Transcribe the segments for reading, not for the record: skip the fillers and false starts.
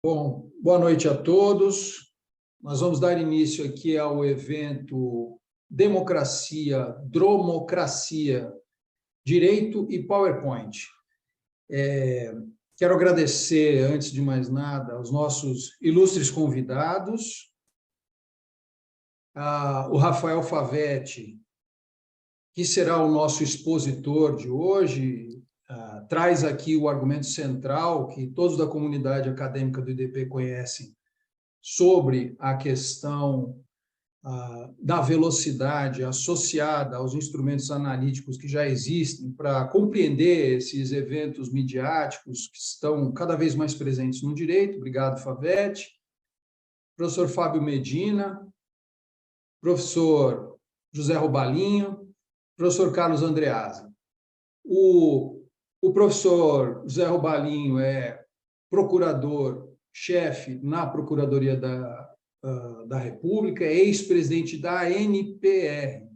Bom, boa noite a todos. Nós vamos dar início aqui ao evento Democracia, Dromocracia, Direito e PowerPoint. Quero agradecer, antes de mais nada, aos nossos ilustres convidados, o Rafael Favetti, que será o nosso expositor de hoje, traz aqui o argumento central que todos da comunidade acadêmica do IDP conhecem sobre a questão da velocidade associada aos instrumentos analíticos que já existem para compreender esses eventos midiáticos que estão cada vez mais presentes no direito. Obrigado, Favetti. Professor Fábio Medina, professor José Robalinho, professor Carlos Andreasa. O professor José Robalinho é procurador-chefe na Procuradoria da República, é ex-presidente da ANPR.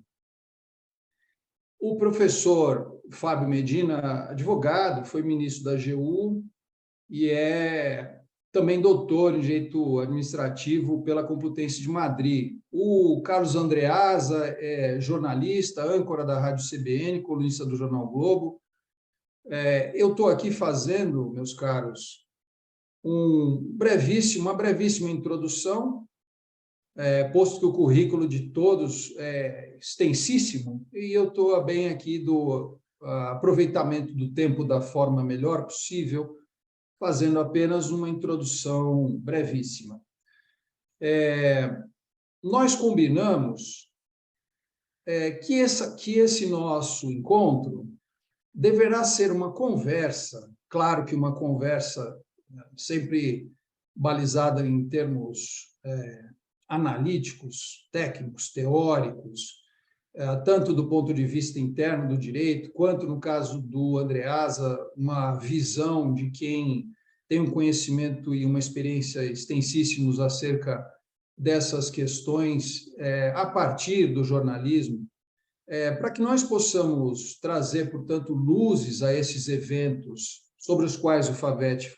O professor Fábio Medina, advogado, foi ministro da AGU e é também doutor em Direito Administrativo pela Complutense de Madrid. O Carlos Andreasa é jornalista, âncora da Rádio CBN, colunista do Jornal Globo. Eu estou aqui fazendo, meus caros, uma brevíssima introdução, posto que o currículo de todos é extensíssimo, e eu estou bem aqui do aproveitamento do tempo da forma melhor possível, fazendo apenas uma introdução brevíssima. Nós combinamos que esse nosso encontro deverá ser uma conversa, claro que uma conversa sempre balizada em termos analíticos, técnicos, teóricos, tanto do ponto de vista interno do direito, quanto, no caso do Andreasa, uma visão de quem tem um conhecimento e uma experiência extensíssimos acerca dessas questões a partir do jornalismo, para que nós possamos trazer, portanto, luzes a esses eventos sobre os quais o Favetti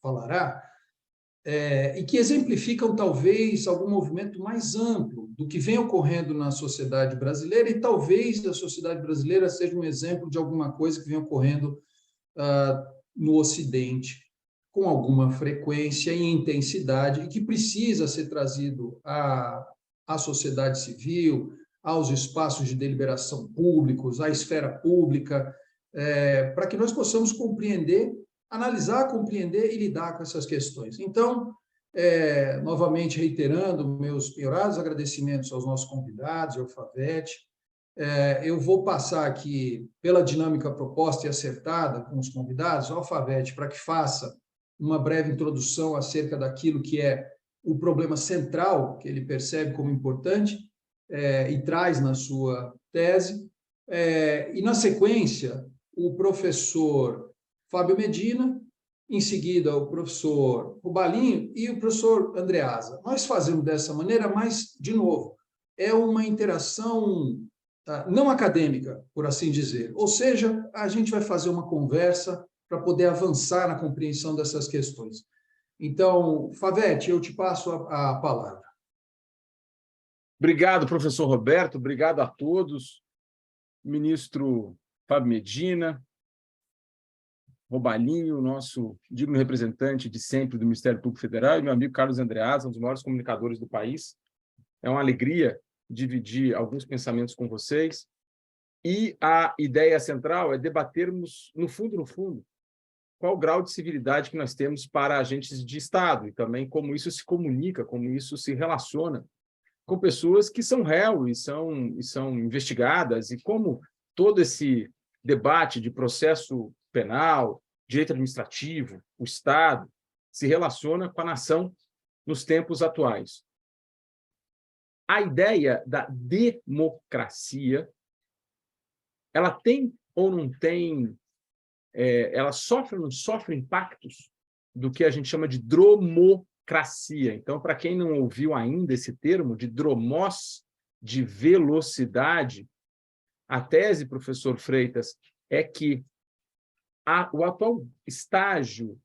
falará, e que exemplificam, talvez, algum movimento mais amplo do que vem ocorrendo na sociedade brasileira, e talvez a sociedade brasileira seja um exemplo de alguma coisa que vem ocorrendo no Ocidente, com alguma frequência e intensidade, e que precisa ser trazido à sociedade civil, aos espaços de deliberação públicos, à esfera pública, para que nós possamos compreender, analisar, compreender e lidar com essas questões. Então, novamente reiterando meus piorados agradecimentos aos nossos convidados, ao Favetti, eu vou passar aqui pela dinâmica proposta e acertada com os convidados, ao Favetti, para que faça uma breve introdução acerca daquilo que é o problema central que ele percebe como importante, e traz na sua tese, e, na sequência, o professor Fábio Medina, em seguida, o professor Robalinho e o professor Andreasa. Nós fazemos dessa maneira, mas, de novo, é uma interação não acadêmica, por assim dizer. Ou seja, a gente vai fazer uma conversa para poder avançar na compreensão dessas questões. Então, Favetti, eu te passo a palavra. Obrigado, professor Roberto, obrigado a todos, ministro Fábio Medina, Robalinho, nosso digno representante de sempre do Ministério Público Federal, e meu amigo Carlos Andreasa, um dos maiores comunicadores do país. É uma alegria dividir alguns pensamentos com vocês, e a ideia central é debatermos, no fundo, qual o grau de civilidade que nós temos para agentes de Estado, e também como isso se comunica, como isso se relaciona com pessoas que são réus e são investigadas, e como todo esse debate de processo penal, direito administrativo, o Estado, se relaciona com a nação nos tempos atuais. A ideia da democracia, ela tem ou não tem, ela sofre ou não sofre impactos do que a gente chama de dromocracia. Então, para quem não ouviu ainda esse termo de dromos, de velocidade, a tese, professor Freitas, é que o atual estágio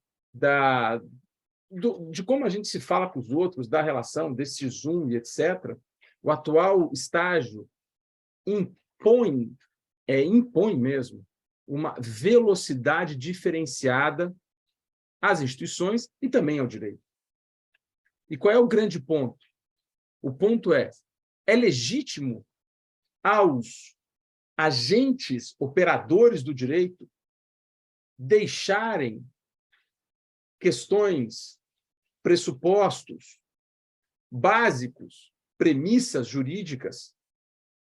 de como a gente se fala com os outros, da relação, desse Zoom e etc., o atual estágio impõe mesmo uma velocidade diferenciada às instituições e também ao direito. E qual é o grande ponto? O ponto é legítimo aos agentes operadores do direito deixarem questões, pressupostos básicos, premissas jurídicas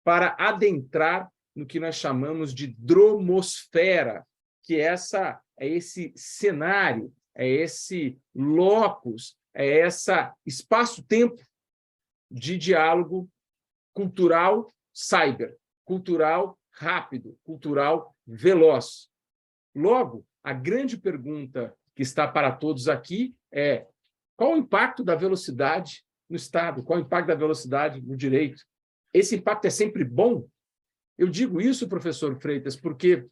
para adentrar no que nós chamamos de dromosfera, que é esse cenário, é esse locus, é esse espaço-tempo de diálogo cultural cyber, cultural rápido, cultural veloz. Logo, a grande pergunta que está para todos aqui é: qual o impacto da velocidade no Estado? Qual o impacto da velocidade no direito? Esse impacto é sempre bom? Eu digo isso, professor Freitas, porque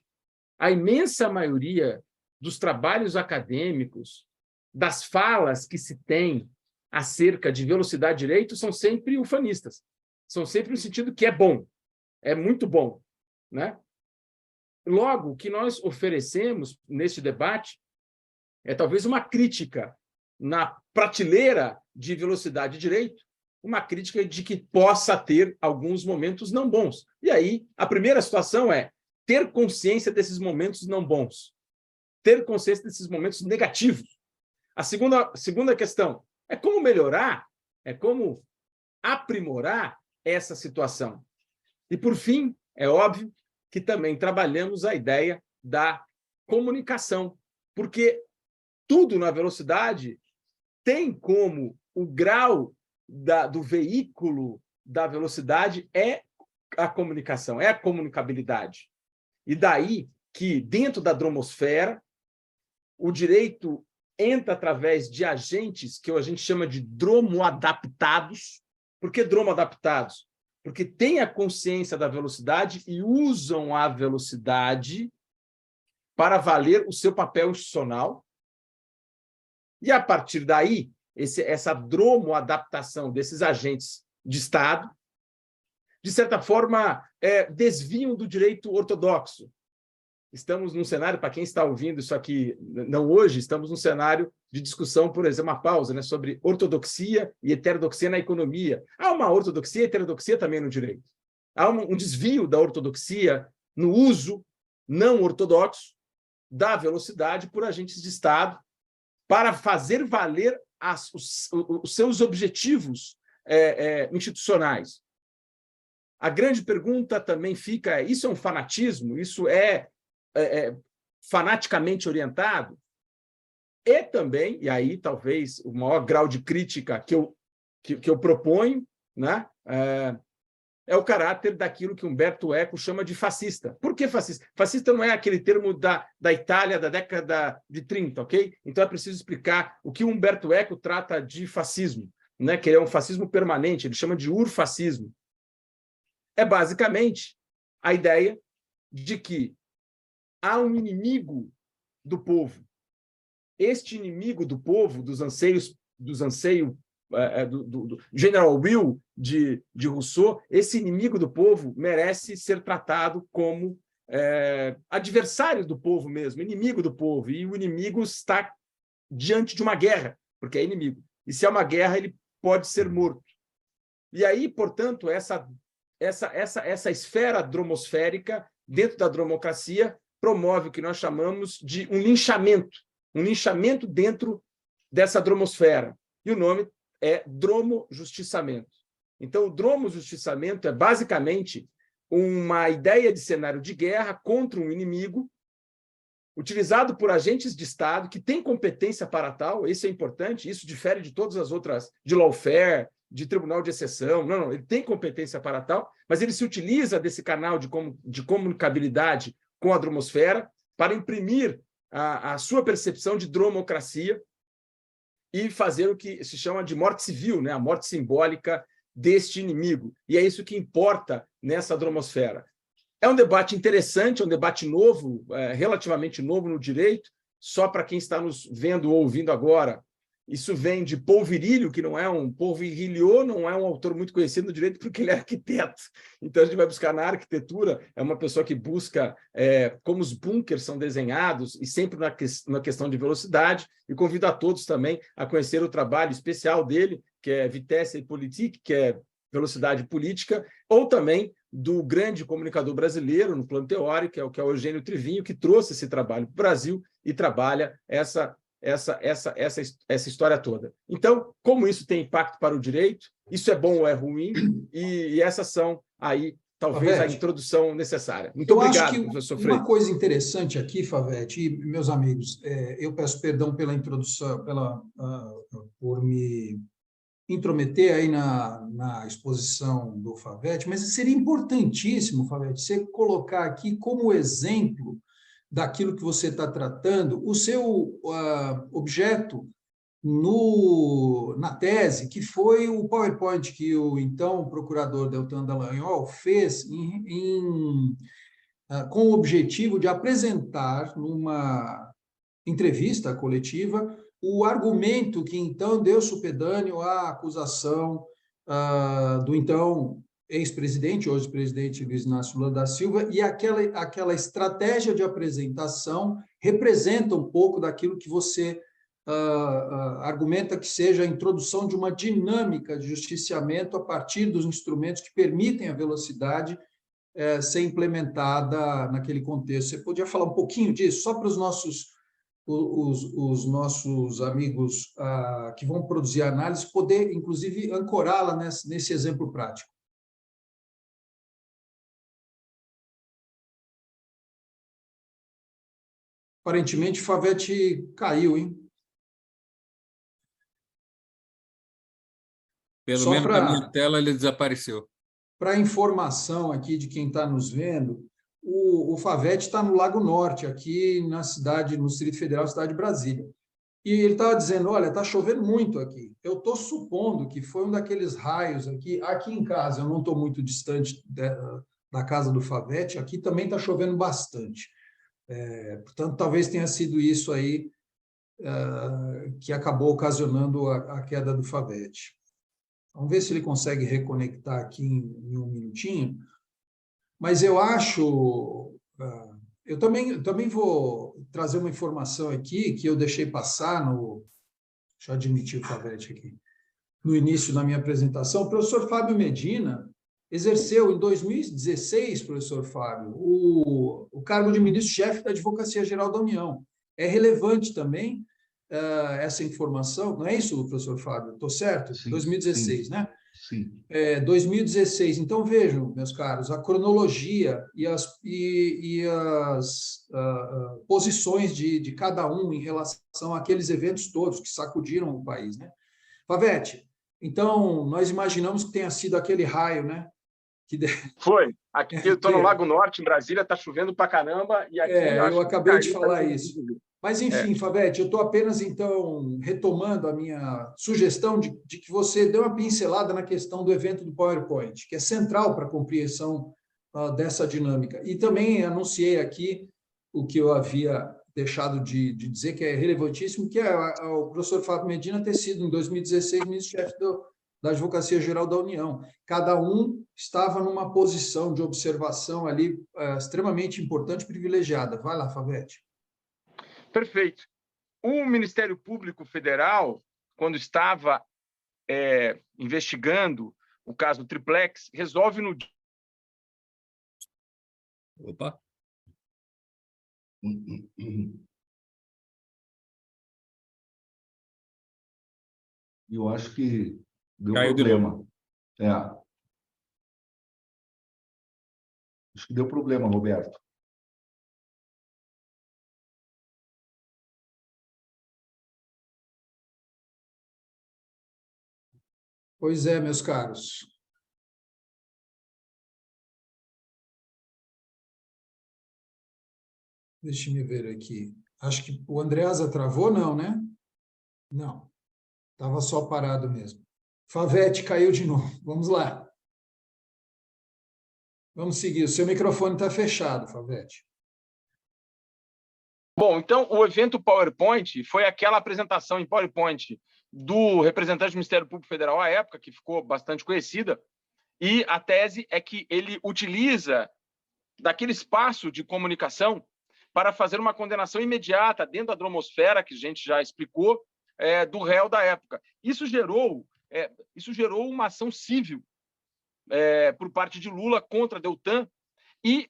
a imensa maioria dos trabalhos acadêmicos, das falas que se tem acerca de velocidade de direito, são sempre ufanistas. São sempre no sentido que é bom, é muito bom, né? Logo, o que nós oferecemos neste debate é talvez uma crítica na prateleira de velocidade de direito, uma crítica de que possa ter alguns momentos não bons. E aí, a primeira situação é ter consciência desses momentos não bons, ter consciência desses momentos negativos. A segunda questão é como melhorar, é como aprimorar essa situação. E, por fim, é óbvio que também trabalhamos a ideia da comunicação, porque tudo na velocidade tem como o grau do veículo da velocidade é a comunicação, é a comunicabilidade. E daí que, dentro da dromosfera, o direito entra através de agentes que a gente chama de dromoadaptados. Por que dromoadaptados? Porque têm a consciência da velocidade e usam a velocidade para valer o seu papel institucional. E, a partir daí, essa dromoadaptação desses agentes de Estado, de certa forma, desviam do direito ortodoxo. Estamos num cenário, para quem está ouvindo isso aqui, não hoje, estamos num cenário de discussão, por exemplo, uma pausa, né, sobre ortodoxia e heterodoxia na economia. Há uma ortodoxia e heterodoxia também no direito. Há um desvio da ortodoxia no uso não ortodoxo da velocidade por agentes de Estado para fazer valer os seus objetivos institucionais. A grande pergunta também fica: isso é um fanatismo? Isso é fanaticamente orientado? E também, e aí talvez o maior grau de crítica que eu proponho, né, é o caráter daquilo que Umberto Eco chama de fascista. Por que fascista? Fascista não é aquele termo da Itália da década de 30, ok? Então é preciso explicar o que Umberto Eco trata de fascismo, né? Que é um fascismo permanente, ele chama de urfascismo. É basicamente a ideia de que há um inimigo do povo. Este inimigo do povo, dos anseios do General Will de Rousseau, esse inimigo do povo merece ser tratado como adversário do povo mesmo, inimigo do povo. E o inimigo está diante de uma guerra, porque é inimigo. E se é uma guerra, ele pode ser morto. E aí, portanto, essa esfera dromosférica, dentro da dromocracia, promove o que nós chamamos de um linchamento dentro dessa dromosfera. E o nome é dromojustiçamento. Então, o dromojustiçamento é basicamente uma ideia de cenário de guerra contra um inimigo, utilizado por agentes de Estado que têm competência para tal. Isso é importante, isso difere de todas as outras, de lawfare, de tribunal de exceção. Não, ele tem competência para tal, mas ele se utiliza desse canal de comunicabilidade com a dromosfera para imprimir a sua percepção de dromocracia e fazer o que se chama de morte civil, né? A morte simbólica deste inimigo. E é isso que importa nessa dromosfera. É um debate interessante, é um debate novo, relativamente novo no direito. Só para quem está nos vendo ou ouvindo agora, Isso vem de Paul Virilio, que Paul Virilio não é um autor muito conhecido no direito porque ele é arquiteto. Então, a gente vai buscar na arquitetura, é uma pessoa que busca como os bunkers são desenhados, e sempre na questão de velocidade, e convido a todos também a conhecer o trabalho especial dele, que é Vitesse et Politique, que é velocidade política, ou também do grande comunicador brasileiro no plano teórico, que é o Eugênio Trivinho, que trouxe esse trabalho para o Brasil e trabalha essa história toda. Então, como isso tem impacto para o direito, isso é bom ou é ruim, e essas são aí, talvez, Favete, a introdução necessária. Muito obrigado, professor Freire. Uma coisa interessante aqui, Favete, e meus amigos, eu peço perdão pela introdução, por me intrometer aí na exposição do Favete, mas seria importantíssimo, Favete, você colocar aqui como exemplo daquilo que você está tratando, o seu objeto na tese, que foi o PowerPoint que o então procurador Deltan Dallagnol fez com o objetivo de apresentar numa entrevista coletiva o argumento que então deu supedâneo à acusação do então ex-presidente, hoje presidente Luiz Inácio Lula da Silva, e aquela estratégia de apresentação representa um pouco daquilo que você argumenta que seja a introdução de uma dinâmica de justiciamento a partir dos instrumentos que permitem a velocidade ser implementada naquele contexto. Você podia falar um pouquinho disso, só para os nossos amigos que vão produzir análise poder, inclusive, ancorá-la nesse exemplo prático. Aparentemente, Favete caiu, hein? Pelo menos na minha tela ele desapareceu. Para informação aqui de quem está nos vendo, o Favete está no Lago Norte, aqui no Distrito Federal, cidade de Brasília. E ele estava dizendo, olha, está chovendo muito aqui. Eu estou supondo que foi um daqueles raios aqui em casa, eu não estou muito distante da casa do Favete, aqui também está chovendo bastante. Portanto, talvez tenha sido isso aí que acabou ocasionando a queda do Favete. Vamos ver se ele consegue reconectar aqui em um minutinho. Mas eu acho... Eu também vou trazer uma informação aqui que eu deixei passar deixa eu admitir o Favete aqui. No início da minha apresentação, o professor Fábio Medina exerceu em 2016, professor Fábio, o cargo de ministro-chefe da Advocacia Geral da União. É relevante também essa informação, não é isso, professor Fábio? Estou certo? Sim, 2016, sim, né? Sim. 2016. Então, vejam, meus caros, a cronologia e as posições de cada um em relação àqueles eventos todos que sacudiram o país, né? Favete, então, nós imaginamos que tenha sido aquele raio, né? Foi. Aqui eu estou no Lago Norte, em Brasília, está chovendo para caramba. E aqui eu acabei de falar isso. Mas, enfim, Favete, eu estou apenas, então, retomando a minha sugestão de que você dê uma pincelada na questão do evento do PowerPoint, que é central para a compreensão dessa dinâmica. E também anunciei aqui o que eu havia deixado de dizer, que é relevantíssimo, que é o professor Fábio Medina ter sido, em 2016, ministro-chefe da Advocacia Geral da União. Cada um estava numa posição de observação ali extremamente importante e privilegiada. Vai lá, Favete. Perfeito. O Ministério Público Federal, quando estava investigando o caso Triplex, resolve no... Opa! Eu acho que deu Caiu problema. Acho que deu problema, Roberto. Pois é, meus caros. Deixe-me ver aqui. Acho que o Andreasa travou, não, né? Não. Estava só parado mesmo. Favete caiu de novo. Vamos lá. Vamos seguir. O seu microfone está fechado, Favete. Bom, então, o evento PowerPoint foi aquela apresentação em PowerPoint do representante do Ministério Público Federal à época, que ficou bastante conhecida, e a tese é que ele utiliza daquele espaço de comunicação para fazer uma condenação imediata dentro da dromosfera, que a gente já explicou, do réu da época. Isso gerou uma ação civil por parte de Lula contra Deltan, e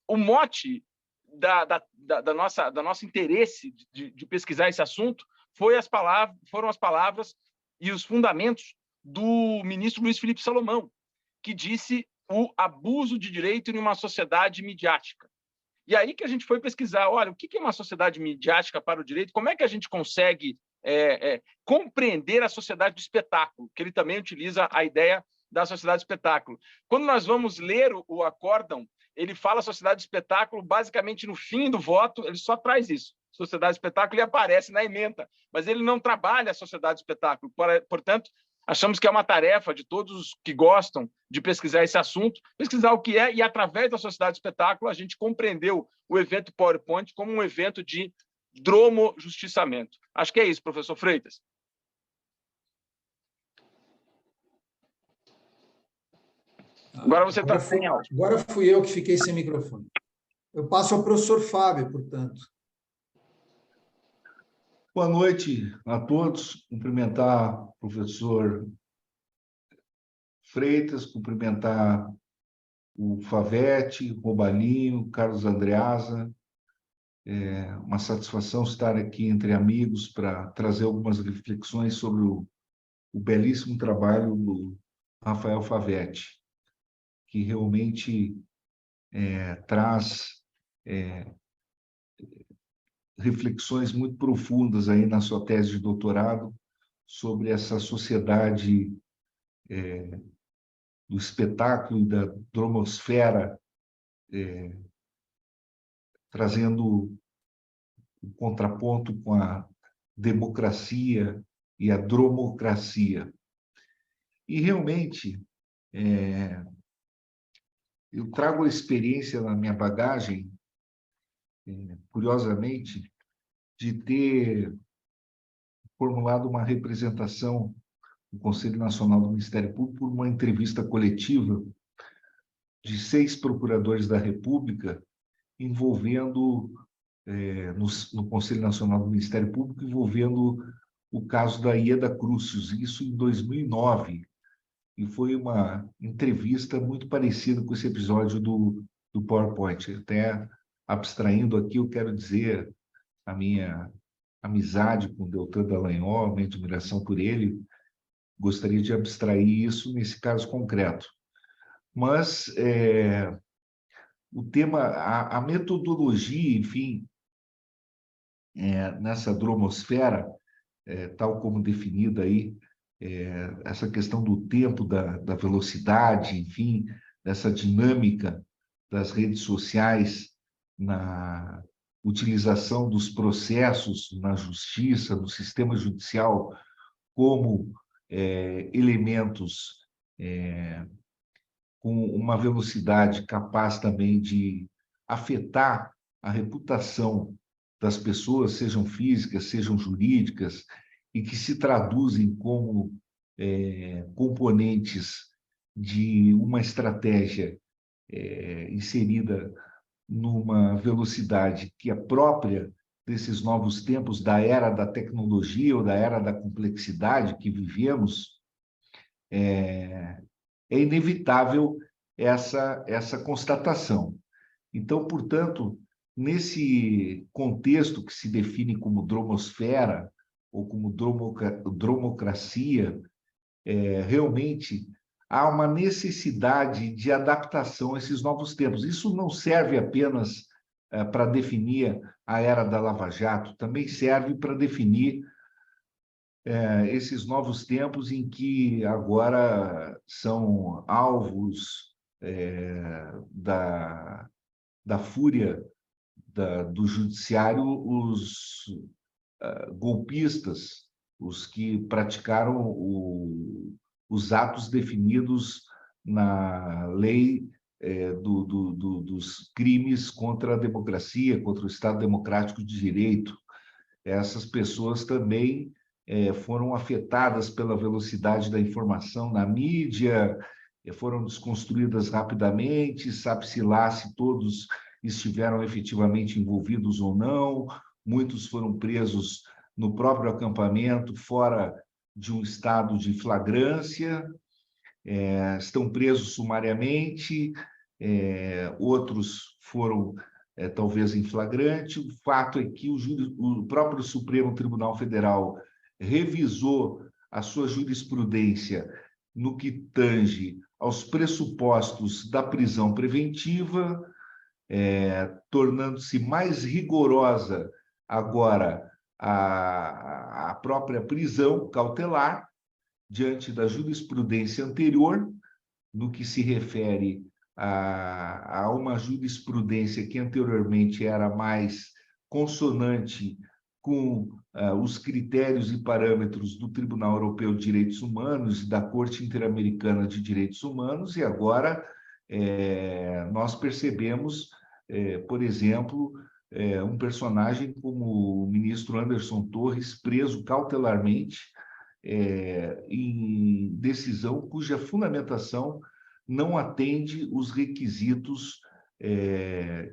o mote da nosso interesse de pesquisar esse assunto foram as palavras e os fundamentos do ministro Luiz Felipe Salomão, que disse o abuso de direito em uma sociedade midiática. E aí que a gente foi pesquisar, olha, o que é uma sociedade midiática para o direito? Como é que a gente consegue compreender a sociedade do espetáculo? Que ele também utiliza a ideia da sociedade do espetáculo. Quando nós vamos ler o acórdão, ele fala sociedade do espetáculo basicamente no fim do voto, ele só traz isso. Sociedade do espetáculo, ele aparece na ementa, mas ele não trabalha a sociedade do espetáculo. Portanto, achamos que é uma tarefa de todos que gostam de pesquisar esse assunto, pesquisar o que é, e através da sociedade do espetáculo a gente compreendeu o evento PowerPoint como um evento de dromojustiçamento. Acho que é isso, professor Freitas. Agora você está sem áudio. Agora fui eu que fiquei sem microfone. Eu passo ao professor Fábio, portanto. Boa noite a todos. Cumprimentar o professor Freitas, cumprimentar o Favete, o Robalinho, o Carlos Andreasa. É uma satisfação estar aqui entre amigos para trazer algumas reflexões sobre o belíssimo trabalho do Rafael Favete, que realmente traz reflexões muito profundas aí na sua tese de doutorado sobre essa sociedade do espetáculo e da dromosfera, trazendo um contraponto com a democracia e a dromocracia. E realmente eu trago a experiência na minha bagagem, curiosamente, de ter formulado uma representação no Conselho Nacional do Ministério Público por uma entrevista coletiva de 6 procuradores da República envolvendo, no Conselho Nacional do Ministério Público, envolvendo o caso da Ieda Crucius, isso em 2009. E foi uma entrevista muito parecida com esse episódio do PowerPoint. Até abstraindo aqui, eu quero dizer a minha amizade com o Deltan Dallagnol, a minha admiração por ele. Gostaria de abstrair isso nesse caso concreto. Mas o tema, a metodologia, enfim, nessa dromosfera, tal como definida aí, essa questão do tempo, da velocidade, enfim, dessa dinâmica das redes sociais na utilização dos processos na justiça, no sistema judicial, como elementos com uma velocidade capaz também de afetar a reputação das pessoas, sejam físicas, sejam jurídicas, e que se traduzem como componentes de uma estratégia inserida numa velocidade que é própria desses novos tempos, da era da tecnologia ou da era da complexidade que vivemos, é inevitável essa constatação. Então, portanto, nesse contexto que se define como dromosfera ou como dromocracia, realmente há uma necessidade de adaptação a esses novos tempos. Isso não serve apenas para definir a era da Lava Jato, também serve para definir esses novos tempos em que agora são alvos da fúria do judiciário os golpistas, os que praticaram os atos definidos na lei dos crimes contra a democracia, contra o Estado Democrático de Direito. Essas pessoas também foram afetadas pela velocidade da informação na mídia, foram desconstruídas rapidamente, sabe-se lá se todos estiveram efetivamente envolvidos ou não, muitos foram presos no próprio acampamento, fora de um estado de flagrância, estão presos sumariamente, outros foram talvez em flagrante. O fato é que o próprio Supremo Tribunal Federal revisou a sua jurisprudência no que tange aos pressupostos da prisão preventiva, tornando-se mais rigorosa agora a própria prisão cautelar, diante da jurisprudência anterior, no que se refere a uma jurisprudência que anteriormente era mais consonante com os critérios e parâmetros do Tribunal Europeu de Direitos Humanos e da Corte Interamericana de Direitos Humanos, e agora nós percebemos, por exemplo, um personagem como o ministro Anderson Torres preso cautelarmente em decisão cuja fundamentação não atende os requisitos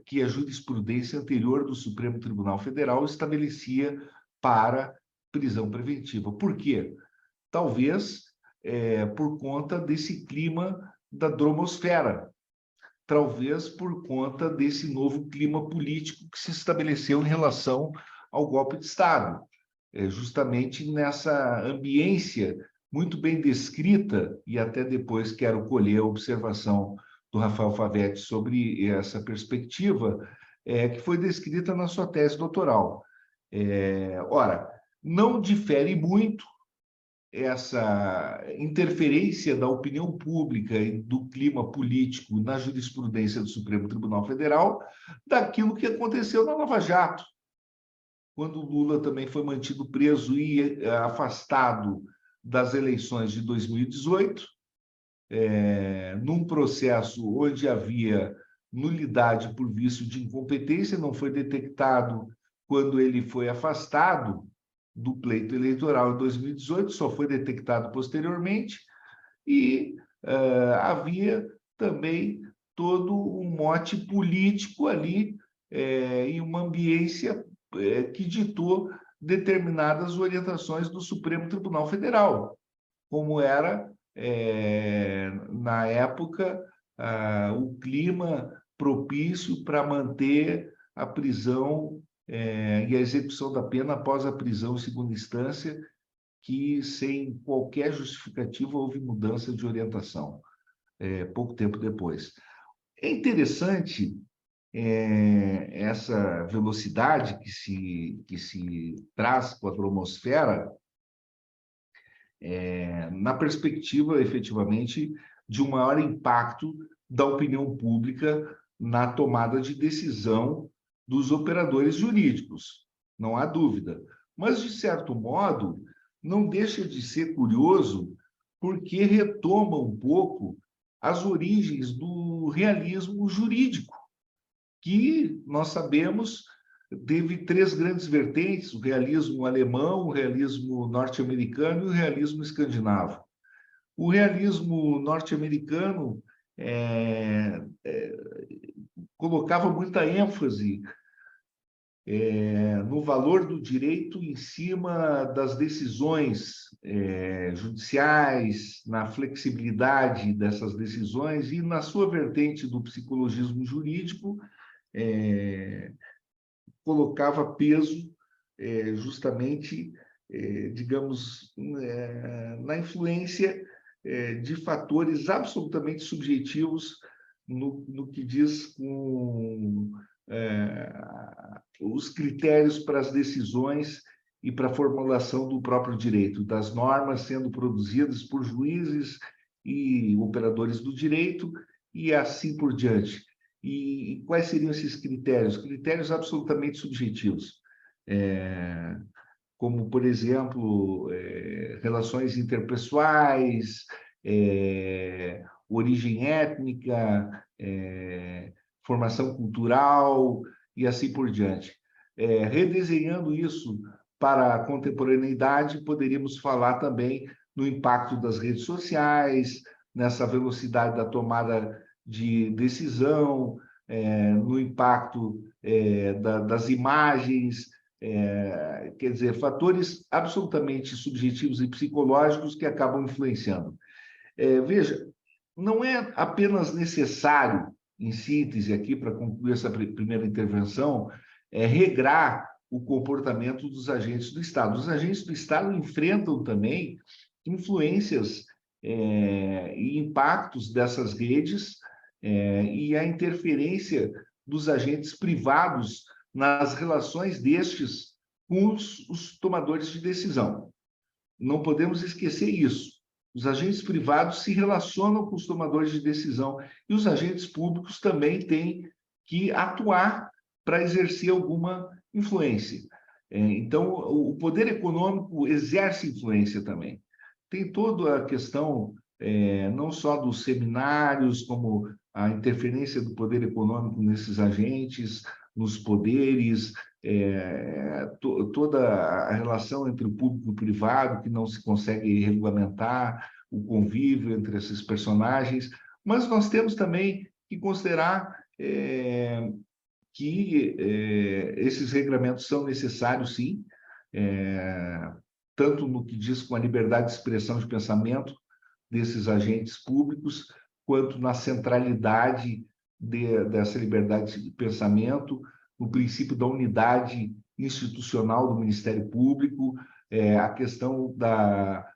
que a jurisprudência anterior do Supremo Tribunal Federal estabelecia para prisão preventiva. Por quê? Talvez por conta desse clima da dromosfera, talvez por conta desse novo clima político que se estabeleceu em relação ao golpe de Estado. Justamente nessa ambiência muito bem descrita, e até depois quero colher a observação do Rafael Favetti sobre essa perspectiva, que foi descrita na sua tese doutoral. Ora, não difere muito essa interferência da opinião pública e do clima político na jurisprudência do Supremo Tribunal Federal daquilo que aconteceu na Lava Jato, quando o Lula também foi mantido preso e afastado das eleições de 2018, num processo onde havia nulidade por vício de incompetência, não foi detectado quando ele foi afastado do pleito eleitoral em 2018, só foi detectado posteriormente, e havia também todo um mote político ali, em uma ambiência que ditou determinadas orientações do Supremo Tribunal Federal, como era, na época, o clima propício para manter a prisão e a execução da pena após a prisão em segunda instância, que, sem qualquer justificativa, houve mudança de orientação, pouco tempo depois. É interessante essa velocidade que se traz com a dromosfera, na perspectiva, efetivamente, de um maior impacto da opinião pública na tomada de decisão dos operadores jurídicos, não há dúvida. Mas, de certo modo, não deixa de ser curioso, porque retoma um pouco as origens do realismo jurídico, que nós sabemos teve três grandes vertentes: o realismo alemão, o realismo norte-americano e o realismo escandinavo. O realismo norte-americano colocava muita ênfase no valor do direito em cima das decisões judiciais, na flexibilidade dessas decisões, e na sua vertente do psicologismo jurídico, colocava peso justamente, digamos, na influência de fatores absolutamente subjetivos no que diz com os critérios para as decisões e para a formulação do próprio direito, das normas sendo produzidas por juízes e operadores do direito, e assim por diante. E quais seriam esses critérios? Critérios absolutamente subjetivos, como, por exemplo, relações interpessoais, origem étnica, formação cultural e assim por diante. Redesenhando isso para a contemporaneidade, poderíamos falar também no impacto das redes sociais, nessa velocidade da tomada de decisão, no impacto das imagens, quer dizer, fatores absolutamente subjetivos e psicológicos que acabam influenciando. Veja, não é apenas necessário, em síntese aqui, para concluir essa primeira intervenção, regrar o comportamento dos agentes do Estado. Os agentes do Estado enfrentam também influências e impactos dessas redes e a interferência dos agentes privados nas relações destes com os tomadores de decisão. Não podemos esquecer isso. Os agentes privados se relacionam com os tomadores de decisão e os agentes públicos também têm que atuar para exercer alguma influência. Então, o poder econômico exerce influência também. Tem toda a questão, não só dos seminários, como a interferência do poder econômico nesses agentes, nos poderes, toda a relação entre o público e o privado, que não se consegue regulamentar, o convívio entre esses personagens, mas nós temos também que considerar que esses regramentos são necessários, sim, tanto no que diz com a liberdade de expressão de pensamento desses agentes públicos, quanto na centralidade dessa liberdade de pensamento, no princípio da unidade institucional do Ministério Público, a questão da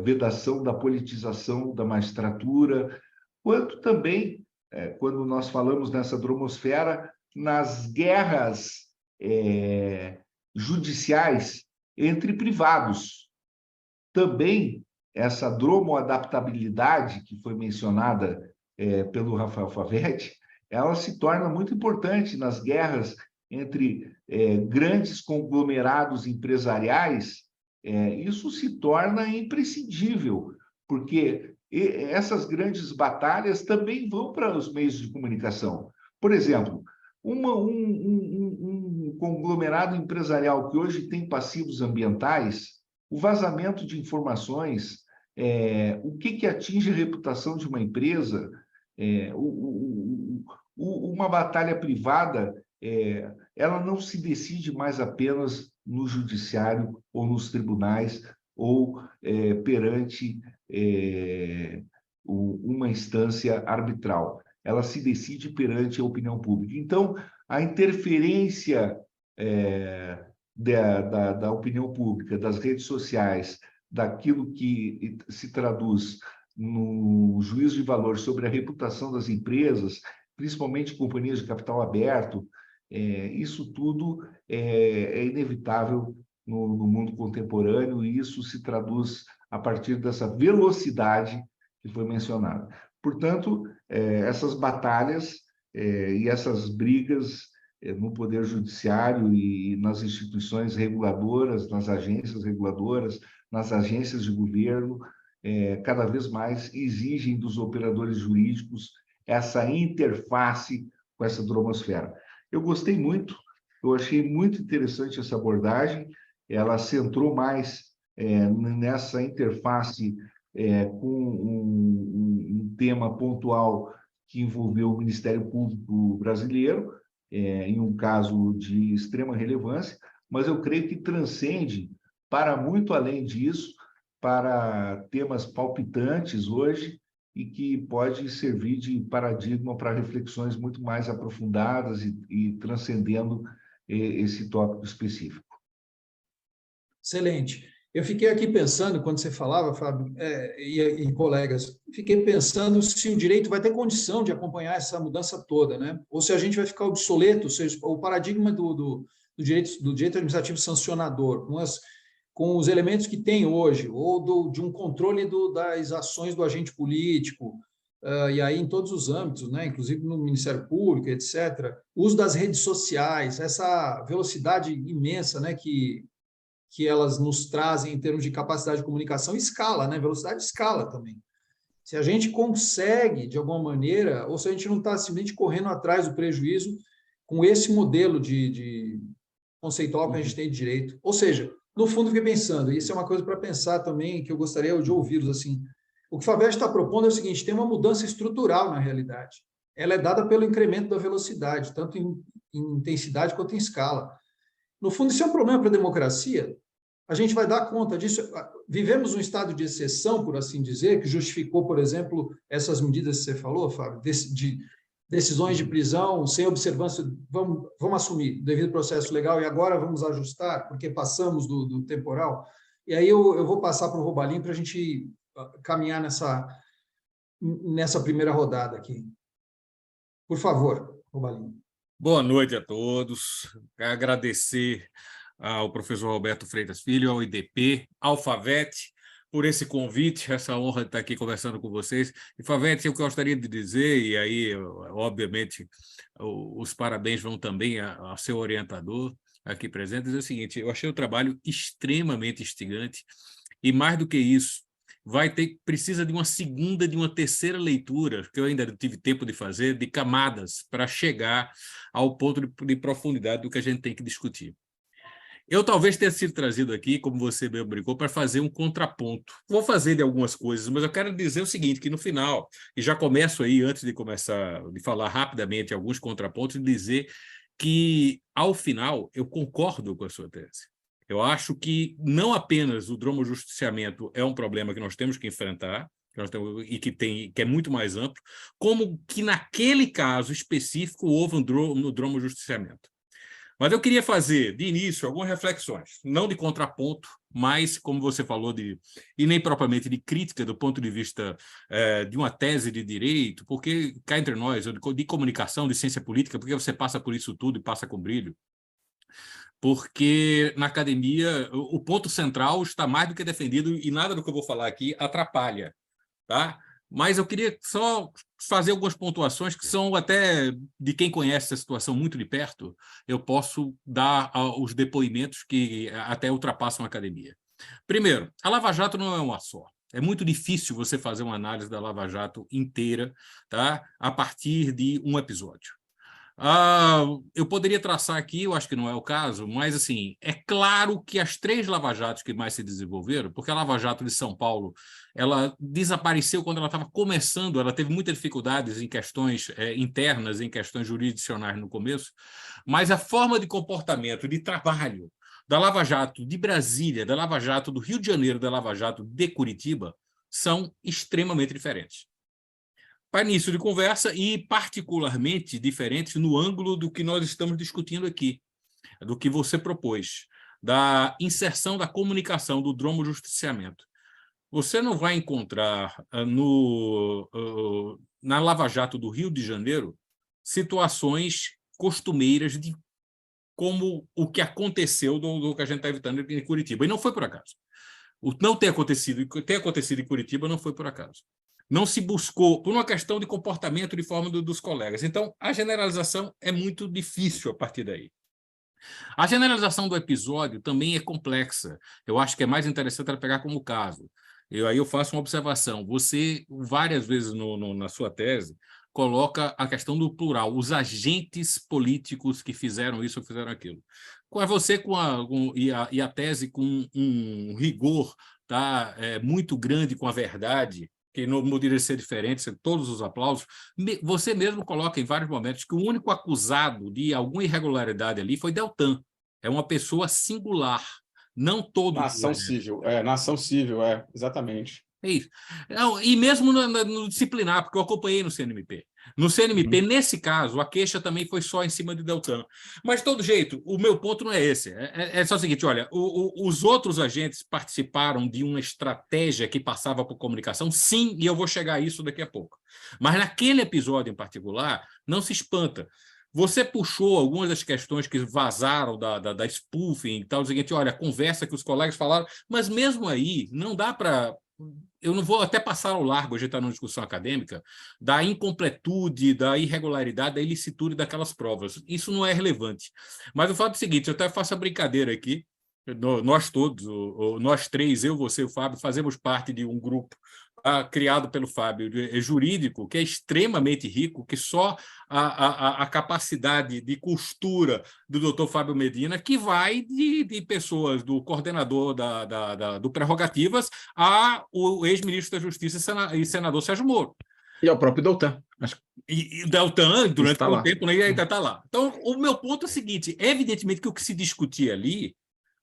vedação da politização da magistratura, quanto também, quando nós falamos nessa dromosfera, nas guerras judiciais entre privados. Também essa dromoadaptabilidade que foi mencionada pelo Rafael Favetti, ela se torna muito importante nas guerras entre grandes conglomerados empresariais. Isso se torna imprescindível, porque essas grandes batalhas também vão para os meios de comunicação. Por exemplo, um conglomerado empresarial que hoje tem passivos ambientais, o vazamento de informações, o que atinge a reputação de uma empresa, uma batalha privada, ela não se decide mais apenas no judiciário ou nos tribunais ou perante uma instância arbitral. Ela se decide perante a opinião pública. Então, a interferência da opinião pública, das redes sociais, daquilo que se traduz no juízo de valor sobre a reputação das empresas, principalmente companhias de capital aberto, isso tudo é inevitável no mundo contemporâneo, e isso se traduz a partir dessa velocidade que foi mencionada. Portanto, essas batalhas e essas brigas no Poder Judiciário e nas instituições reguladoras, nas agências reguladoras, nas agências de governo, cada vez mais exigem dos operadores jurídicos essa interface com essa dromosfera. Eu gostei muito, eu achei muito interessante essa abordagem, ela centrou mais nessa interface com um tema pontual que envolveu o Ministério Público brasileiro, em um caso de extrema relevância, mas eu creio que transcende para muito além disso, para temas palpitantes hoje e que pode servir de paradigma para reflexões muito mais aprofundadas e transcendendo esse tópico específico. Excelente. Eu fiquei aqui pensando, quando você falava, Fábio, e colegas, fiquei pensando se o direito vai ter condição de acompanhar essa mudança toda, né? Ou se a gente vai ficar obsoleto, ou seja, o paradigma do direito administrativo sancionador, com os elementos que tem hoje, ou de um controle das ações do agente político, e aí em todos os âmbitos, né? Inclusive no Ministério Público, etc. O uso das redes sociais, essa velocidade imensa, né? Que elas nos trazem em termos de capacidade de comunicação e escala, né? Velocidade de escala também. Se a gente consegue, de alguma maneira, ou se a gente não está simplesmente correndo atrás do prejuízo com esse modelo de conceitual que a gente tem de direito. Ou seja, no fundo, fiquei pensando, e isso é uma coisa para pensar também, que eu gostaria de ouvi-los, assim, o que o Favete está propondo é o seguinte, tem uma mudança estrutural na realidade. Ela é dada pelo incremento da velocidade, tanto em intensidade quanto em escala. No fundo, isso é um problema para a democracia. A gente vai dar conta disso. Vivemos um estado de exceção, por assim dizer, que justificou, por exemplo, essas medidas que você falou, Fábio, de decisões de prisão sem observância, vamos assumir devido processo legal e agora vamos ajustar, porque passamos do temporal. E aí eu vou passar para o Robalim para a gente caminhar nessa primeira rodada aqui. Por favor, Robalim. Boa noite a todos. Quero agradecer ao professor Roberto Freitas Filho, ao IDP, ao Favete, por esse convite, essa honra de estar aqui conversando com vocês. E, Favete, eu gostaria de dizer, e aí, obviamente, os parabéns vão também ao seu orientador aqui presente, dizer o seguinte, eu achei o trabalho extremamente instigante, e mais do que isso, precisa de uma segunda, de uma terceira leitura, que eu ainda não tive tempo de fazer, de camadas, para chegar ao ponto de profundidade do que a gente tem que discutir. Eu talvez tenha sido trazido aqui, como você bem brincou, para fazer um contraponto. Vou fazer de algumas coisas, mas eu quero dizer o seguinte, que no final, e já começo aí, antes de começar, de falar rapidamente alguns contrapontos, dizer que, ao final, eu concordo com a sua tese. Eu acho que não apenas o dromojusticiamento é um problema que nós temos que enfrentar, e que é muito mais amplo, como que naquele caso específico houve um dromojusticiamento. Mas eu queria fazer, de início, algumas reflexões, não de contraponto, mas, como você falou, e nem propriamente de crítica do ponto de vista de uma tese de direito, porque, cá entre nós, de comunicação, de ciência política, porque você passa por isso tudo e passa com brilho. Porque na academia o ponto central está mais do que defendido e nada do que eu vou falar aqui atrapalha, tá? Mas eu queria só fazer algumas pontuações que são até de quem conhece a situação muito de perto, eu posso dar os depoimentos que até ultrapassam a academia. Primeiro, a Lava Jato não é uma só. É muito difícil você fazer uma análise da Lava Jato inteira, tá? A partir de um episódio. Eu poderia traçar aqui, eu acho que não é o caso, mas assim, é claro que as 3 lava-jatos que mais se desenvolveram, porque a Lava Jato de São Paulo, ela desapareceu quando ela estava começando, ela teve muitas dificuldades em questões internas, em questões jurisdicionais no começo, mas a forma de comportamento, de trabalho da Lava Jato de Brasília, da Lava Jato do Rio de Janeiro, da Lava Jato de Curitiba, são extremamente diferentes. Para início de conversa e particularmente diferentes no ângulo do que nós estamos discutindo aqui, do que você propôs, da inserção da comunicação, do dromojusticiamento. Você não vai encontrar na Lava Jato do Rio de Janeiro situações costumeiras de como o que aconteceu do que a gente está evitando em Curitiba. E não foi por acaso. O não ter acontecido em Curitiba não foi por acaso. Não se buscou, por uma questão de comportamento de forma dos colegas. Então, a generalização é muito difícil a partir daí. A generalização do episódio também é complexa. Eu acho que é mais interessante ela pegar como caso. Aí eu faço uma observação. Você, várias vezes na sua tese, coloca a questão do plural, os agentes políticos que fizeram isso ou fizeram aquilo. Você e a tese com um rigor tá, muito grande com a verdade, que não poderia ser diferente, todos os aplausos, você mesmo coloca em vários momentos que o único acusado de alguma irregularidade ali foi Deltan. É uma pessoa singular, não todo... Na ação civil, exatamente. É isso. Não, e mesmo no disciplinar, porque eu acompanhei no CNMP. No CNMP, nesse caso, a queixa também foi só em cima de Deltan. Mas, de todo jeito, o meu ponto não é esse. É só o seguinte, olha, os outros agentes participaram de uma estratégia que passava por comunicação, sim, e eu vou chegar a isso daqui a pouco. Mas naquele episódio em particular, não se espanta. Você puxou algumas das questões que vazaram da spoofing e tal, o seguinte, olha, a conversa que os colegas falaram, mas mesmo aí, não dá para... Eu não vou até passar ao largo, a gente está numa discussão acadêmica, da incompletude, da irregularidade, da ilicitude daquelas provas. Isso não é relevante. Mas o fato é o seguinte, eu até faço a brincadeira aqui, nós todos, nós 3, eu, você e o Fábio, fazemos parte de um grupo criado pelo Fábio, jurídico, que é extremamente rico, que só a capacidade de costura do doutor Fábio Medina, que vai de pessoas, do coordenador do Prerrogativas ao ex-ministro da Justiça e senador Sérgio Moro. E ao próprio Deltan. E o Deltan, durante Está muito lá. tempo, né, ainda está lá. Então, o meu ponto é o seguinte, evidentemente que o que se discutia ali,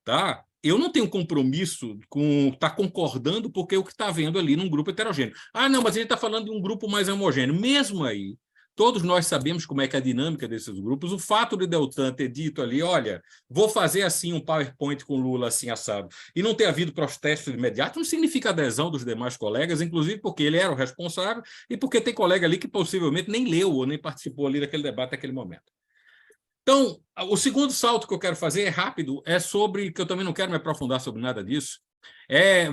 tá? Eu não tenho compromisso com estar concordando porque o que está vendo ali num grupo heterogêneo. Ah, não, mas a gente está falando de um grupo mais homogêneo. Mesmo aí, todos nós sabemos como é que é a dinâmica desses grupos. O fato de Deltan ter dito ali, olha, vou fazer assim um PowerPoint com Lula assim assado, e não ter havido protesto imediato, não significa adesão dos demais colegas, inclusive porque ele era o responsável e porque tem colega ali que possivelmente nem leu ou nem participou ali daquele debate naquele momento. Então, o segundo salto que eu quero fazer é rápido, é sobre, que eu também não quero me aprofundar sobre nada disso,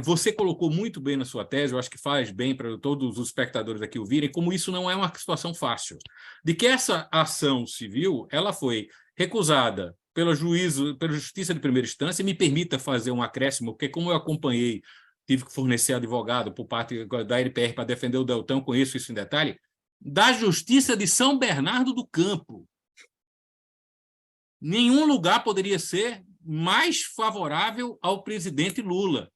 você colocou muito bem na sua tese, eu acho que faz bem para todos os espectadores aqui ouvirem, como isso não é uma situação fácil, de que essa ação civil ela foi recusada pela Justiça de Primeira Instância, e me permita fazer um acréscimo, porque como eu acompanhei, tive que fornecer advogado por parte da NPR para defender o Deltan, conheço isso em detalhe, da Justiça de São Bernardo do Campo. Nenhum lugar poderia ser mais favorável ao presidente Lula.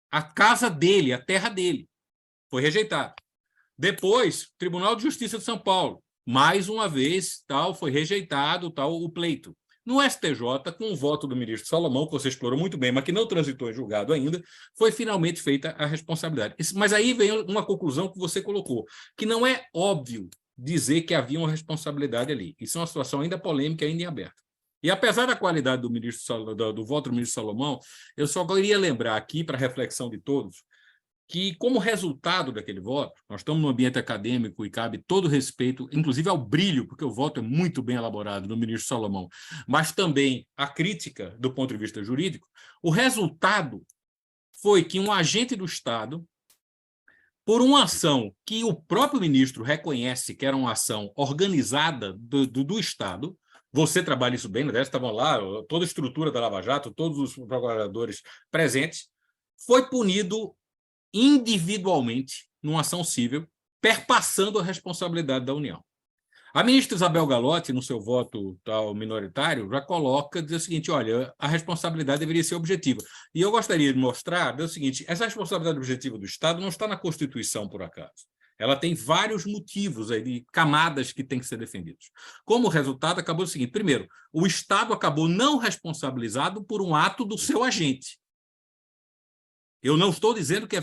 A casa dele, a terra dele. Foi rejeitado. Depois, Tribunal de Justiça de São Paulo. Mais uma vez, foi rejeitado o pleito. No STJ, com o voto do ministro Salomão, que você explorou muito bem, mas que não transitou em julgado ainda, foi finalmente feita a responsabilidade. Mas aí vem uma conclusão que você colocou, que não é óbvio dizer que havia uma responsabilidade ali. Isso é uma situação ainda polêmica, ainda em aberto. E apesar da qualidade do voto do ministro Salomão, eu só queria lembrar aqui, para a reflexão de todos, que, como resultado daquele voto, nós estamos num ambiente acadêmico e cabe todo respeito, inclusive ao brilho, porque o voto é muito bem elaborado do ministro Salomão, mas também a crítica do ponto de vista jurídico, o resultado foi que um agente do Estado, por uma ação que o próprio ministro reconhece que era uma ação organizada do Estado, você trabalha isso bem, né? Estavam lá, toda a estrutura da Lava Jato, todos os procuradores presentes, foi punido individualmente numa ação civil, perpassando a responsabilidade da União. A ministra Isabel Galotti, no seu voto minoritário, já coloca, diz o seguinte, olha, a responsabilidade deveria ser objetiva. E eu gostaria de mostrar, o seguinte, essa responsabilidade objetiva do Estado não está na Constituição, por acaso. Ela tem vários motivos aí, camadas que têm que ser defendidos. Como resultado, acabou o seguinte, primeiro, o Estado acabou não responsabilizado por um ato do seu agente. Eu não estou dizendo que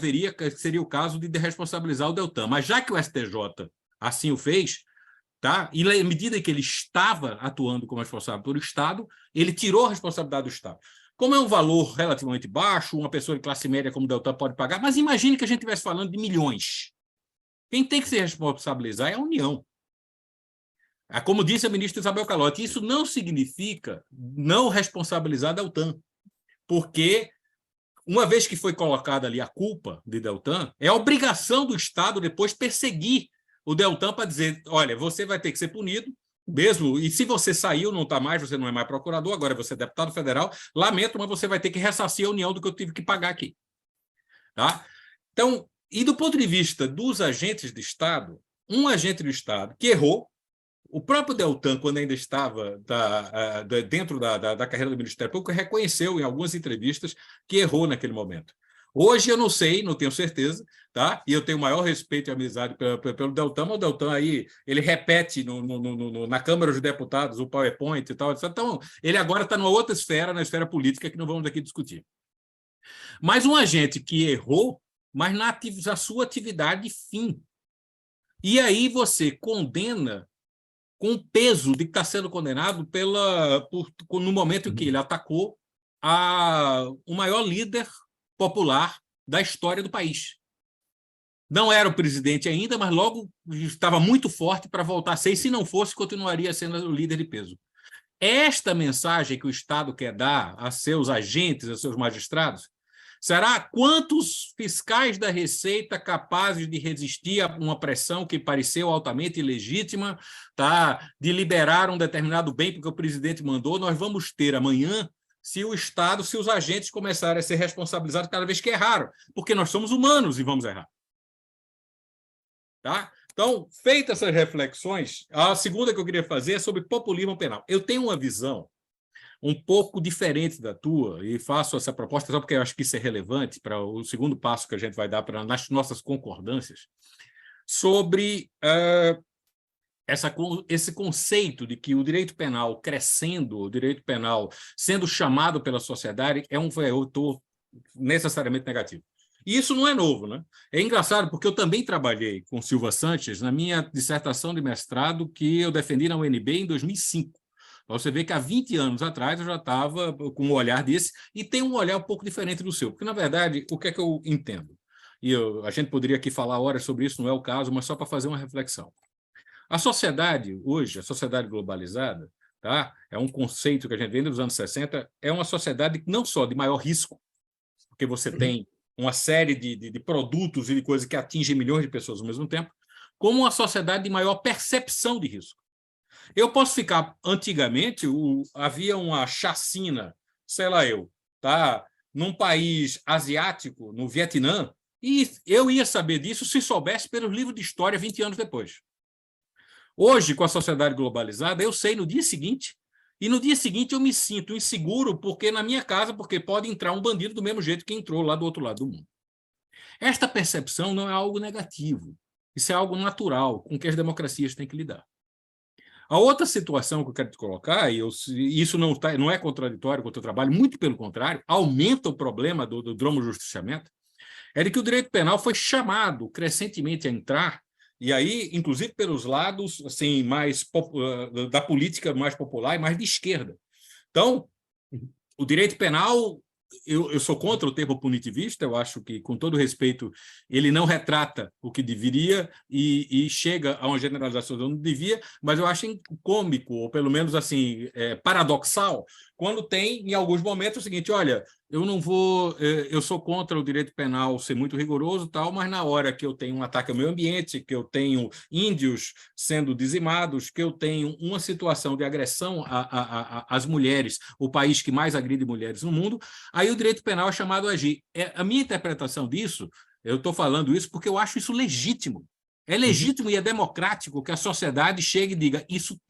seria o caso de responsabilizar o Deltan, mas já que o STJ assim o fez, tá? E à medida que ele estava atuando como responsável pelo Estado, ele tirou a responsabilidade do Estado. Como é um valor relativamente baixo, uma pessoa de classe média como o Deltan pode pagar, mas imagine que a gente estivesse falando de milhões. Quem tem que se responsabilizar é a União. Como disse a ministra Isabel Galotti, isso não significa não responsabilizar Deltan, porque, uma vez que foi colocada ali a culpa de Deltan, é a obrigação do Estado depois perseguir o Deltan para dizer, olha, você vai ter que ser punido, mesmo, e se você saiu, não está mais, você não é mais procurador, agora você é deputado federal, lamento, mas você vai ter que ressarcir a União do que eu tive que pagar aqui. Tá? Então, e do ponto de vista dos agentes de Estado, um agente do Estado que errou, o próprio Deltan, quando ainda estava dentro da carreira do Ministério Público, reconheceu em algumas entrevistas que errou naquele momento. Hoje eu não sei, não tenho certeza, tá? E eu tenho o maior respeito e amizade pelo Deltan, mas o Deltan aí, ele repete na Câmara dos Deputados o PowerPoint e tal. Então, ele agora está numa outra esfera, na esfera política, que não vamos aqui discutir. Mas um agente que errou, mas na sua atividade fim. E aí você condena com o peso de que está sendo condenado no momento em que ele atacou o maior líder popular da história do país. Não era o presidente ainda, mas logo estava muito forte para voltar a ser, e se não fosse, continuaria sendo o líder de peso. Esta mensagem que o Estado quer dar a seus agentes, a seus magistrados, será quantos fiscais da Receita capazes de resistir a uma pressão que pareceu altamente ilegítima, tá? De liberar um determinado bem porque o presidente mandou, nós vamos ter amanhã se o Estado, se os agentes começarem a ser responsabilizados cada vez que erraram, porque nós somos humanos e vamos errar. Tá? Então, feitas essas reflexões, a segunda que eu queria fazer é sobre populismo penal. Eu tenho uma visão um pouco diferente da tua, e faço essa proposta só porque eu acho que isso é relevante para o segundo passo que a gente vai dar para nas nossas concordâncias, sobre esse conceito de que o direito penal crescendo, o direito penal sendo chamado pela sociedade, eu estou necessariamente negativo. E isso não é novo, né? É engraçado, porque eu também trabalhei com Silva Sanches na minha dissertação de mestrado que eu defendi na UNB em 2005. Você vê que há 20 anos atrás eu já estava com um olhar desse, e tem um olhar um pouco diferente do seu, porque, na verdade, o que é que eu entendo? E a gente poderia aqui falar horas sobre isso, não é o caso, mas só para fazer uma reflexão. A sociedade, hoje, a sociedade globalizada, tá? É um conceito que a gente vem dos anos 60, é uma sociedade não só de maior risco, porque você tem uma série de produtos e de coisas que atingem milhões de pessoas ao mesmo tempo, como uma sociedade de maior percepção de risco. Eu posso ficar... Antigamente, havia uma chacina, sei lá tá? Num país asiático, no Vietnã, e eu ia saber disso se soubesse pelos livros de história 20 anos depois. Hoje, com a sociedade globalizada, eu sei no dia seguinte, e no dia seguinte eu me sinto inseguro porque na minha casa, porque pode entrar um bandido do mesmo jeito que entrou lá do outro lado do mundo. Esta percepção não é algo negativo, isso é algo natural, com que as democracias têm que lidar. A outra situação que eu quero te colocar, e isso não é contraditório com o teu trabalho, muito pelo contrário, aumenta o problema do dromojusticiamento, é de que o direito penal foi chamado crescentemente a entrar, e aí, inclusive, pelos lados assim, mais da política mais popular e mais de esquerda. Então, o direito penal, eu sou contra o termo punitivista, eu acho que, com todo respeito, ele não retrata o que deveria e chega a uma generalização onde não devia, mas eu acho cômico, ou pelo menos assim, paradoxal, quando tem, em alguns momentos, o seguinte: olha, eu sou contra o direito penal ser muito rigoroso, tal, mas na hora que eu tenho um ataque ao meio ambiente, que eu tenho índios sendo dizimados, que eu tenho uma situação de agressão às mulheres, o país que mais agride mulheres no mundo, aí o direito penal é chamado a agir. A minha interpretação disso, eu estou falando isso porque eu acho isso legítimo. É legítimo e é democrático que a sociedade chegue e diga: isso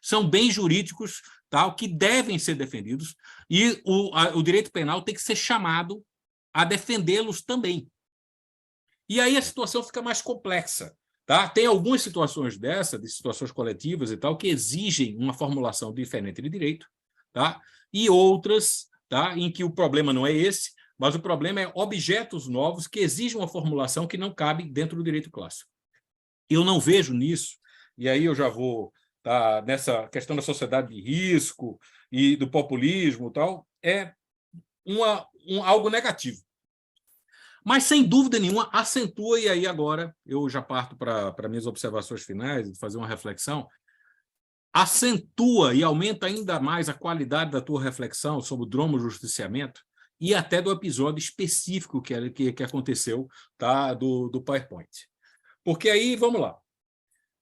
são bens jurídicos, tal, que devem ser defendidos, e o direito penal tem que ser chamado a defendê-los também. E aí a situação fica mais complexa. Tá? Tem algumas situações de situações coletivas e tal, que exigem uma formulação diferente de direito, tá? E outras, tá, em que o problema não é esse, mas o problema é objetos novos que exigem uma formulação que não cabe dentro do direito clássico. Eu não vejo nisso, e aí eu já vou nessa questão da sociedade de risco e do populismo, tal, é algo negativo. Mas, sem dúvida nenhuma, acentua, e aí agora eu já parto para minhas observações finais, de fazer uma reflexão, acentua e aumenta ainda mais a qualidade da tua reflexão sobre o dromojusticiamento e até do episódio específico que aconteceu, tá, do PowerPoint. Porque aí, vamos lá,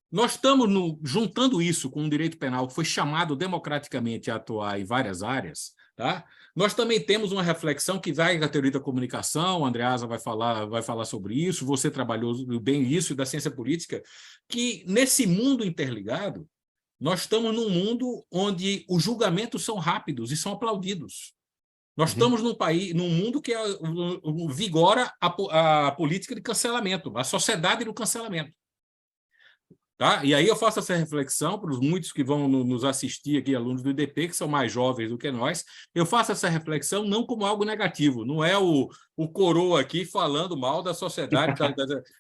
nós estamos juntando isso com um direito penal que foi chamado democraticamente a atuar em várias áreas, tá? Nós também temos uma reflexão que vai da teoria da comunicação, a Andreasa vai falar sobre isso, você trabalhou bem isso, e da ciência política, que nesse mundo interligado, nós estamos num mundo onde os julgamentos são rápidos e são aplaudidos. Nós estamos num mundo que vigora a política de cancelamento, a sociedade do cancelamento. Tá? E aí eu faço essa reflexão para os muitos que vão nos assistir aqui, alunos do IDP, que são mais jovens do que nós, eu faço essa reflexão não como algo negativo, não é o coroa aqui falando mal da sociedade,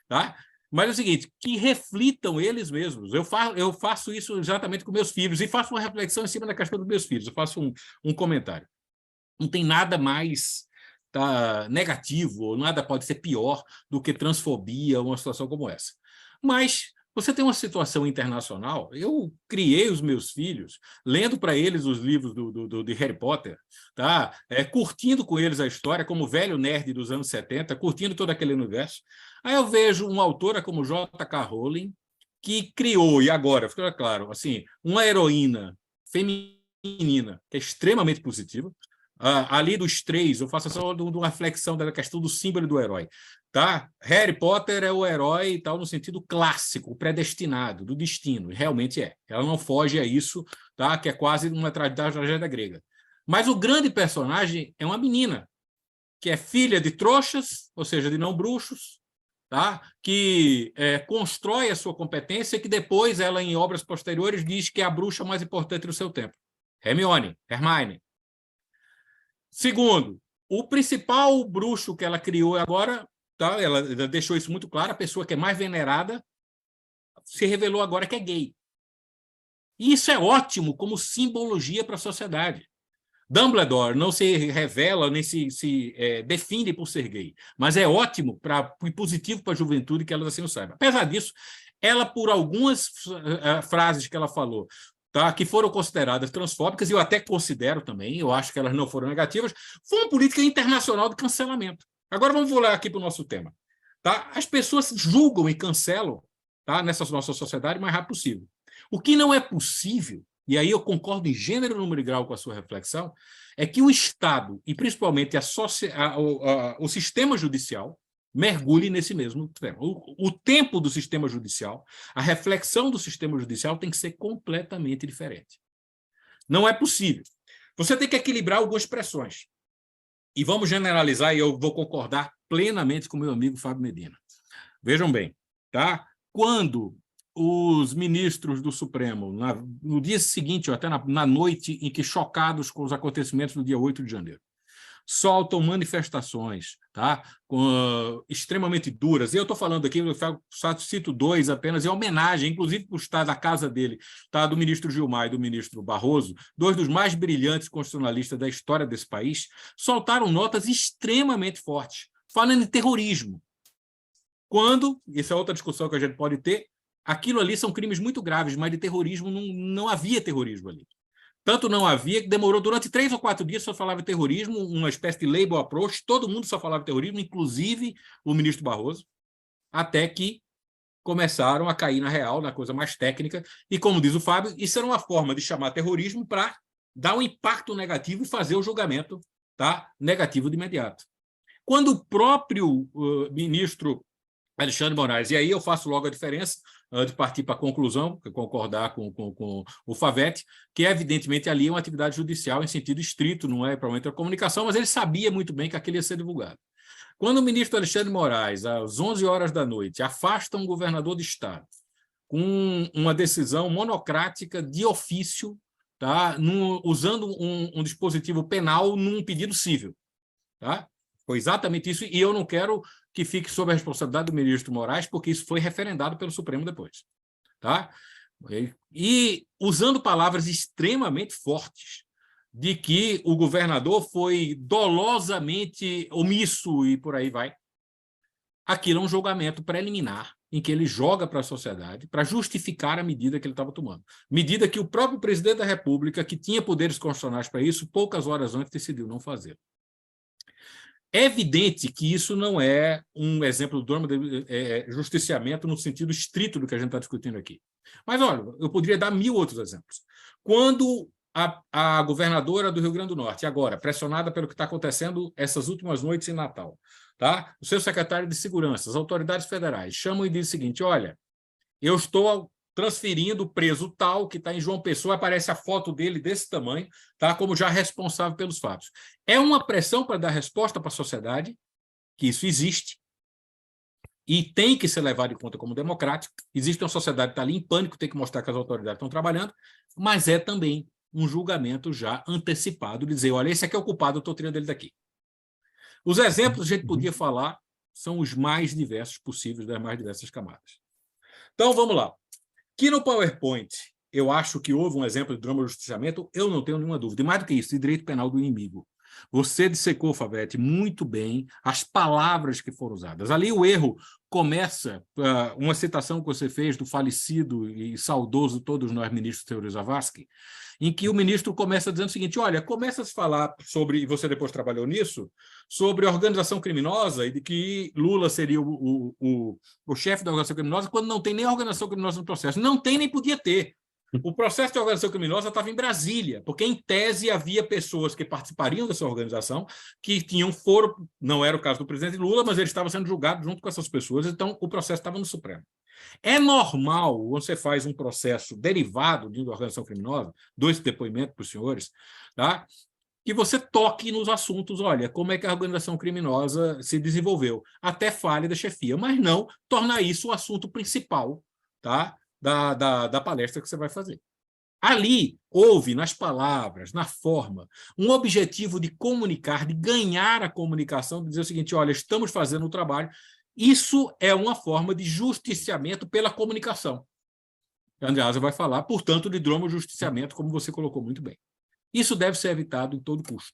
tá? Mas é o seguinte, que reflitam eles mesmos. Eu faço isso exatamente com meus filhos e faço uma reflexão em cima da questão dos meus filhos, eu faço um comentário. Não tem nada mais negativo, ou nada pode ser pior do que transfobia, uma situação como essa. Mas você tem uma situação internacional. Eu criei os meus filhos lendo para eles os livros de Harry Potter, tá? Curtindo com eles a história, como velho nerd dos anos 70, curtindo todo aquele universo. Aí eu vejo uma autora como J.K. Rowling, que criou, e agora, fica claro, assim, uma heroína feminina que é extremamente positiva. ali dos 3, eu faço só uma reflexão da questão do símbolo do herói. Tá? Harry Potter é o herói e tal, no sentido clássico, predestinado, do destino, e realmente é. Ela não foge a isso, tá? Que é quase uma tragédia grega. Mas o grande personagem é uma menina, que é filha de trouxas, ou seja, de não bruxos, tá? Que constrói a sua competência e que depois ela, em obras posteriores, diz que é a bruxa mais importante do seu tempo. Hermione. Segundo, o principal bruxo que ela criou agora, tá? Ela deixou isso muito claro, a pessoa que é mais venerada se revelou agora que é gay. E isso é ótimo como simbologia para a sociedade. Dumbledore não se revela nem se define por ser gay, mas é ótimo e positivo para a juventude que ela assim o saiba. Apesar disso, ela, por algumas frases que ela falou, tá, que foram consideradas transfóbicas, e eu até considero também, eu acho que elas não foram negativas, foi uma política internacional de cancelamento. Agora vamos voltar aqui para o nosso tema. Tá? As pessoas julgam e cancelam, tá, nessa nossa sociedade o mais rápido possível. O que não é possível, e aí eu concordo em gênero, número e grau com a sua reflexão, é que o Estado, e principalmente o sistema judicial, mergulhe nesse mesmo tema. O tempo do sistema judicial, a reflexão do sistema judicial tem que ser completamente diferente. Não é possível. Você tem que equilibrar algumas pressões. E vamos generalizar, e eu vou concordar plenamente com meu amigo Fábio Medina. Vejam bem, tá? Quando os ministros do Supremo, no dia seguinte, ou até na noite em que, chocados com os acontecimentos do dia 8 de janeiro, soltam manifestações, tá? Extremamente duras. E eu estou falando aqui, eu só cito 2 apenas, em homenagem, inclusive por estar da casa dele, tá? Do ministro Gilmar e do ministro Barroso, 2 dos mais brilhantes constitucionalistas da história desse país, soltaram notas extremamente fortes, falando em terrorismo. Quando, essa é outra discussão que a gente pode ter, aquilo ali são crimes muito graves, mas de terrorismo não havia terrorismo ali. Tanto não havia que demorou durante 3 ou 4 dias, só falava terrorismo, uma espécie de label approach, todo mundo só falava terrorismo, inclusive o ministro Barroso, até que começaram a cair na real, na coisa mais técnica, e como diz o Fábio, isso era uma forma de chamar terrorismo para dar um impacto negativo e fazer o julgamento, tá, negativo de imediato. Quando o próprio ministro Alexandre Moraes, e aí eu faço logo a diferença, de partir para a conclusão, concordar com o Favete, que evidentemente ali é uma atividade judicial em sentido estrito, não é provavelmente a comunicação, mas ele sabia muito bem que aquilo ia ser divulgado. Quando o ministro Alexandre Moraes, às 11 horas da noite, afasta um governador de estado com uma decisão monocrática de ofício, tá, usando um dispositivo penal num pedido cível, tá? Foi exatamente isso, e eu não quero que fique sob a responsabilidade do ministro Moraes, porque isso foi referendado pelo Supremo depois. Tá? E usando palavras extremamente fortes, de que o governador foi dolosamente omisso e por aí vai. Aquilo é um julgamento preliminar, em que ele joga para a sociedade para justificar a medida que ele estava tomando. Medida que o próprio presidente da República, que tinha poderes constitucionais para isso, poucas horas antes decidiu não fazer. É evidente que isso não é um exemplo de justiciamento no sentido estrito do que a gente está discutindo aqui. Mas, olha, eu poderia dar 1000 outros exemplos. Quando a governadora do Rio Grande do Norte, agora, pressionada pelo que está acontecendo essas últimas noites em Natal, tá? O seu secretário de Segurança, as autoridades federais, chamam e dizem o seguinte, olha, eu estou transferindo o preso tal, que está em João Pessoa, aparece a foto dele desse tamanho, tá, como já responsável pelos fatos. É uma pressão para dar resposta para a sociedade, que isso existe, e tem que ser levado em conta como democrático. Existe uma sociedade que está ali em pânico, tem que mostrar que as autoridades estão trabalhando, mas é também um julgamento já antecipado, de dizer, olha, esse aqui é o culpado, eu estou tirando ele daqui. Os exemplos que a gente podia falar são os mais diversos possíveis, das mais diversas camadas. Então, vamos lá. Que no PowerPoint eu acho que houve um exemplo de drama de justiciamento, eu não tenho nenhuma dúvida. E mais do que isso, de direito penal do inimigo. Você dissecou, Favete, muito bem as palavras que foram usadas. Ali o erro começa, uma citação que você fez do falecido e saudoso todos nós, ministro Teori Zavascki, em que o ministro começa dizendo o seguinte, olha, começa a se falar sobre, e você depois trabalhou nisso, sobre organização criminosa e de que Lula seria o chefe da organização criminosa quando não tem nem organização criminosa no processo. Não tem nem podia ter. O processo de organização criminosa estava em Brasília, porque, em tese, havia pessoas que participariam dessa organização, que tinham foro, não era o caso do presidente Lula, mas ele estava sendo julgado junto com essas pessoas, então o processo estava no Supremo. É normal, você faz um processo derivado de uma organização criminosa, dou esse depoimento para os senhores, tá? Que você toque nos assuntos, olha, como é que a organização criminosa se desenvolveu, até falha da chefia, mas não tornar isso o assunto principal, tá? Da palestra que você vai fazer. Ali, houve, nas palavras, na forma, um objetivo de comunicar, de ganhar a comunicação, de dizer o seguinte, olha, estamos fazendo o trabalho. Isso é uma forma de justiciamento pela comunicação. Andreasa vai falar, portanto, de dromojusticiamento, como você colocou muito bem. Isso deve ser evitado em todo custo.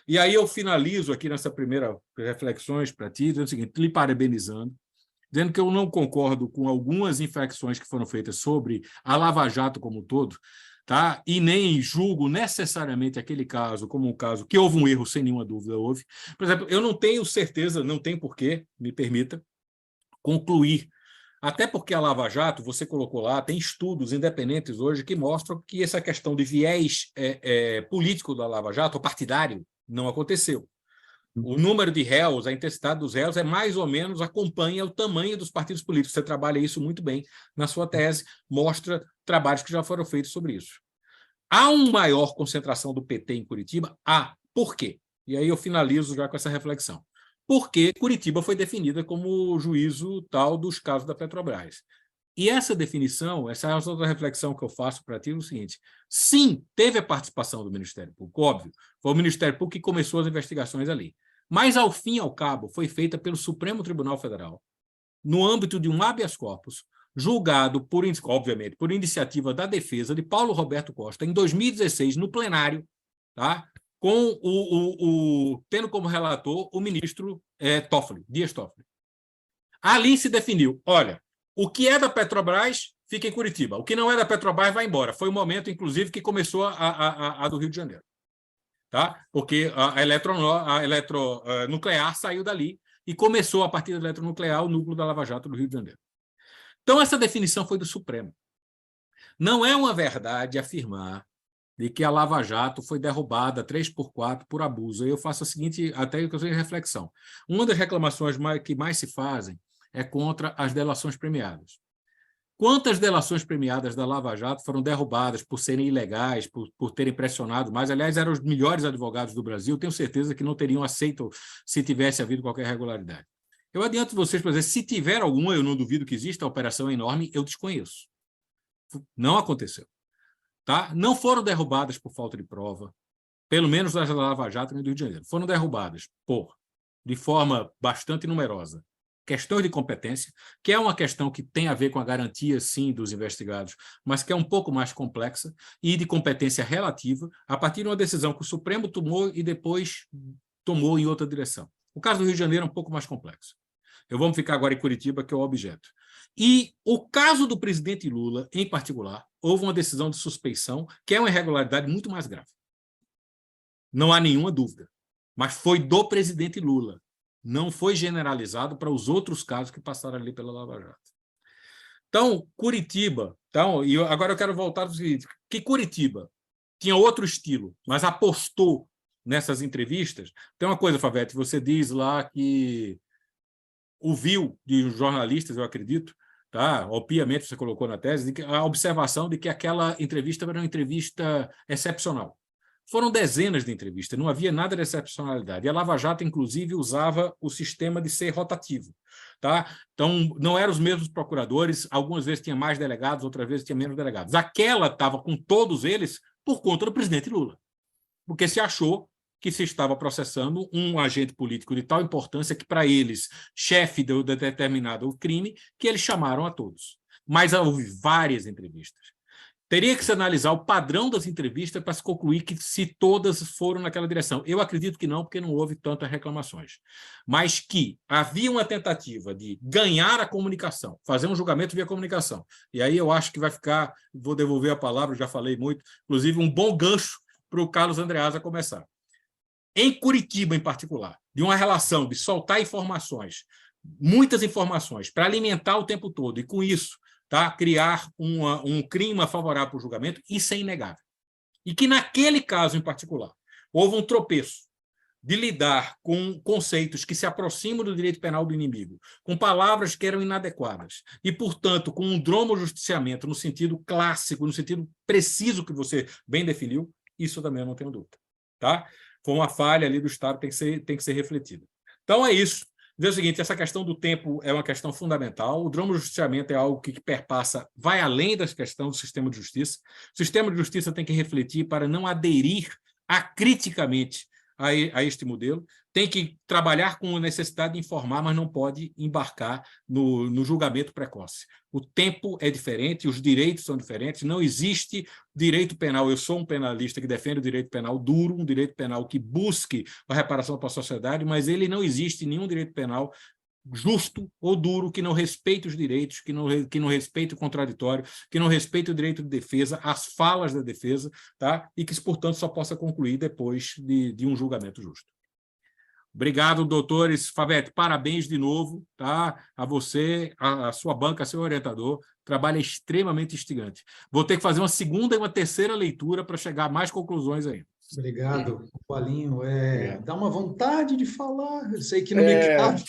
E aí eu finalizo aqui nessa primeira reflexões para ti, dizendo o seguinte, lhe parabenizando, dizendo que eu não concordo com algumas inflexões que foram feitas sobre a Lava Jato como um todo, tá? E nem julgo necessariamente aquele caso como um caso que houve um erro, sem nenhuma dúvida houve. Por exemplo, eu não tenho certeza, não tem porquê, me permita, concluir. Até porque a Lava Jato, você colocou lá, tem estudos independentes hoje que mostram que essa questão de viés político da Lava Jato, ou partidário, não aconteceu. O número de réus, a intensidade dos réus, mais ou menos acompanha o tamanho dos partidos políticos. Você trabalha isso muito bem na sua tese, mostra trabalhos que já foram feitos sobre isso. Há uma maior concentração do PT em Curitiba? Há. Por quê? E aí eu finalizo já com essa reflexão. Porque Curitiba foi definida como juízo tal dos casos da Petrobras. E essa definição, essa é a outra reflexão que eu faço para ti, é o seguinte, sim, teve a participação do Ministério Público, óbvio, foi o Ministério Público que começou as investigações ali, mas, ao fim e ao cabo, foi feita pelo Supremo Tribunal Federal, no âmbito de um habeas corpus, julgado, obviamente, por iniciativa da defesa de Paulo Roberto Costa, em 2016, no plenário, tá? Com tendo como relator o ministro Dias Toffoli. Ali se definiu, olha, o que é da Petrobras fica em Curitiba, o que não é da Petrobras vai embora. Foi o momento, inclusive, que começou a do Rio de Janeiro. Tá? Porque a eletronuclear saiu dali e começou, a partir da eletronuclear, o núcleo da Lava Jato do Rio de Janeiro. Então, essa definição foi do Supremo. Não é uma verdade afirmar de que a Lava Jato foi derrubada 3x4 por abuso. Eu faço a seguinte, até reflexão. Uma das reclamações que mais se fazem é contra as delações premiadas. Quantas delações premiadas da Lava Jato foram derrubadas por serem ilegais, por terem pressionado mais? Aliás, eram os melhores advogados do Brasil, tenho certeza que não teriam aceito se tivesse havido qualquer irregularidade. Eu adianto vocês para dizer, se tiver alguma, eu não duvido que exista, a operação é enorme, eu desconheço. Não aconteceu. Tá? Não foram derrubadas por falta de prova, pelo menos das da Lava Jato nem do Rio de Janeiro. Foram derrubadas de forma bastante numerosa, questões de competência, que é uma questão que tem a ver com a garantia, sim, dos investigados, mas que é um pouco mais complexa, e de competência relativa, a partir de uma decisão que o Supremo tomou e depois tomou em outra direção. O caso do Rio de Janeiro é um pouco mais complexo. Vamos ficar agora em Curitiba, que é o objeto. E o caso do presidente Lula, em particular, houve uma decisão de suspeição, que é uma irregularidade muito mais grave. Não há nenhuma dúvida. Mas foi do presidente Lula. Não foi generalizado para os outros casos que passaram ali pela Lava Jato. Então, Curitiba... e agora eu quero voltar para o seguinte, que Curitiba tinha outro estilo, mas apostou nessas entrevistas. Tem uma coisa, Favete, você diz lá que ouviu de jornalistas, eu acredito, tá? Obviamente você colocou na tese, a observação de que aquela entrevista era uma entrevista excepcional. Foram dezenas de entrevistas, não havia nada de excepcionalidade. E a Lava Jato, inclusive, usava o sistema de ser rotativo. Tá? Então, não eram os mesmos procuradores, algumas vezes tinha mais delegados, outras vezes tinha menos delegados. Aquela estava com todos eles por conta do presidente Lula, porque se achou que se estava processando um agente político de tal importância que, para eles, chefe de determinado crime, que eles chamaram a todos. Mas houve várias entrevistas. Teria que se analisar o padrão das entrevistas para se concluir que se todas foram naquela direção. Eu acredito que não, porque não houve tantas reclamações. Mas que havia uma tentativa de ganhar a comunicação, fazer um julgamento via comunicação. E aí eu acho que vai ficar, vou devolver a palavra, já falei muito, inclusive um bom gancho para o Carlos Andreasa começar. Em Curitiba, em particular, de uma relação de soltar informações, muitas informações, para alimentar o tempo todo, e com isso tá? Criar um clima favorável para o julgamento, isso é inegável. E que, naquele caso em particular, houve um tropeço de lidar com conceitos que se aproximam do direito penal do inimigo, com palavras que eram inadequadas, e, portanto, com um dromojusticiamento no sentido clássico, no sentido preciso que você bem definiu, isso também eu não tenho dúvida. Tá? Foi uma falha ali do Estado, tem que ser refletida. Então, é isso. Dizer o seguinte, essa questão do tempo é uma questão fundamental, o dromojusticiamento é algo que perpassa, vai além da questão do sistema de justiça. O sistema de justiça tem que refletir para não aderir acriticamente a este modelo, tem que trabalhar com a necessidade de informar, mas não pode embarcar no julgamento precoce. O tempo é diferente, os direitos são diferentes, não existe direito penal. Eu sou um penalista que defende o direito penal duro, um direito penal que busque a reparação para a sociedade, mas ele não existe nenhum direito penal justo ou duro que não respeite os direitos, que não respeite o contraditório, que não respeite o direito de defesa, as falas da defesa, tá? E que, portanto, só possa concluir depois de um julgamento justo. Obrigado, doutores. Favete, parabéns de novo, tá? A você, a sua banca, seu orientador. O trabalho é extremamente instigante. Vou ter que fazer uma segunda e uma terceira leitura para chegar a mais conclusões ainda. Obrigado, Paulinho. Dá uma vontade de falar. Eu sei que não me cabe.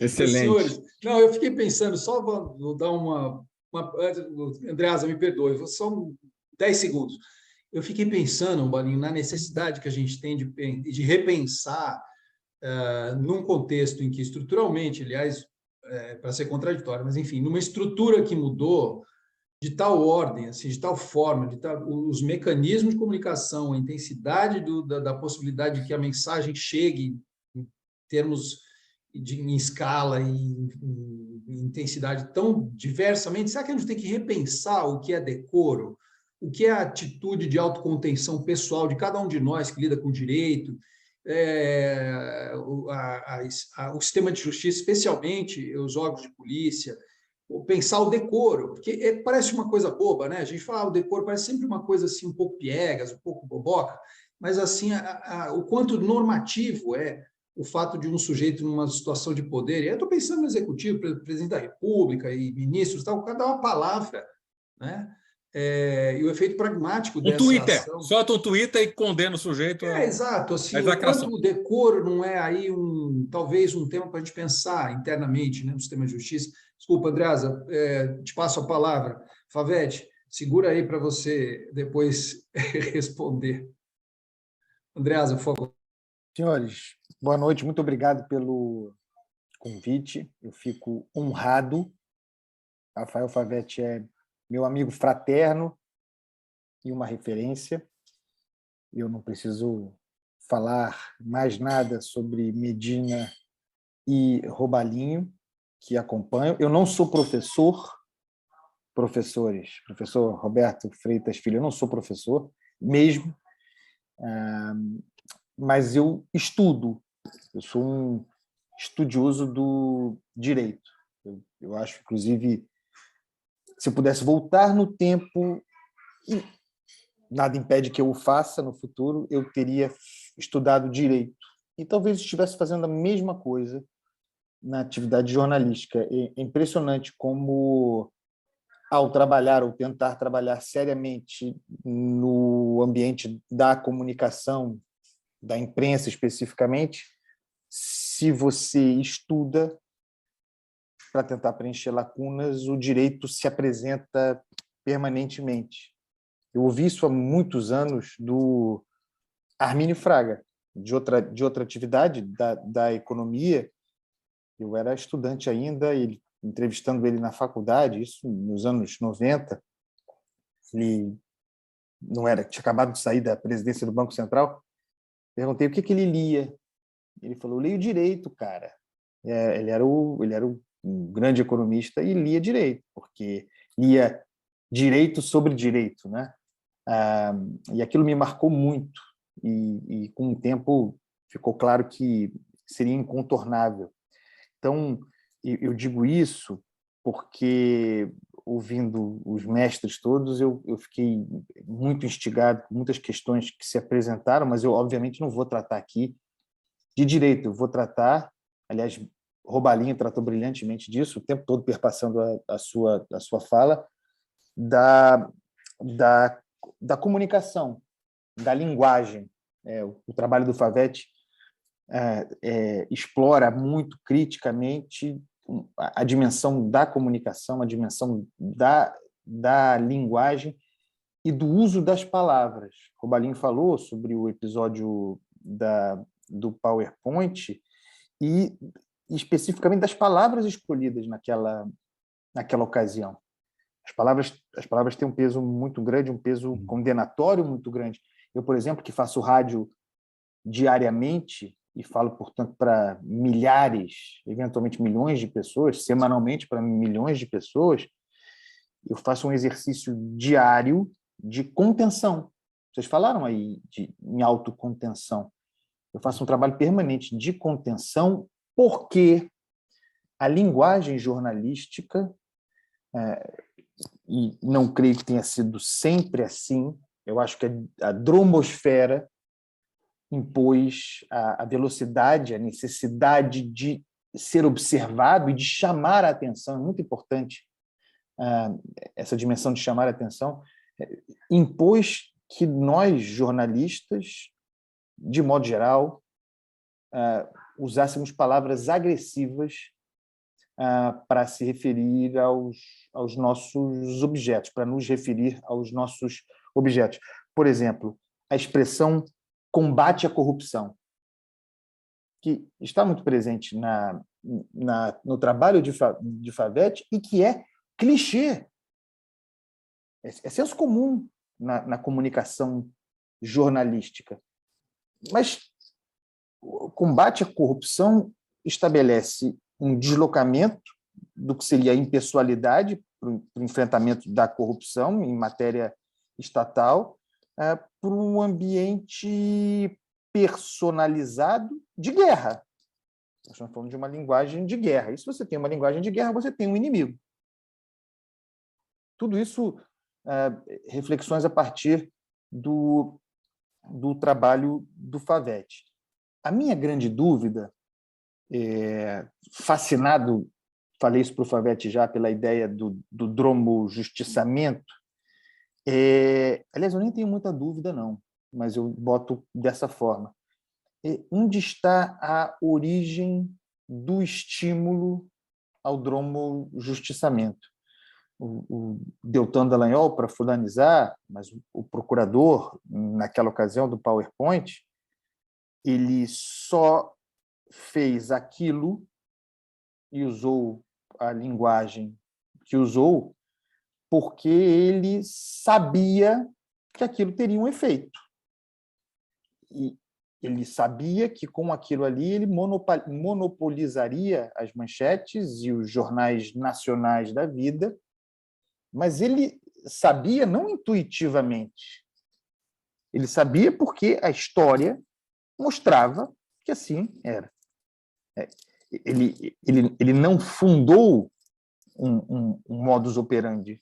Excelente. Senhores, não, eu fiquei pensando, só vou dar uma Andreasa, me perdoe, só 10 segundos. Eu fiquei pensando, Paulinho, na necessidade que a gente tem de repensar num contexto em que estruturalmente, aliás, para ser contraditório, mas enfim, numa estrutura que mudou de tal ordem, assim, de tal forma, os mecanismos de comunicação, a intensidade da possibilidade de que a mensagem chegue em termos em escala e em intensidade tão diversamente, será que a gente tem que repensar o que é decoro, o que é a atitude de autocontenção pessoal de cada um de nós que lida com o direito, o sistema de justiça, especialmente os órgãos de polícia, pensar o decoro, porque parece uma coisa boba, né? A gente fala, o decoro parece sempre uma coisa assim um pouco piegas, um pouco boboca, mas assim o quanto normativo é o fato de um sujeito numa situação de poder, e eu estou pensando no executivo, presidente da República e ministros, tal, cada uma palavra, né? E o efeito pragmático dessa Twitter, ação. solta um Twitter e condena o sujeito. Exato. Assim, o quanto o decoro não é aí talvez um tema para a gente pensar internamente, né, no sistema de justiça. Desculpa, Andreasa, te passo a palavra. Favete, segura aí para você depois responder. Andreasa, por favor. Senhores, boa noite, muito obrigado pelo convite. Eu fico honrado. Rafael Favete é meu amigo fraterno e uma referência. Eu não preciso falar mais nada sobre Medina e Robalinho, que acompanham. Eu não sou professor, professor Roberto Freitas Filho, eu não sou professor mesmo, mas eu estudo. Eu sou um estudioso do direito. Eu acho, inclusive, se eu pudesse voltar no tempo, nada impede que eu o faça no futuro, eu teria estudado direito. E talvez estivesse fazendo a mesma coisa na atividade jornalística. É impressionante como, ao trabalhar ou tentar trabalhar seriamente no ambiente da comunicação, da imprensa especificamente, se você estuda para tentar preencher lacunas, o direito se apresenta permanentemente. Eu ouvi isso há muitos anos do Armínio Fraga, de outra atividade, da economia. Eu era estudante ainda, entrevistando ele na faculdade, isso nos anos 90. Ele tinha acabado de sair da presidência do Banco Central. Perguntei o que ele lia. Ele falou: leio direito, cara. Ele era um grande economista e lia direito, porque lia direito sobre direito, né? E aquilo me marcou muito, e com o tempo ficou claro que seria incontornável. Então, eu digo isso porque, ouvindo os mestres todos, eu fiquei muito instigado com muitas questões que se apresentaram, mas eu, obviamente, não vou tratar aqui de direito, eu vou tratar, aliás, Robalinho tratou brilhantemente disso, o tempo todo perpassando a sua fala, da comunicação, da linguagem. O trabalho do Favetti explora muito criticamente a dimensão da comunicação, a dimensão da linguagem e do uso das palavras. Robalinho falou sobre o episódio do PowerPoint e especificamente das palavras escolhidas naquela ocasião. As palavras têm um peso muito grande, um peso condenatório muito grande. Eu, por exemplo, que faço rádio diariamente e falo, portanto, para milhares, eventualmente milhões de pessoas, semanalmente para milhões de pessoas, eu faço um exercício diário de contenção. Vocês falaram aí em autocontenção. Eu faço um trabalho permanente de contenção porque a linguagem jornalística, e não creio que tenha sido sempre assim, eu acho que a dromosfera impôs a velocidade, a necessidade de ser observado e de chamar a atenção, é muito importante essa dimensão de chamar a atenção, impôs que nós, jornalistas, de modo geral, usássemos palavras agressivas para se referir aos nossos objetos, para nos referir aos nossos objetos. Por exemplo, a expressão combate à corrupção, que está muito presente no trabalho de Favetti e que é clichê. É senso comum na comunicação jornalística. Mas o combate à corrupção estabelece um deslocamento do que seria a impessoalidade para o enfrentamento da corrupção em matéria estatal para um ambiente personalizado de guerra. Nós estamos falando de uma linguagem de guerra. E se você tem uma linguagem de guerra, você tem um inimigo. Tudo isso, reflexões a partir do trabalho do Favetti. A minha grande dúvida, fascinado, falei isso para o Favetti já, pela ideia do dromojustiçamento, aliás, eu nem tenho muita dúvida, não, mas eu boto dessa forma. Onde está a origem do estímulo ao dromojustiçamento? O Deltan Dallagnol, para fulanizar, mas o procurador, naquela ocasião do PowerPoint, ele só fez aquilo e usou a linguagem que usou porque ele sabia que aquilo teria um efeito. E ele sabia que, com aquilo ali, ele monopolizaria as manchetes e os jornais nacionais da vida, mas ele sabia não intuitivamente. Ele sabia porque a história mostrava que assim era. Ele não fundou um modus operandi.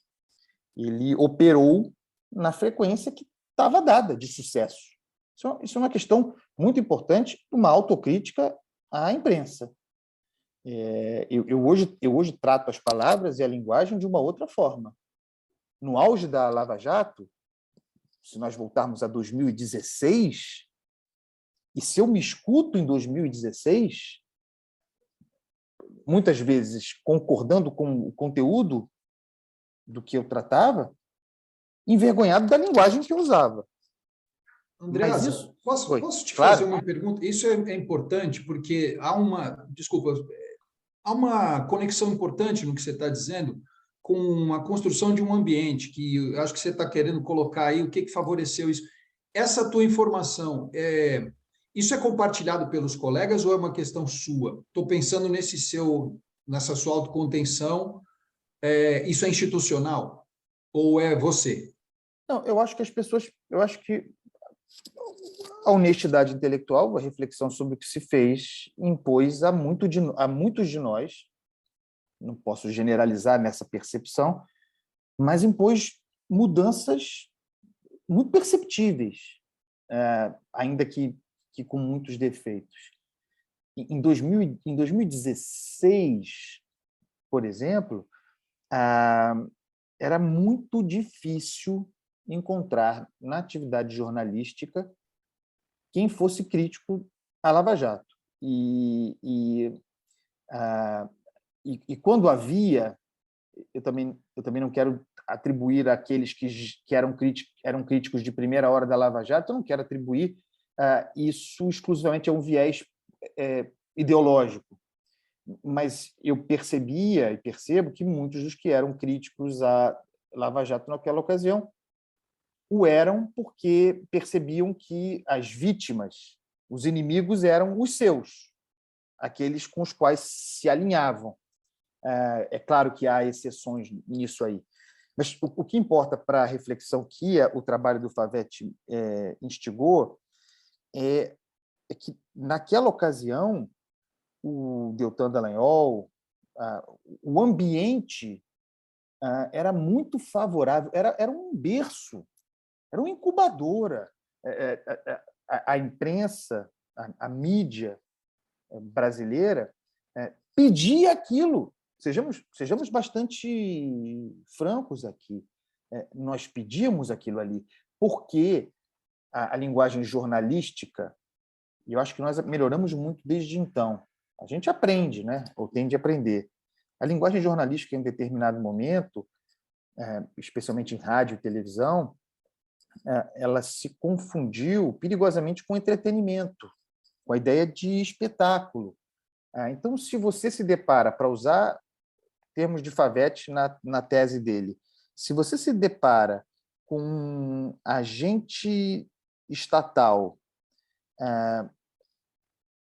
Ele operou na frequência que estava dada de sucesso. Isso é uma questão muito importante, uma autocrítica à imprensa. Eu hoje trato as palavras e a linguagem de uma outra forma. No auge da Lava Jato, se nós voltarmos a 2016, e se eu me escuto em 2016, muitas vezes concordando com o conteúdo do que eu tratava, envergonhado da linguagem que eu usava. Andreasa, posso te claro. fazer uma pergunta? Isso é importante, porque há uma conexão importante no que você está dizendo com a construção de um ambiente, que eu acho que você está querendo colocar aí, o que favoreceu isso. Essa tua informação, isso é compartilhado pelos colegas ou é uma questão sua? Estou pensando nessa sua autocontenção, isso é institucional ou é você? Não, eu acho que a honestidade intelectual, a reflexão sobre o que se fez, impôs a muitos de nós, não posso generalizar nessa percepção, mas impôs mudanças muito perceptíveis, ainda que com muitos defeitos. em 2016, por exemplo, era muito difícil encontrar na atividade jornalística quem fosse crítico à Lava Jato. E quando havia, eu também não quero atribuir àqueles que eram críticos de primeira hora da Lava Jato, eu não quero atribuir isso exclusivamente a um viés ideológico, mas eu percebia e percebo que muitos dos que eram críticos à Lava Jato naquela ocasião o eram porque percebiam que as vítimas, os inimigos, eram os seus, aqueles com os quais se alinhavam. É claro que há exceções nisso aí, mas o que importa para a reflexão que o trabalho do Favete instigou é que, naquela ocasião, o Deltan Dallagnol, o ambiente era muito favorável, era um berço, era uma incubadora. A imprensa, a mídia brasileira pedia aquilo. Sejamos bastante francos aqui. Nós pedíamos aquilo ali, porque a linguagem jornalística, e eu acho que nós melhoramos muito desde então. A gente aprende, né? Ou tende a aprender. A linguagem jornalística, em um determinado momento, especialmente em rádio e televisão, ela se confundiu perigosamente com entretenimento, com a ideia de espetáculo. Então, se você se depara, para usar termos de Favete na tese dele, se você se depara com um agente estatal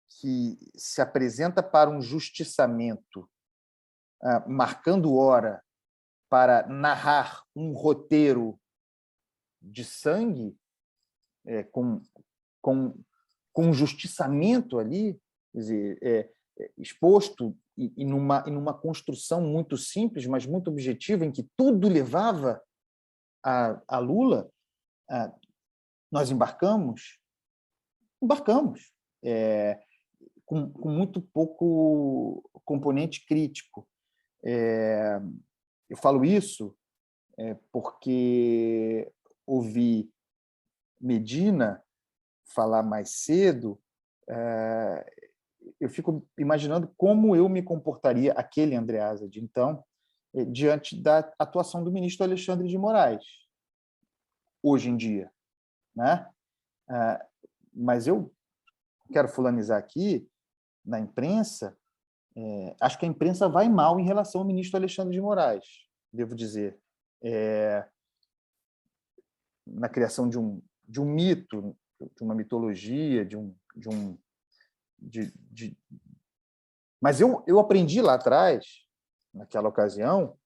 que se apresenta para um justiçamento, marcando hora para narrar um roteiro de sangue, com um justiçamento ali, quer dizer, exposto e numa construção muito simples, mas muito objetiva, em que tudo levava a Lula, nós embarcamos com muito pouco componente crítico. Eu falo isso porque ouvi Medina falar mais cedo. Eu fico imaginando como eu me comportaria, aquele Andreasa de então, diante da atuação do ministro Alexandre de Moraes, hoje em dia, né? Mas eu quero fulanizar aqui, na imprensa, acho que a imprensa vai mal em relação ao ministro Alexandre de Moraes, devo dizer, na criação de um mito, de uma mitologia, mas eu aprendi lá atrás, naquela ocasião,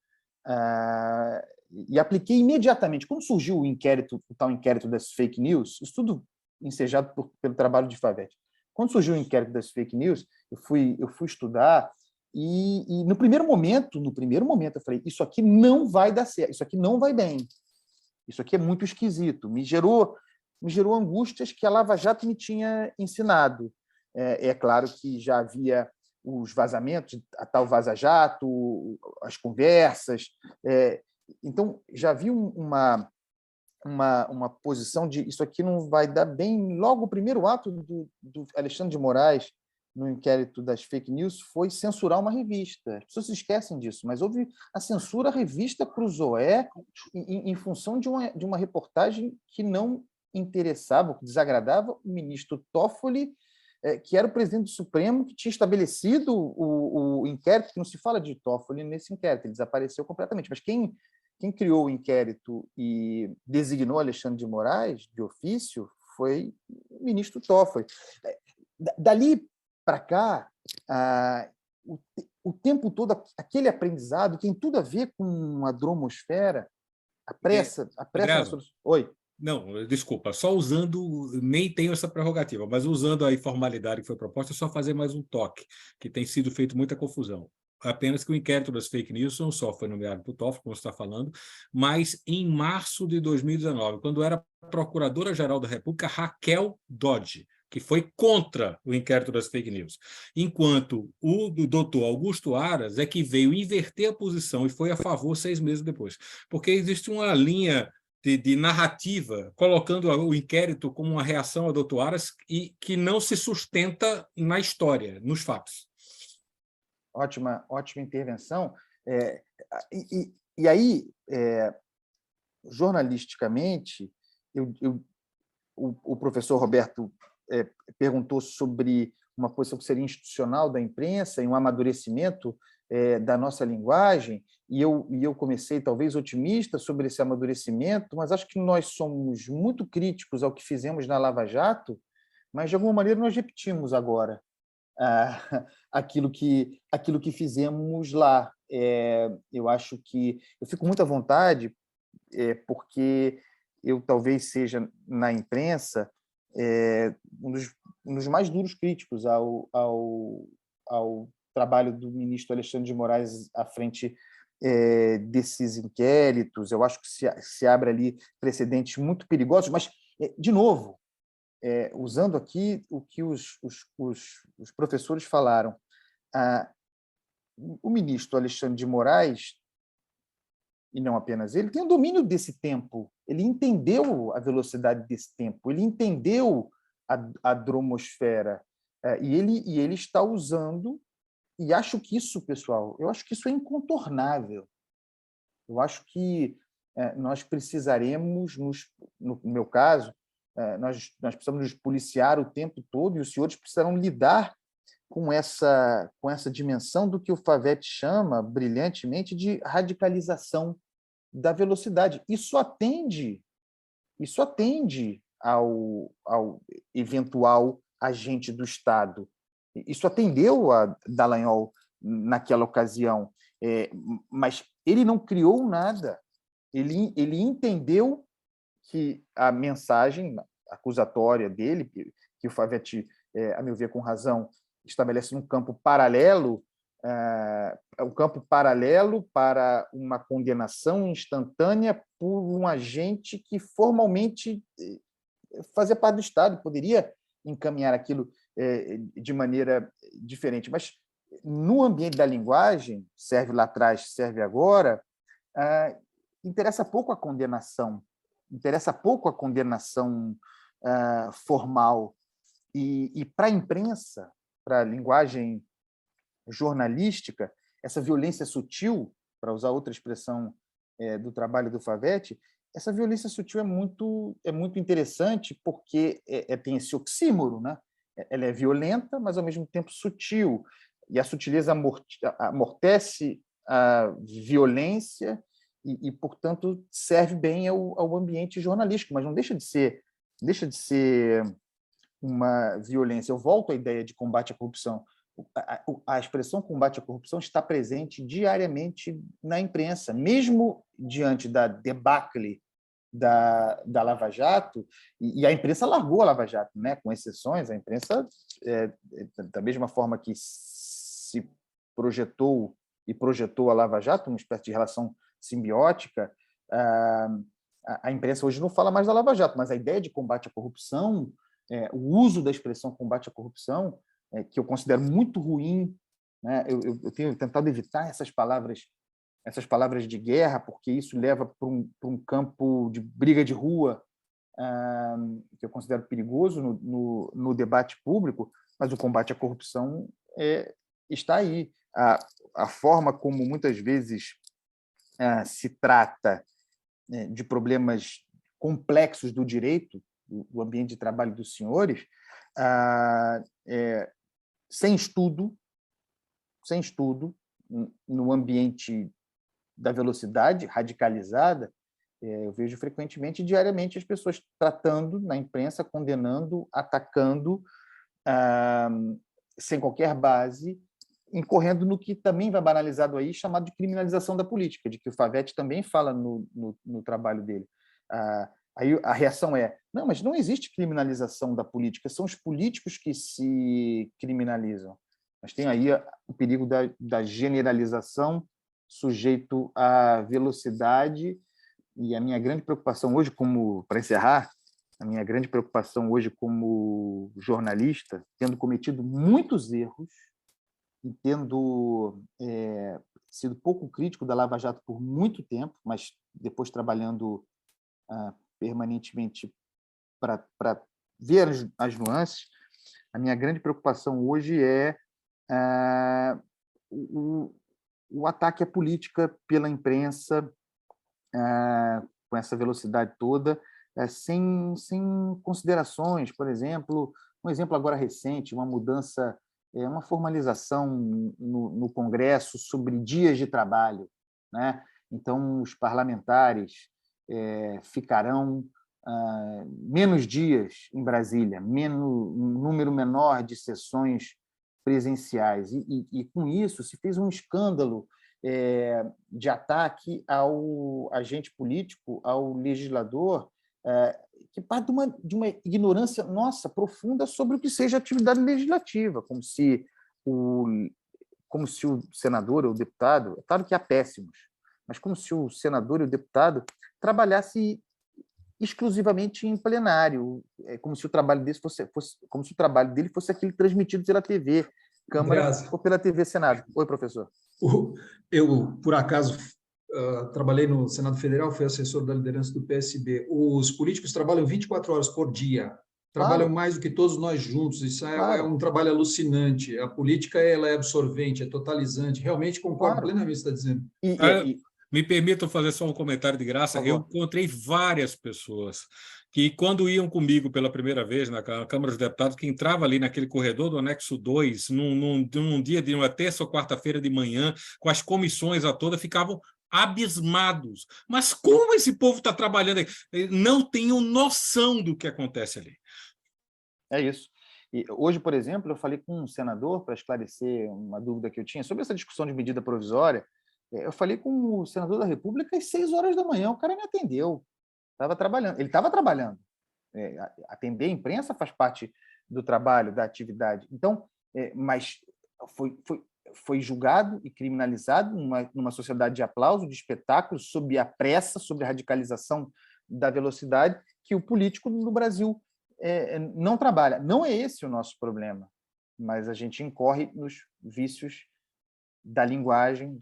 e apliquei imediatamente. Quando surgiu o tal inquérito das fake news, isso tudo ensejado pelo trabalho de Favete. Quando surgiu o inquérito das fake news, eu fui estudar e no primeiro momento eu falei, isso aqui não vai dar certo, isso aqui não vai bem, isso aqui é muito esquisito. Me gerou angústias que a Lava Jato me tinha ensinado. É claro que já havia os vazamentos, a tal Vaza Jato, as conversas. Então, já havia uma posição de isso aqui não vai dar bem. Logo, o primeiro ato do Alexandre de Moraes, no inquérito das fake news, foi censurar uma revista. As pessoas se esquecem disso, mas houve a censura à revista Cruzoé em função de uma reportagem que não interessava, que desagradava o ministro Toffoli, que era o presidente do Supremo, que tinha estabelecido o inquérito, que não se fala de Toffoli nesse inquérito, ele desapareceu completamente. Mas quem criou o inquérito e designou Alexandre de Moraes, de ofício, foi o ministro Toffoli. Dali para cá, o tempo todo, aquele aprendizado tem tudo a ver com a dromosfera, a pressa na solução. Oi. Não, desculpa, só usando, nem tenho essa prerrogativa, mas usando a informalidade que foi proposta, é só fazer mais um toque, que tem sido feito muita confusão. Apenas que o inquérito das fake news não só foi nomeado por Toffoli, como você está falando, mas em março de 2019, quando era Procuradora-Geral da República, Raquel Dodge, que foi contra o inquérito das fake news, enquanto o doutor Augusto Aras é que veio inverter a posição e foi a favor 6 meses depois. Porque existe uma linha de narrativa colocando o inquérito como uma reação ao doutor Aras e que não se sustenta na história, nos fatos. Ótima intervenção. E aí, jornalisticamente, o professor Roberto perguntou sobre uma posição que seria institucional da imprensa e um amadurecimento da nossa linguagem, e eu comecei talvez otimista sobre esse amadurecimento, mas acho que nós somos muito críticos ao que fizemos na Lava Jato, mas de alguma maneira nós repetimos agora aquilo que fizemos lá. Eu acho que eu fico muito à vontade, porque eu talvez seja, na imprensa, um dos mais duros críticos ao trabalho do ministro Alexandre de Moraes à frente desses inquéritos. Eu acho que se abre ali precedentes muito perigosos, mas, de novo, usando aqui o que os professores falaram, o ministro Alexandre de Moraes, e não apenas ele, tem o domínio desse tempo, ele entendeu a velocidade desse tempo, ele entendeu a dromosfera, e ele está usando, e acho que isso, pessoal, eu acho que isso é incontornável. Eu acho que nós precisaremos, no meu caso, nós precisamos nos policiar o tempo todo, e os senhores precisarão lidar com essa dimensão do que o Favete chama brilhantemente de radicalização da velocidade. Isso atende ao eventual agente do Estado. Isso atendeu a Dallagnol naquela ocasião, mas ele não criou nada. Ele entendeu que a mensagem acusatória dele, que o Favete, a meu ver, com razão, estabelece um campo paralelo para uma condenação instantânea por um agente que formalmente fazia parte do Estado, poderia encaminhar aquilo de maneira diferente. Mas, no ambiente da linguagem, serve lá atrás, serve agora, interessa pouco a condenação, formal. E para a imprensa, para a linguagem jornalística, essa violência sutil, para usar outra expressão do trabalho do Favete, essa violência sutil é muito interessante, porque tem esse oxímoro, né? Ela é violenta, mas, ao mesmo tempo, sutil. E a sutileza amortece a violência e, portanto, serve bem ao ambiente jornalístico, mas não deixa de ser uma violência. Eu volto à ideia de combate à corrupção. A expressão combate à corrupção está presente diariamente na imprensa, mesmo diante da debacle da Lava Jato, e a imprensa largou a Lava Jato, né? Com exceções, a imprensa, da mesma forma que se projetou a Lava Jato, uma espécie de relação simbiótica, a imprensa hoje não fala mais da Lava Jato, mas a ideia de combate à corrupção, o uso da expressão combate à corrupção, que eu considero muito ruim, né? Eu tenho tentado evitar essas palavras de guerra, porque isso leva para um campo de briga de rua, que eu considero perigoso no debate público, mas o combate à corrupção está aí. A forma como muitas vezes se trata de problemas complexos do direito, do ambiente de trabalho dos senhores, sem estudo, no ambiente da velocidade radicalizada, eu vejo frequentemente, diariamente, as pessoas tratando na imprensa, condenando, atacando, sem qualquer base, incorrendo no que também vai banalizado aí, chamado de criminalização da política, de que o Favete também fala no trabalho dele. Aí a reação não, mas não existe criminalização da política, são os políticos que se criminalizam. Mas tem aí o perigo da generalização sujeito à velocidade, e a minha grande preocupação hoje, para encerrar, a minha grande preocupação hoje como jornalista, tendo cometido muitos erros e tendo sido pouco crítico da Lava Jato por muito tempo, mas depois trabalhando permanentemente para ver as nuances, a minha grande preocupação hoje é o ataque à política pela imprensa, com essa velocidade toda, sem considerações. Por exemplo, um exemplo agora recente, uma mudança, uma formalização no Congresso sobre dias de trabalho, né? Então, os parlamentares ficarão menos dias em Brasília, um número menor de sessões presenciais. E com isso, se fez um escândalo de ataque ao agente político, ao legislador, que parte de uma ignorância nossa profunda sobre o que seja atividade legislativa, como se o senador ou o deputado, é claro que há péssimos, mas como se o senador e o deputado trabalhasse exclusivamente em plenário, como se o trabalho dele fosse aquele transmitido pela TV Câmara ou pela TV Senado. Oi, professor. Eu, por acaso, trabalhei no Senado Federal, fui assessor da liderança do PSB. Os políticos trabalham 24 horas por dia, trabalham mais do que todos nós juntos. Isso é um trabalho alucinante. A política ela é absorvente, é totalizante. Realmente concordo plenamente com o que você está dizendo. Me permitam fazer só um comentário de graça. Eu encontrei várias pessoas que, quando iam comigo pela primeira vez na Câmara dos Deputados, que entrava ali naquele corredor do anexo 2, num dia de uma terça ou quarta-feira de manhã, com as comissões a toda, ficavam abismados. Mas como esse povo está trabalhando aí? Não tenham noção do que acontece ali. É isso. E hoje, por exemplo, eu falei com um senador para esclarecer uma dúvida que eu tinha sobre essa discussão de medida provisória. Eu falei com o senador da República às 6 horas da manhã, o cara me atendeu. Estava trabalhando. Ele estava trabalhando. Atender a imprensa faz parte do trabalho, da atividade. Então, mas foi julgado e criminalizado numa sociedade de aplauso, de espetáculo, sob a pressa, sobre a radicalização da velocidade, que o político no Brasil não trabalha. Não é esse o nosso problema, mas a gente incorre nos vícios da linguagem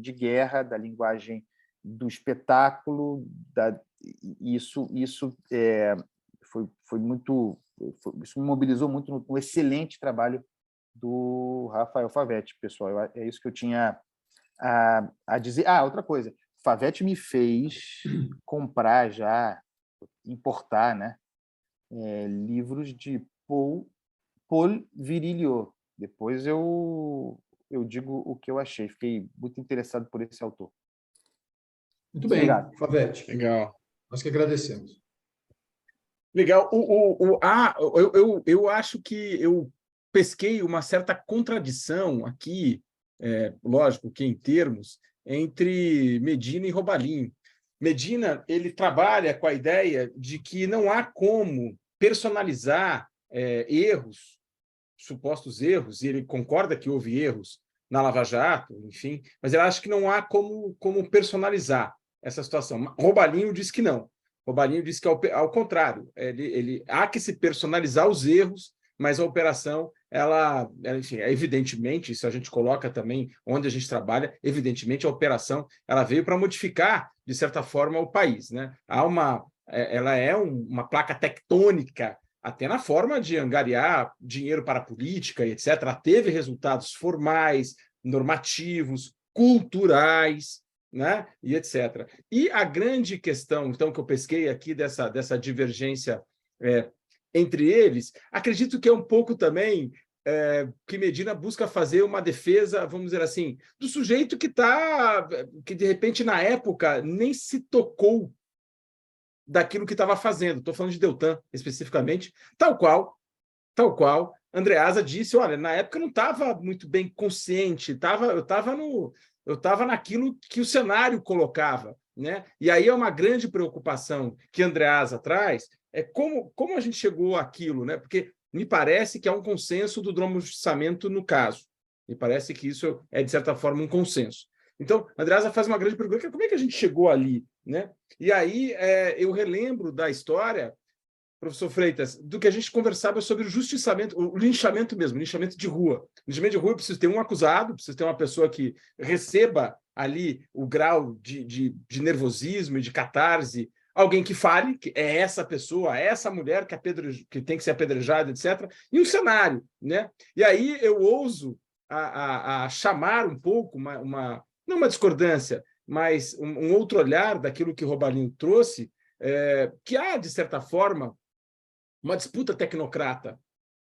de guerra, da linguagem do espetáculo. Isso me mobilizou muito no excelente trabalho do Rafael Favetti, pessoal. É isso que eu tinha a dizer. Outra coisa, o Favetti me fez comprar importar, né, livros de Paul Virilio. Depois eu digo o que eu achei. Fiquei muito interessado por esse autor. Muito bem, obrigado. Favetti. Legal. Nós que agradecemos. Legal. Eu acho que eu pesquei uma certa contradição aqui, lógico que em termos, entre Medina e Robalim. Medina ele trabalha com a ideia de que não há como personalizar erros, supostos erros, e ele concorda que houve erros na Lava Jato, enfim, mas ele acha que não há como personalizar essa situação. Robalinho diz que não. Robalinho diz que, ao contrário, há que se personalizar os erros, mas a operação, enfim, evidentemente, se a gente coloca também onde a gente trabalha, evidentemente a operação ela veio para modificar, de certa forma, o país, né? Ela é uma placa tectônica, até na forma de angariar dinheiro para a política, etc. Ela teve resultados formais, normativos, culturais, né? E etc. E a grande questão, então, que eu pesquei aqui dessa divergência entre eles, acredito que é um pouco também que Medina busca fazer uma defesa, vamos dizer assim, do sujeito que de repente, na época, nem se tocou daquilo que estava fazendo. Estou falando de Deltan, especificamente, tal qual Andreasa disse, olha, na época eu não estava muito bem consciente, eu estava naquilo que o cenário colocava, né? E aí é uma grande preocupação que Andreasa traz, como a gente chegou àquilo, né? Porque me parece que há um consenso do dromojustamento no caso. Me parece que isso é, de certa forma, um consenso. Então, Andreasa faz uma grande pergunta, como é que a gente chegou ali, né? E aí eu relembro da história professor Freitas, do que a gente conversava sobre o justiçamento, o linchamento mesmo, linchamento de rua. Linchamento de rua, eu preciso ter um acusado, preciso ter uma pessoa que receba ali o grau de nervosismo e de catarse, alguém que fale, que é essa pessoa, é essa mulher que tem que ser apedrejada, etc., e um cenário, né? E aí eu ouso a chamar um pouco, não uma discordância, mas um outro olhar daquilo que Robalinho trouxe, que há, de certa forma, uma disputa tecnocrata,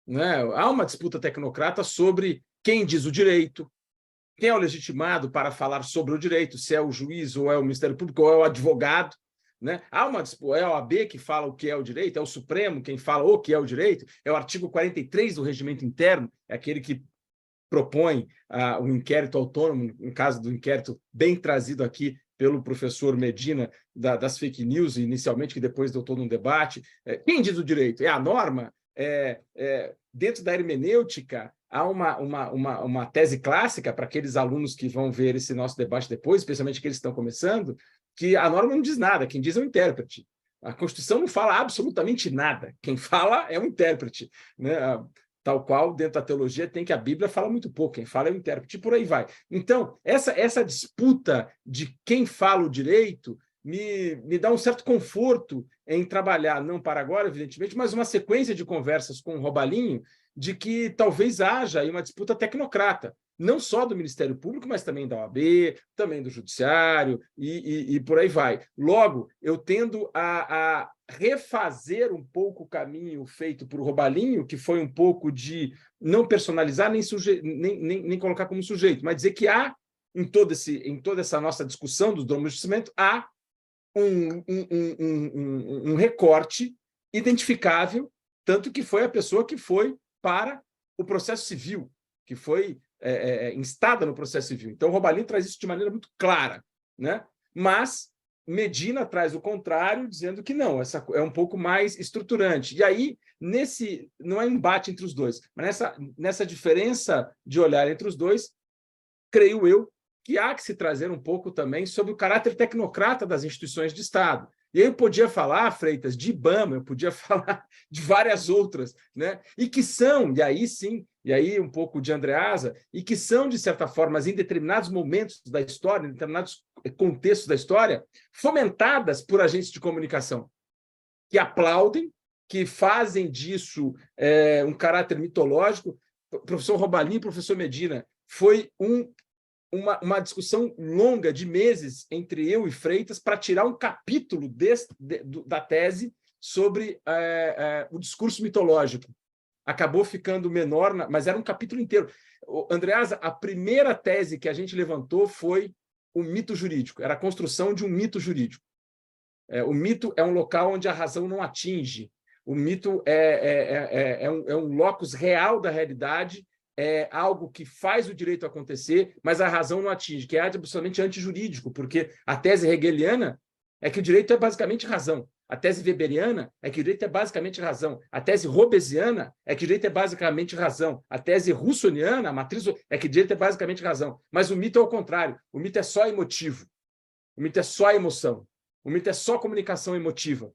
né? Há uma disputa tecnocrata sobre quem diz o direito, quem é o legitimado para falar sobre o direito, se é o juiz ou é o Ministério Público ou é o advogado, né? Há uma disputa, é a OAB que fala o que é o direito, é o Supremo quem fala o que é o direito, é o artigo 43 do Regimento Interno, é aquele que propõe um inquérito autônomo, no caso do inquérito bem trazido aqui pelo professor Medina, das fake news, inicialmente, que depois deu todo um debate. Quem diz o direito? É a norma? Dentro da hermenêutica, há uma tese clássica para aqueles alunos que vão ver esse nosso debate depois, especialmente aqueles que estão começando, que a norma não diz nada, quem diz é o intérprete. A Constituição não fala absolutamente nada, quem fala é o intérprete, né? Tal qual, dentro da teologia, tem que a Bíblia fala muito pouco, quem fala é o intérprete, e por aí vai. Então, essa disputa de quem fala o direito me dá um certo conforto em trabalhar, não para agora, evidentemente, mas uma sequência de conversas com o Robalinho, de que talvez haja aí uma disputa tecnocrata, não só do Ministério Público, mas também da OAB, também do Judiciário, e por aí vai. Logo, eu tendo a refazer um pouco o caminho feito por Robalinho, que foi um pouco de não personalizar nem colocar como sujeito, mas dizer que há, em toda essa nossa discussão dos dogmas de justiçamento, há um recorte identificável, tanto que foi a pessoa que foi para o processo civil, que foi instada no processo civil. Então, o Robalinho traz isso de maneira muito clara, né? Mas Medina traz o contrário, dizendo que não, essa é um pouco mais estruturante. E aí, não é um embate entre os dois, mas nessa diferença de olhar entre os dois, creio eu que há que se trazer um pouco também sobre o caráter tecnocrata das instituições de Estado. E aí eu podia falar, Freitas, de IBAMA, eu podia falar de várias outras, né? E que são, e aí sim, e aí um pouco de Andreasa, e que são, de certa forma, em determinados momentos da história, em determinados contextos da história, fomentadas por agentes de comunicação, que aplaudem, que fazem disso um caráter mitológico. O professor Robalinho e o professor Medina, foi uma discussão longa de meses entre eu e Freitas para tirar um capítulo da tese sobre o discurso mitológico. Acabou ficando menor, mas era um capítulo inteiro. Andreasa, a primeira tese que a gente levantou foi o mito jurídico, era a construção de um mito jurídico. O mito é um local onde a razão não atinge. O mito é um locus real da realidade, é algo que faz o direito acontecer, mas a razão não atinge, que é absolutamente antijurídico, porque a tese hegeliana é que o direito é basicamente razão. A tese weberiana é que o direito é basicamente razão. A tese hobbesiana é que o direito é basicamente razão. A tese russoniana, a matriz, é que o direito é basicamente razão. Mas o mito é o contrário. O mito é só emotivo. O mito é só emoção. O mito é só comunicação emotiva.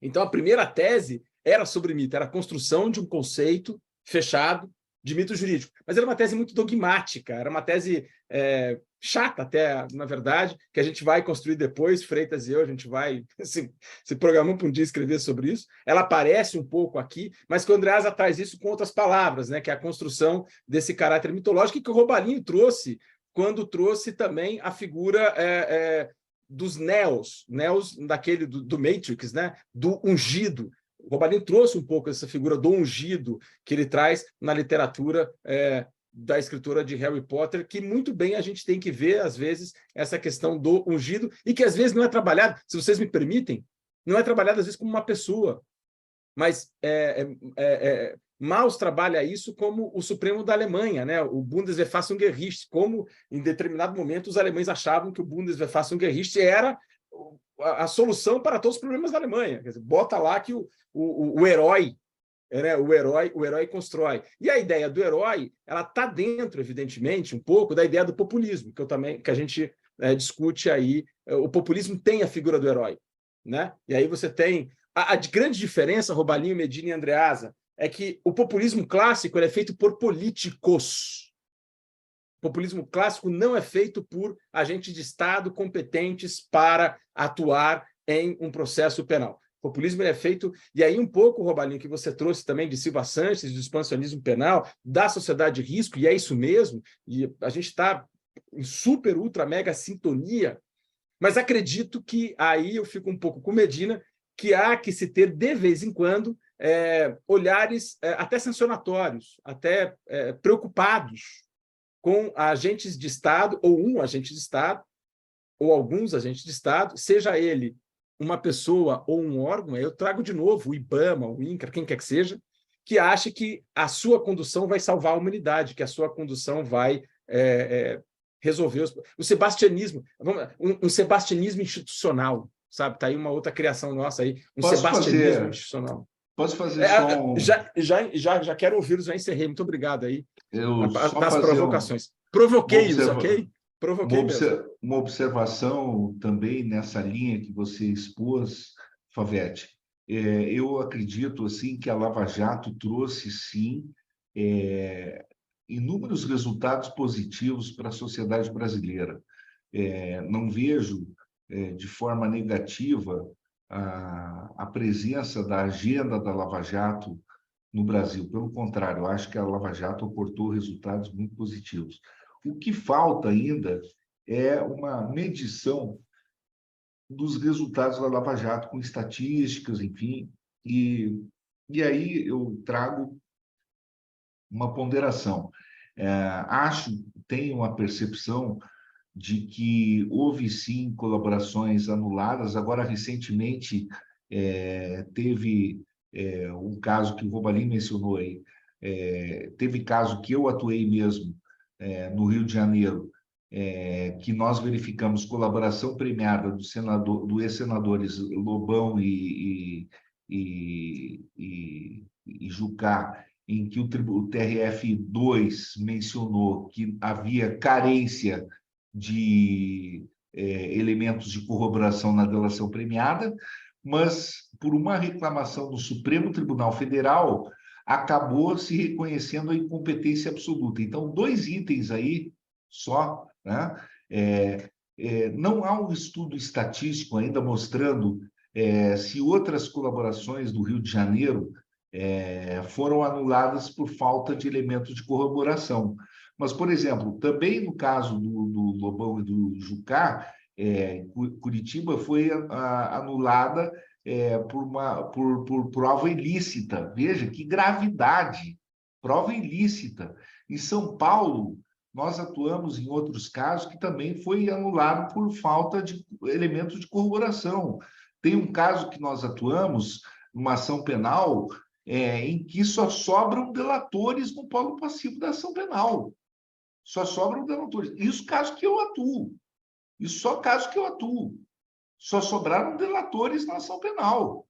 Então, a primeira tese era sobre mito, era a construção de um conceito fechado de mito jurídico. Mas era uma tese muito dogmática, era uma tese chata até, na verdade, que a gente vai construir depois, Freitas e eu, a gente vai se programar para um dia escrever sobre isso. Ela aparece um pouco aqui, mas que o Andreasa traz isso com outras palavras, né, que é a construção desse caráter mitológico que o Robalinho trouxe, quando trouxe também a figura dos neos daquele do Matrix, né, do ungido. O Robalinho trouxe um pouco essa figura do ungido que ele traz na literatura da escritura de Harry Potter, que muito bem a gente tem que ver, às vezes, essa questão do ungido, e que às vezes não é trabalhado, se vocês me permitem, não é trabalhado às vezes como uma pessoa, mas Maus trabalha isso como o Supremo da Alemanha, né? O Bundesverfassungsgericht, como em determinado momento os alemães achavam que o Bundesverfassungsgericht era a solução para todos os problemas da Alemanha. Quer dizer, bota lá que o herói, né? O herói constrói. E a ideia do herói, ela está dentro, evidentemente, um pouco da ideia do populismo, que a gente discute aí. O populismo tem a figura do herói, né? E aí você tem A grande diferença, Robalinho, Medina e Andreasa, é que o populismo clássico ele é feito por políticos. O populismo clássico não é feito por agentes de Estado competentes para atuar em um processo penal. O populismo é feito, e aí um pouco, Robalinho, que você trouxe também de Silva Sanches, do expansionismo penal, da sociedade de risco, e é isso mesmo, e a gente está em super, ultra, mega sintonia, mas acredito que aí eu fico um pouco com Medina, que há que se ter, de vez em quando, olhares até sancionatórios, até preocupados com agentes de Estado, ou um agente de Estado, ou alguns agentes de Estado, seja ele uma pessoa ou um órgão, eu trago de novo o IBAMA, o INCRA, quem quer que seja, que ache que a sua condução vai salvar a humanidade, que a sua condução vai resolver o sebastianismo, um sebastianismo institucional, sabe? Está aí uma outra criação nossa aí, sebastianismo institucional. Posso fazer só um... Já quero ouvi-los, já encerrei. Muito obrigado aí das provocações. Provoquei-os, ok? Provoquei mesmo. Uma observação também nessa linha que você expôs, Favete. Eu acredito assim, que a Lava Jato trouxe, sim, inúmeros resultados positivos para a sociedade brasileira. Não vejo de forma negativa a presença da agenda da Lava Jato no Brasil. Pelo contrário, eu acho que a Lava Jato aportou resultados muito positivos. O que falta ainda é uma medição dos resultados da Lava Jato, com estatísticas, enfim, e aí eu trago uma ponderação. Tenho uma percepção de que houve, sim, colaborações anuladas. Agora, recentemente, teve um caso que o Robalinho mencionou aí, teve caso que eu atuei mesmo no Rio de Janeiro, que nós verificamos colaboração premiada do ex-senadores Lobão e Jucá, em que o TRF2 mencionou que havia carência de elementos de corroboração na delação premiada, mas, por uma reclamação do Supremo Tribunal Federal, acabou se reconhecendo a incompetência absoluta. Então, 2 itens aí só, né? Não há um estudo estatístico ainda mostrando se outras colaborações do Rio de Janeiro foram anuladas por falta de elementos de corroboração. Mas, por exemplo, também no caso do Lobão e do Jucá, Curitiba foi anulada por prova ilícita. Veja que gravidade, prova ilícita. Em São Paulo, nós atuamos em outros casos que também foi anulado por falta de elementos de corroboração. Tem um caso que nós atuamos, numa ação penal, em que só sobram delatores no polo passivo da ação penal. Só sobram delatores. Isso caso que eu atuo. Isso só caso que eu atuo. Só sobraram delatores na ação penal,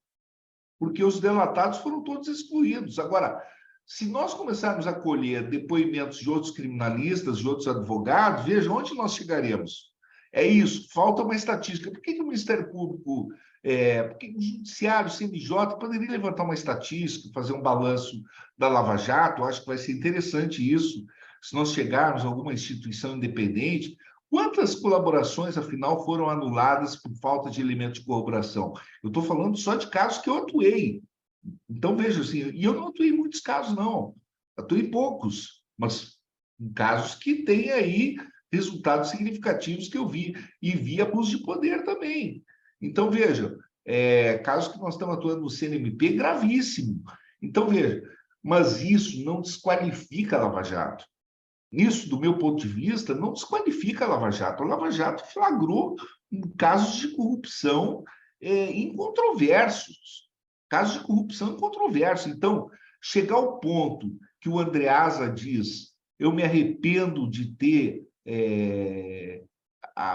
porque os delatados foram todos excluídos. Agora, se nós começarmos a colher depoimentos de outros criminalistas, de outros advogados, veja onde nós chegaremos. É isso, falta uma estatística. Por que o Ministério Público, por que o Judiciário, o CNJ, poderia levantar uma estatística, fazer um balanço da Lava Jato? Eu acho que vai ser interessante isso, se nós chegarmos a alguma instituição independente. Quantas colaborações, afinal, foram anuladas por falta de elemento de corroboração? Eu estou falando só de casos que eu atuei. Então, veja assim, e eu não atuei em muitos casos, não. Atuei em poucos, mas em casos que têm aí resultados significativos que eu vi. E vi abuso de poder também. Então, veja, casos que nós estamos atuando no CNMP, gravíssimo. Então, veja, mas isso não desqualifica a Lava Jato. Isso, do meu ponto de vista, não desqualifica a Lava Jato. A Lava Jato flagrou casos de corrupção incontroversos. Casos de corrupção incontroversos. Então, chegar ao ponto que o Andreasa diz, eu me arrependo de ter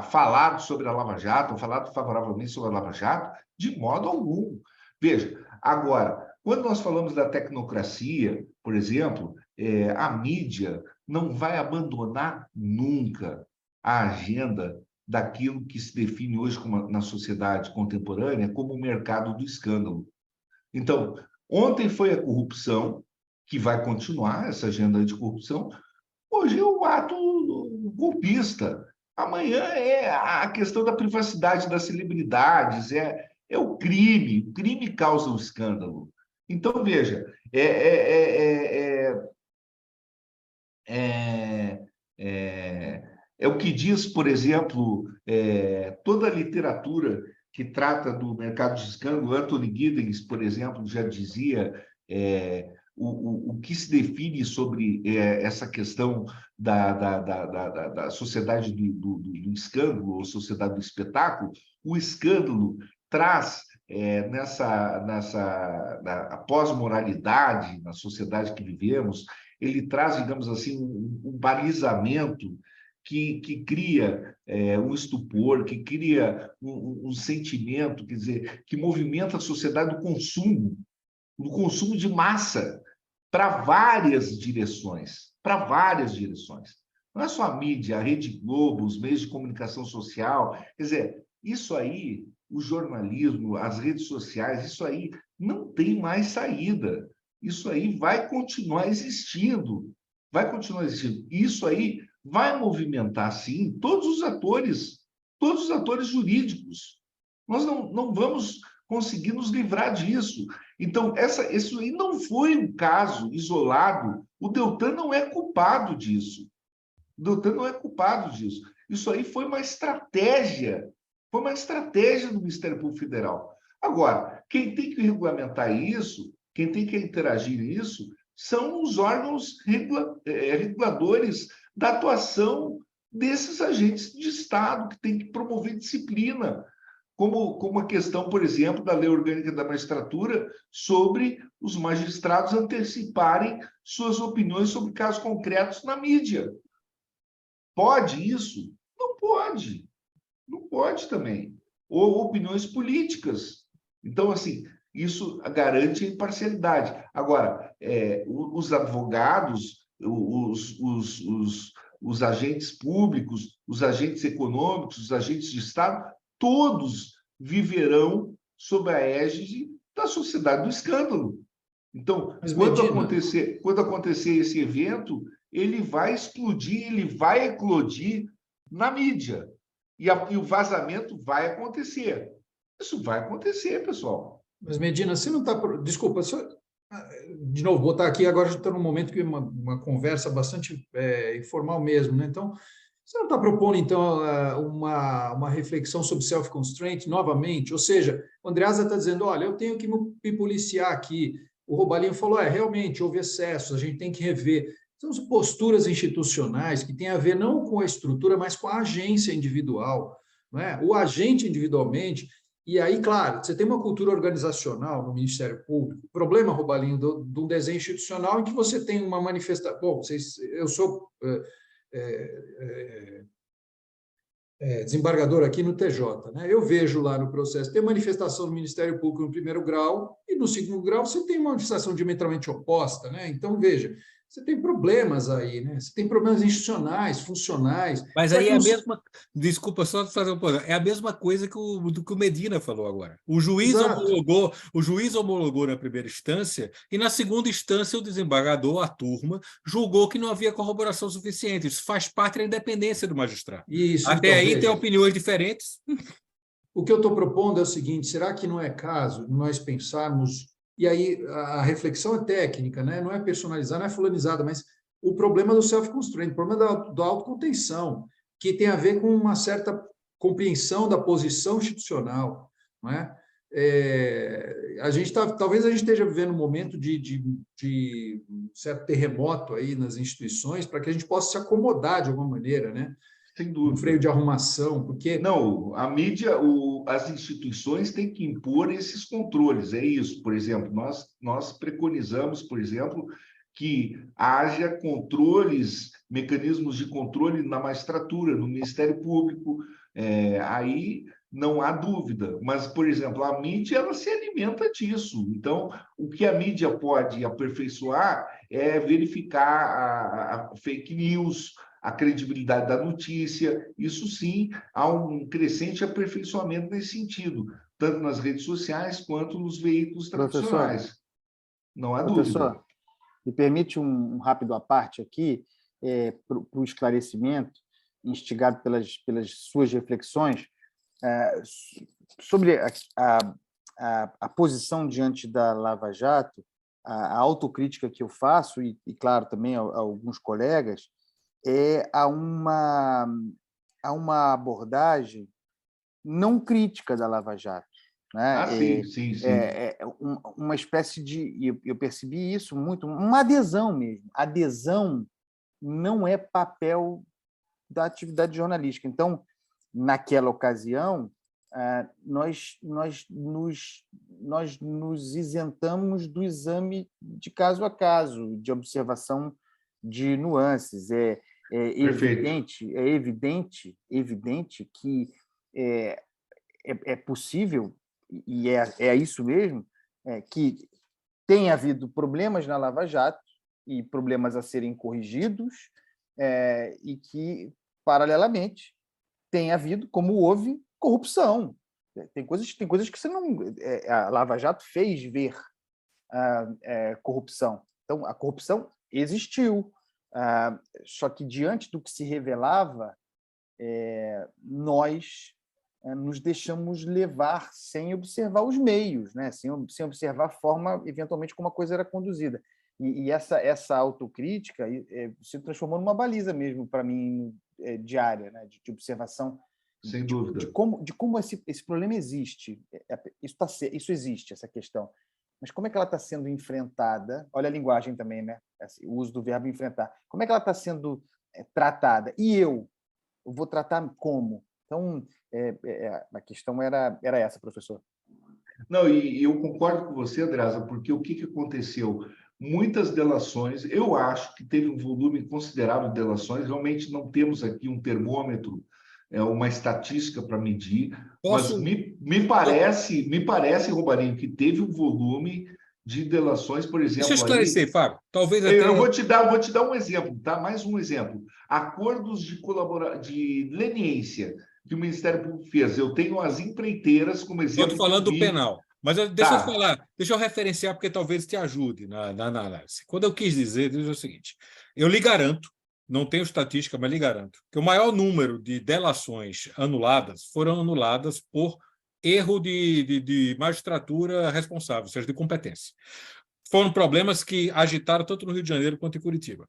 falado sobre a Lava Jato, falado favoravelmente sobre a Lava Jato, de modo algum. Veja, agora, quando nós falamos da tecnocracia, por exemplo, a mídia não vai abandonar nunca a agenda daquilo que se define hoje na sociedade contemporânea como o mercado do escândalo. Então, ontem foi a corrupção, que vai continuar essa agenda de corrupção, hoje é o ato golpista. Amanhã é a questão da privacidade das celebridades, é o crime causa o escândalo. Então, veja, é o que diz, por exemplo, toda a literatura que trata do mercado de escândalo. Anthony Giddens, por exemplo, já dizia o que se define sobre essa questão da sociedade do escândalo, ou sociedade do espetáculo. O escândalo traz, na pós-moralidade, na sociedade que vivemos, ele traz, digamos assim, um balizamento que cria um estupor, que cria um sentimento, quer dizer, que movimenta a sociedade do consumo de massa, para várias direções, Não é só a mídia, a Rede Globo, os meios de comunicação social, quer dizer, isso aí, o jornalismo, as redes sociais, isso aí não tem mais saída. Isso aí vai continuar existindo. Isso aí vai movimentar, sim, todos os atores jurídicos. Nós não vamos conseguir nos livrar disso. Então, isso aí não foi um caso isolado. O Deltan não é culpado disso. Isso aí foi uma estratégia do Ministério Público Federal. Agora, quem tem que regulamentar isso, quem tem que interagir nisso, são os órgãos reguladores da atuação desses agentes de Estado, que tem que promover disciplina, como a questão, por exemplo, da Lei Orgânica da Magistratura, sobre os magistrados anteciparem suas opiniões sobre casos concretos na mídia. Pode isso? Não pode. Não pode também. Ou opiniões políticas. Então, assim, isso garante a imparcialidade. Agora, os advogados, os agentes públicos, os agentes econômicos, os agentes de Estado, todos viverão sob a égide da sociedade do escândalo. Então, quando acontecer esse evento, ele vai explodir, ele vai eclodir na mídia. E o vazamento vai acontecer. Isso vai acontecer, pessoal. Mas, Medina, você não está... Desculpa, de novo, botar aqui, agora já está num momento que uma conversa bastante informal mesmo, né? Então, você não está propondo, então, uma reflexão sobre self-constraint novamente? Ou seja, o Andreasa está dizendo, olha, eu tenho que me policiar aqui. O Robalinho falou, realmente, houve excessos, a gente tem que rever. São posturas institucionais que têm a ver não com a estrutura, mas com a agência individual, não é? O agente individualmente. E aí, claro, você tem uma cultura organizacional no Ministério Público. O problema, Robalinho, de um desenho institucional em que você tem uma manifestação. Bom, eu sou desembargador aqui no TJ, né? Eu vejo lá no processo, tem manifestação do Ministério Público no primeiro grau, e no segundo grau você tem uma manifestação diametralmente oposta, né? Então, veja, você tem problemas aí, né? Você tem problemas institucionais, funcionais. Mas aí é a mesma... Desculpa, só fazer um pouco. É a mesma coisa que o Medina falou agora. O juiz homologou na primeira instância e na segunda instância o desembargador, a turma, julgou que não havia corroboração suficiente. Isso faz parte da independência do magistrado. Isso, até então, aí veja, tem opiniões diferentes. O que eu estou propondo é o seguinte, será que não é caso de nós pensarmos... E aí a reflexão é técnica, né? Não é personalizada, não é fulanizada, mas o problema do self-constraint, o problema da autocontenção, que tem a ver com uma certa compreensão da posição institucional, não é? Talvez a gente esteja vivendo um momento de um certo terremoto aí nas instituições, para que a gente possa se acomodar de alguma maneira, né? Sem dúvida. Um freio de arrumação, porque... Não, a mídia, as instituições têm que impor esses controles, é isso. Por exemplo, nós preconizamos, por exemplo, que haja controles, mecanismos de controle na magistratura, no Ministério Público, aí não há dúvida. Mas, por exemplo, a mídia, ela se alimenta disso. Então, o que a mídia pode aperfeiçoar é verificar a fake news, a credibilidade da notícia. Isso sim, há um crescente aperfeiçoamento nesse sentido. tanto nas redes sociais quanto nos veículos tradicionais. Não há Professor, dúvida. me permite um rápido à parte aqui, para o esclarecimento, instigado pelas suas reflexões, sobre a posição diante da Lava Jato, a autocrítica que eu faço, e claro, também a alguns colegas, a uma abordagem não crítica da Lava Jato. Né? Sim. Uma espécie de... Eu percebi isso muito, uma adesão mesmo. Adesão não é papel da atividade jornalística. Então, naquela ocasião, nós nos isentamos do exame de caso a caso, de observação de nuances. É evidente que é possível, e é isso mesmo, que tem havido problemas na Lava Jato e problemas a serem corrigidos, e que, paralelamente, tem havido, como houve, corrupção. Tem coisas que você não... A Lava Jato fez ver corrupção. Então, a corrupção existiu. Só que, diante do que se revelava, nós nos deixamos levar sem observar os meios, né? sem observar a forma, eventualmente, como a coisa era conduzida. E essa autocrítica se transformou numa baliza mesmo, para mim, diária, né? de observação. Sem dúvida. De como esse problema existe. Isso existe, essa questão. Mas como é que ela está sendo enfrentada? Olha a linguagem também, né? O uso do verbo enfrentar. Como é que ela está sendo tratada? E eu vou tratar como? Então, a questão era essa, professor. Não, e eu concordo com você, Andreasa, porque o que aconteceu? Muitas delações, eu acho que teve um volume considerável de delações, realmente não temos aqui um termômetro, uma estatística para medir, mas me parece, Romarinho, que teve um volume de delações, por exemplo... Deixa eu esclarecer, aí, Fábio. Talvez até... Eu vou te dar um exemplo, tá? Mais um exemplo. Acordos de leniência que o Ministério Público fez. Eu tenho as empreiteiras como exemplo. Estou falando do penal. Mas deixa eu falar, deixa eu referenciar, porque talvez te ajude na análise. Quando eu quis dizer o seguinte, eu lhe garanto, não tenho estatística, mas lhe garanto, que o maior número de delações anuladas foram anuladas por erro de magistratura responsável, ou seja, de competência. Foram problemas que agitaram tanto no Rio de Janeiro quanto em Curitiba.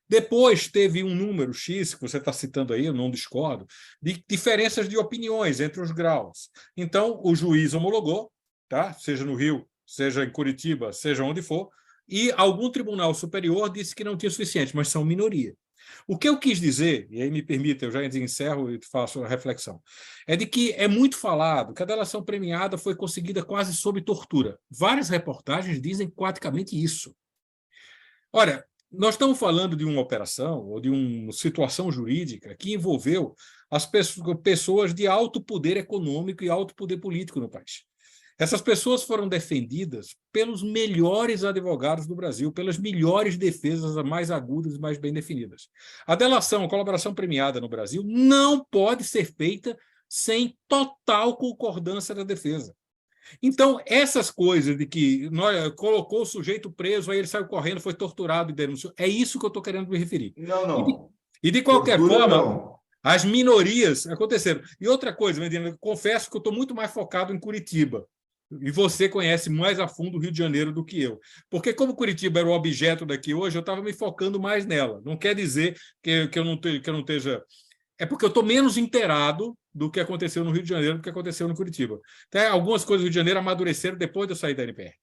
Depois teve um número X, que você está citando aí, eu não discordo, de diferenças de opiniões entre os graus. Então, o juiz homologou, tá? Seja no Rio, seja em Curitiba, seja onde for, e algum tribunal superior disse que não tinha suficiente, mas são minoria. O que eu quis dizer, e aí me permita, eu já encerro e faço a reflexão, é de que é muito falado que a delação premiada foi conseguida quase sob tortura. Várias reportagens dizem praticamente isso. Olha, nós estamos falando de uma operação ou de uma situação jurídica que envolveu as pessoas de alto poder econômico e alto poder político no país. Essas pessoas foram defendidas pelos melhores advogados do Brasil, pelas melhores defesas mais agudas e mais bem definidas. A delação, a colaboração premiada no Brasil não pode ser feita sem total concordância da defesa. Então, essas coisas de que colocou o sujeito preso, aí ele saiu correndo, foi torturado e denunciou, é isso que eu estou querendo me referir. Não. E de qualquer Tortura, forma, não. As minorias aconteceram. E outra coisa, Medina, confesso que eu estou muito mais focado em Curitiba. E você conhece mais a fundo o Rio de Janeiro do que eu. Porque como Curitiba era o objeto daqui hoje, eu estava me focando mais nela. Não quer dizer que eu não esteja... É porque eu estou menos inteirado do que aconteceu no Rio de Janeiro do que aconteceu no Curitiba. Até algumas coisas do Rio de Janeiro amadureceram depois de eu sair da NPR.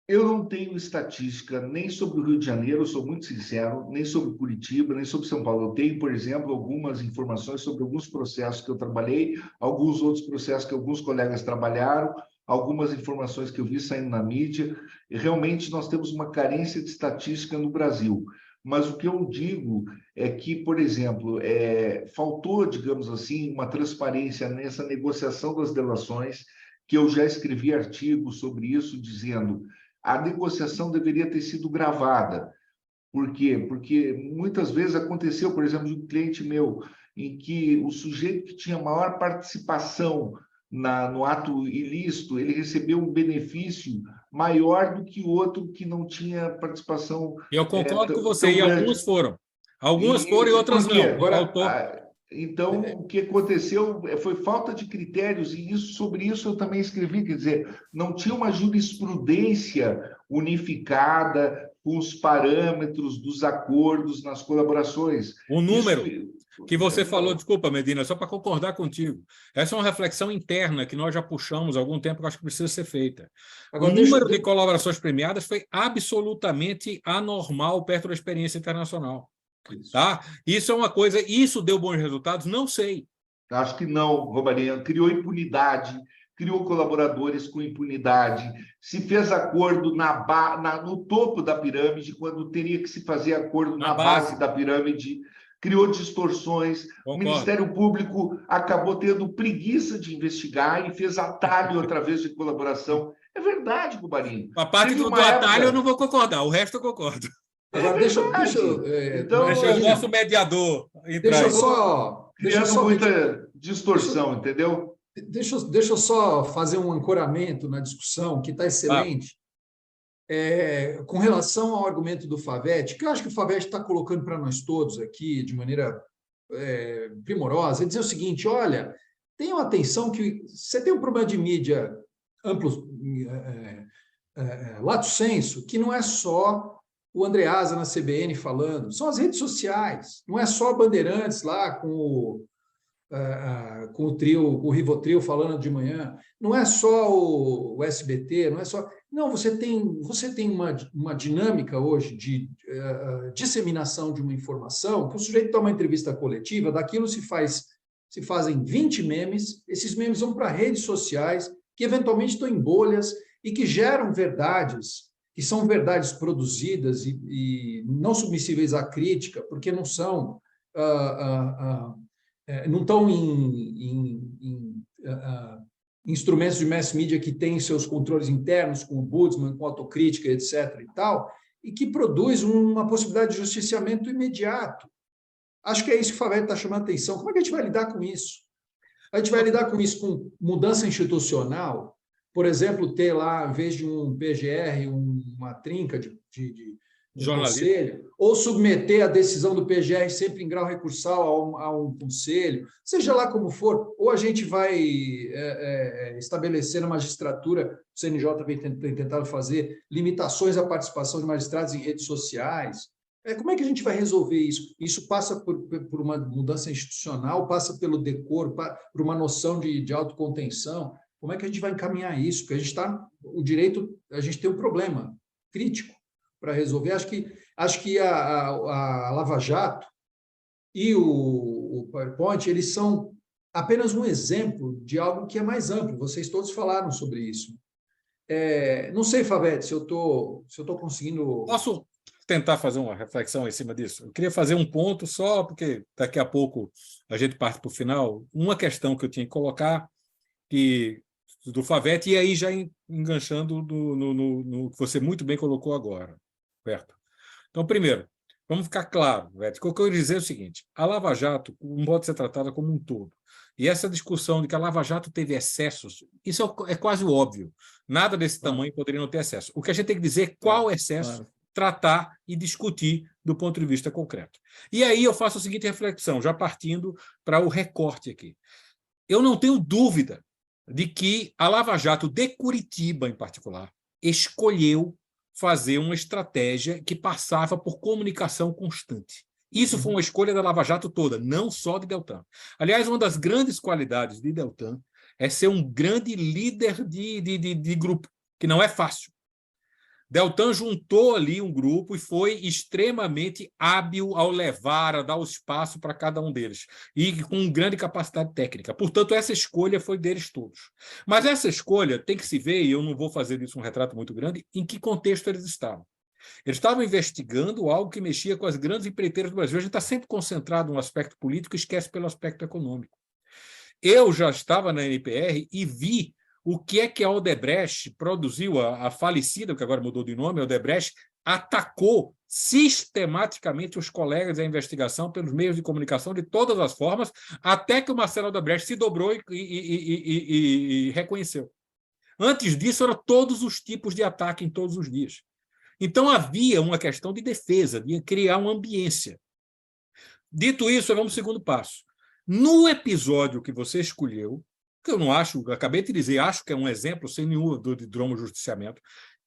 Eu não tenho estatística nem sobre o Rio de Janeiro, eu sou muito sincero, nem sobre Curitiba, nem sobre São Paulo. Eu tenho, por exemplo, algumas informações sobre alguns processos que eu trabalhei, alguns outros processos que alguns colegas trabalharam, algumas informações que eu vi saindo na mídia. E realmente nós temos uma carência de estatística no Brasil. Mas o que eu digo é que, por exemplo, faltou, digamos assim, uma transparência nessa negociação das delações, que eu já escrevi artigos sobre isso, dizendo a negociação deveria ter sido gravada. Por quê? Porque muitas vezes aconteceu, por exemplo, de um cliente meu, em que o sujeito que tinha maior participação no ato ilícito, ele recebeu um benefício maior do que o outro que não tinha participação Eu concordo com você, tão e grande. alguns foram. Algumas foram e outras Por quê? não. Agora, Então, o que aconteceu foi falta de critérios, e sobre isso eu também escrevi, quer dizer, não tinha uma jurisprudência unificada com os parâmetros dos acordos nas colaborações. O número Isso, que você falou, desculpa, Medina, só para concordar contigo. Essa é uma reflexão interna que nós já puxamos há algum tempo, que eu acho que precisa ser feita. agora O número de colaborações premiadas foi absolutamente anormal perto da experiência internacional. Tá? Isso é uma coisa, isso deu bons resultados? Não sei. acho que não, Romarinho. Criou impunidade, criou colaboradores com impunidade, se fez acordo no topo da pirâmide, quando teria que se fazer acordo na base da pirâmide, criou distorções. Concordo. O Ministério Público acabou tendo preguiça de investigar e fez atalho outra vez de colaboração. É verdade, Romarinho. A parte do atalho eu não vou concordar, o resto eu concordo. Agora, deixa Então, Deixa o nosso mediador entrar. deixa eu só... criando muita distorção, entendeu? Deixa eu só fazer um ancoramento na discussão, que está excelente, com relação ao argumento do Favete, que eu acho que o Favete está colocando para nós todos aqui, de maneira primorosa, é dizer o seguinte: olha, tenham atenção que você tem um problema de mídia amplo, lato sensu, que não é só o Andreasa na CBN falando, são as redes sociais, não é só a Bandeirantes lá com o trio, com o Rivotril falando de manhã, não é só o SBT, não é só... Não, você tem uma dinâmica hoje de disseminação de uma informação, que o sujeito toma uma entrevista coletiva, daquilo se fazem 20 memes, esses memes vão para redes sociais, que eventualmente estão em bolhas e que geram verdades, que são verdades produzidas e não submissíveis à crítica, porque não são... não estão em instrumentos de mass media que têm seus controles internos, com o ombudsman, com autocrítica, etc. e tal, e que produz uma possibilidade de justiciamento imediato. Acho que é isso que o Favete está chamando a atenção. Como é que a gente vai lidar com isso? A gente vai lidar com isso com mudança institucional, por exemplo, ter lá, em vez de um PGR, uma trinca de conselho, ou submeter a decisão do PGR sempre em grau recursal a um conselho, seja lá como for, ou a gente vai estabelecer na magistratura, o CNJ tem tentado fazer, limitações à participação de magistrados em redes sociais. Como é que a gente vai resolver isso? Isso passa por uma mudança institucional, passa pelo decoro, por uma noção de autocontenção. Como é que a gente vai encaminhar isso? Porque a gente tem um problema crítico para resolver. Acho que a Lava Jato e o PowerPoint, eles são apenas um exemplo de algo que é mais amplo. Vocês todos falaram sobre isso. Não sei, Favete, se eu tô conseguindo... Posso tentar fazer uma reflexão em cima disso? Eu queria fazer um ponto só, porque daqui a pouco a gente parte para o final. Uma questão que eu tinha que colocar, do Favete, e aí já enganchando no que você muito bem colocou agora. Certo? Então, primeiro, vamos ficar claro, Vete, o que eu quero dizer é o seguinte: a Lava Jato não pode ser tratada como um todo. E essa discussão de que a Lava Jato teve excessos, isso é quase óbvio. Nada desse tamanho poderia não ter excesso. O que a gente tem que dizer é qual excesso tratar e discutir do ponto de vista concreto. E aí eu faço a seguinte reflexão, já partindo para o recorte aqui. Eu não tenho dúvida de que a Lava Jato de Curitiba, em particular, escolheu fazer uma estratégia que passava por comunicação constante. Isso foi uma escolha da Lava Jato toda, não só de Deltan. Aliás, uma das grandes qualidades de Deltan é ser um grande líder de grupo, que não é fácil. Deltan juntou ali um grupo e foi extremamente hábil ao levar, a dar o espaço para cada um deles, e com grande capacidade técnica. Portanto, essa escolha foi deles todos. Mas essa escolha tem que se ver, e eu não vou fazer disso um retrato muito grande, em que contexto eles estavam. Eles estavam investigando algo que mexia com as grandes empreiteiras do Brasil. A gente está sempre concentrado no aspecto político e esquece pelo aspecto econômico. Eu já estava na NPR e vi o que é que a Odebrecht produziu, a falecida, que agora mudou de nome, a Odebrecht, atacou sistematicamente os colegas da investigação pelos meios de comunicação de todas as formas, até que o Marcelo Odebrecht se dobrou e reconheceu. Antes disso, eram todos os tipos de ataque em todos os dias. Então, havia uma questão de defesa, de criar uma ambiência. Dito isso, vamos ao segundo passo. No episódio que você escolheu, que eu não acho, acabei de dizer, acho que é um exemplo sem nenhum de dromojusticiamento,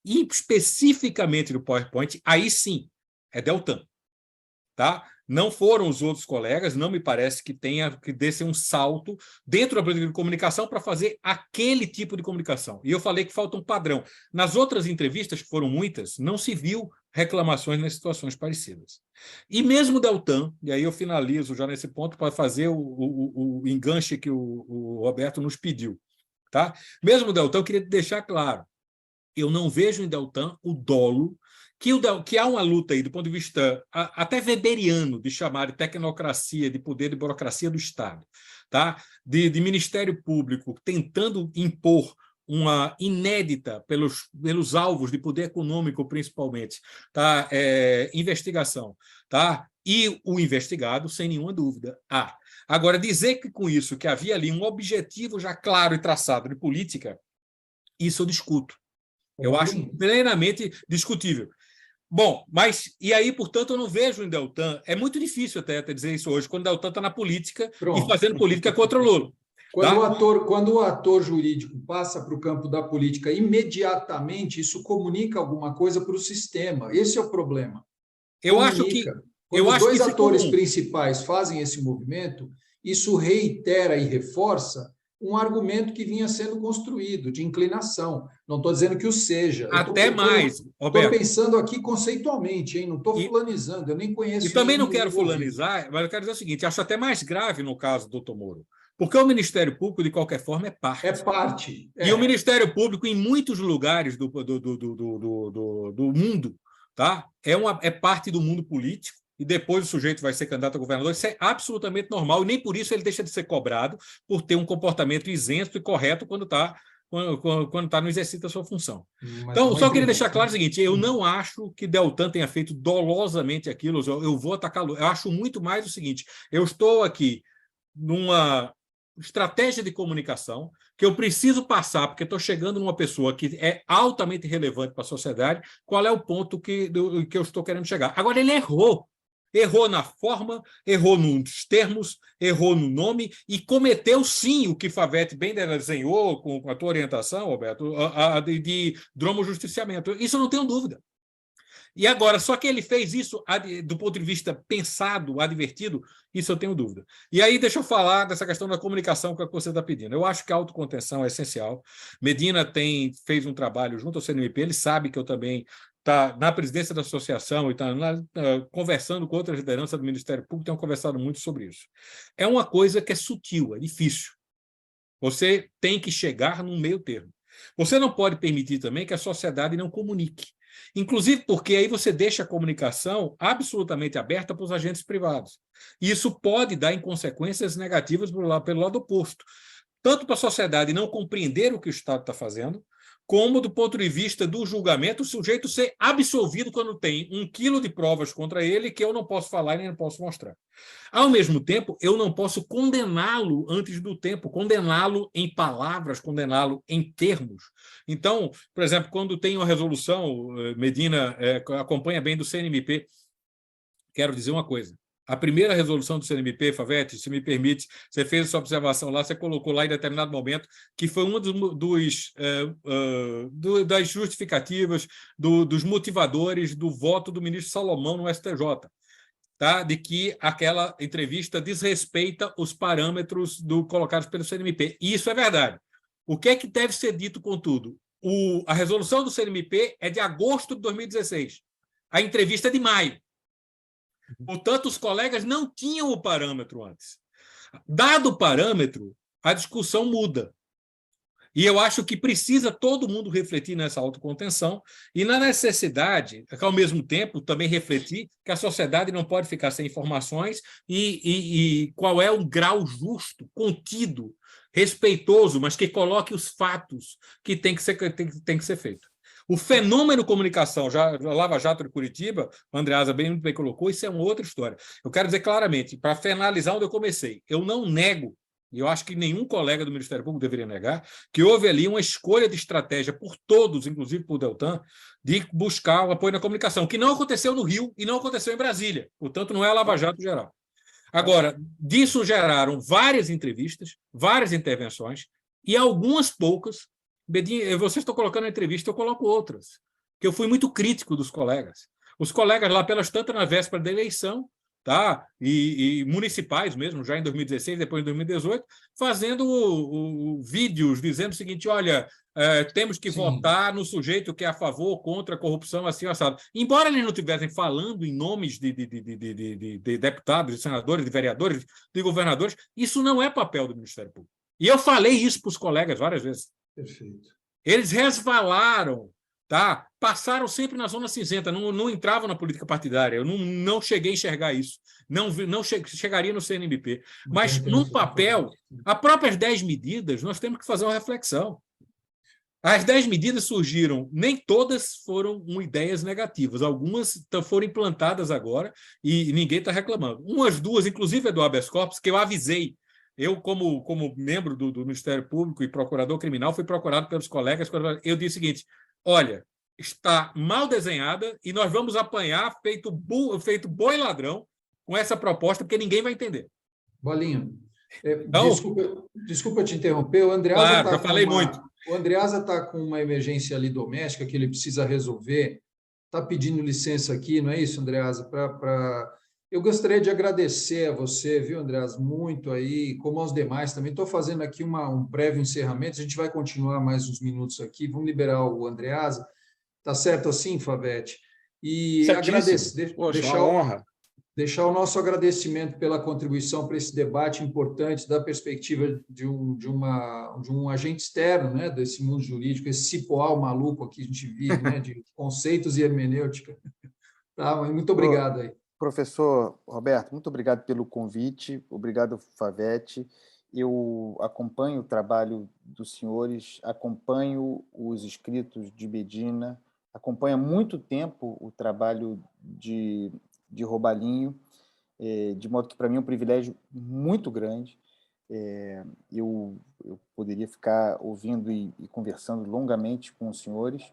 e especificamente do PowerPoint, aí sim, é Deltan. Tá? Não foram os outros colegas, não me parece que desse um salto dentro da política de comunicação para fazer aquele tipo de comunicação. E eu falei que falta um padrão. Nas outras entrevistas, que foram muitas, não se viu reclamações nas situações parecidas. E mesmo Deltan, e aí eu finalizo já nesse ponto para fazer o enganche que o Roberto nos pediu. Tá? Mesmo Deltan, eu queria deixar claro, eu não vejo em Deltan o dolo que há uma luta aí, do ponto de vista até weberiano, de chamar de tecnocracia, de poder de burocracia do Estado, tá? de Ministério Público tentando impor uma inédita pelos alvos de poder econômico, principalmente, tá? Investigação. Tá? E o investigado, sem nenhuma dúvida, há. Agora, dizer que com isso que havia ali um objetivo já claro e traçado de política, isso eu discuto. Eu acho plenamente discutível. Bom, mas, e aí, portanto, eu não vejo em Deltan, é muito difícil até dizer isso hoje, quando Deltan está na política e fazendo política contra o Lula. Quando o ator jurídico passa para o campo da política, imediatamente isso comunica alguma coisa para o sistema. Esse é o problema. Eu acho que... Quando os dois atores principais fazem esse movimento, isso reitera e reforça um argumento que vinha sendo construído, de inclinação. Não estou dizendo que o seja. Até mais, Roberto. Estou pensando aqui conceitualmente, hein? Não estou fulanizando, eu nem conheço. E também não quero fulanizar, mas eu quero dizer o seguinte, acho até mais grave no caso do Dr. Moro, porque o Ministério Público, de qualquer forma, é parte. É parte. E o Ministério Público, em muitos lugares do mundo, tá? É parte do mundo político, e depois o sujeito vai ser candidato a governador, isso é absolutamente normal, e nem por isso ele deixa de ser cobrado por ter um comportamento isento e correto quando não exercita a sua função. Então, só queria deixar claro o seguinte, eu não acho que Deltan tenha feito dolosamente aquilo, eu vou atacar, eu acho muito mais o seguinte, eu estou aqui numa estratégia de comunicação que eu preciso passar, porque estou chegando numa pessoa que é altamente relevante para a sociedade, qual é o ponto que eu estou querendo chegar. Agora, ele errou. Errou na forma, errou nos termos, errou no nome e cometeu, sim, o que Favete bem desenhou com a tua orientação, Roberto, de dromojusticiamento. Isso eu não tenho dúvida. E agora, só que ele fez isso do ponto de vista pensado, advertido, isso eu tenho dúvida. E aí deixa eu falar dessa questão da comunicação que você está pedindo. Eu acho que a autocontenção é essencial. Medina fez um trabalho junto ao CNMP, ele sabe que eu também está na presidência da associação e está conversando com outras lideranças do Ministério Público, tenho conversado muito sobre isso. É uma coisa que é sutil, é difícil. Você tem que chegar num meio termo. Você não pode permitir também que a sociedade não comunique. Inclusive porque aí você deixa a comunicação absolutamente aberta para os agentes privados. E isso pode dar em consequências negativas pelo lado oposto. Tanto para a sociedade não compreender o que o Estado está fazendo, como do ponto de vista do julgamento, o sujeito ser absolvido quando tem 1 quilo de provas contra ele que eu não posso falar e nem posso mostrar. Ao mesmo tempo, eu não posso condená-lo antes do tempo, condená-lo em palavras, condená-lo em termos. Então, por exemplo, quando tem uma resolução, Medina acompanha bem do CNMP, quero dizer uma coisa. A primeira resolução do CNMP, Favete, se me permite, você fez essa observação lá, você colocou lá em determinado momento que foi uma das justificativas, dos motivadores do voto do ministro Salomão no STJ, tá? De que aquela entrevista desrespeita os parâmetros colocados pelo CNMP. E isso é verdade. O que é que deve ser dito, contudo? A resolução do CNMP é de agosto de 2016. A entrevista é de maio. Portanto, os colegas não tinham o parâmetro antes. Dado o parâmetro, a discussão muda. E eu acho que precisa todo mundo refletir nessa autocontenção e na necessidade, ao mesmo tempo, também refletir que a sociedade não pode ficar sem informações e qual é o grau justo, contido, respeitoso, mas que coloque os fatos que tem que ser feito. O fenômeno comunicação, já Lava Jato de Curitiba, o Andreasa bem colocou, isso é uma outra história. Eu quero dizer claramente, para finalizar onde eu comecei, eu não nego, e eu acho que nenhum colega do Ministério Público deveria negar, que houve ali uma escolha de estratégia por todos, inclusive por Deltan, de buscar o apoio na comunicação, que não aconteceu no Rio e não aconteceu em Brasília. Portanto, não é a Lava Jato geral. Agora, disso geraram várias entrevistas, várias intervenções, e algumas poucas. Bedinho, vocês estão colocando a entrevista, eu coloco outras, que eu fui muito crítico dos colegas. Os colegas lá, pelas tantas, na véspera da eleição, tá? E municipais mesmo, já em 2016, depois em 2018, fazendo vídeos dizendo o seguinte: olha, temos que votar no sujeito que é a favor ou contra a corrupção, assim, assado. Embora eles não estivessem falando em nomes de deputados, de senadores, de vereadores, de governadores, isso não é papel do Ministério Público. E eu falei isso para os colegas várias vezes. Perfeito. Eles resvalaram, tá? Passaram sempre na zona cinzenta, não entravam na política partidária. Eu não cheguei a enxergar isso. Não chegaria no CNMP. Mas, no papel, as próprias 10 medidas, nós temos que fazer uma reflexão. As 10 medidas surgiram, nem todas foram ideias negativas, algumas foram implantadas agora e ninguém está reclamando. Umas duas, inclusive a do habeas corpus, que eu avisei. Eu, como membro do Ministério Público e procurador criminal, fui procurado pelos colegas. Eu disse o seguinte: olha, está mal desenhada e nós vamos apanhar feito boi ladrão com essa proposta, porque ninguém vai entender. Bolinho, Então, desculpa te interromper. O Andreasa claro, já falei muito. O Andreasa está com uma emergência ali doméstica que ele precisa resolver. Está pedindo licença aqui, não é isso, Andreasa? Eu gostaria de agradecer a você, viu, Andreas, muito aí, como aos demais também. Estou fazendo aqui um breve encerramento, a gente vai continuar mais uns minutos aqui, vamos liberar o Andreasa. Tá certo assim, Favete? E agradecer, deixar o nosso agradecimento pela contribuição para esse debate importante da perspectiva de um agente externo, né, desse mundo jurídico, esse cipoal maluco aqui que a gente vive, né, de conceitos e hermenêutica. Tá, muito obrigado aí. Professor Roberto, muito obrigado pelo convite, obrigado, Favete. Eu acompanho o trabalho dos senhores, acompanho os escritos de Medina, acompanho há muito tempo o trabalho de Robalinho, de modo que, para mim, é um privilégio muito grande. Eu poderia ficar ouvindo e conversando longamente com os senhores,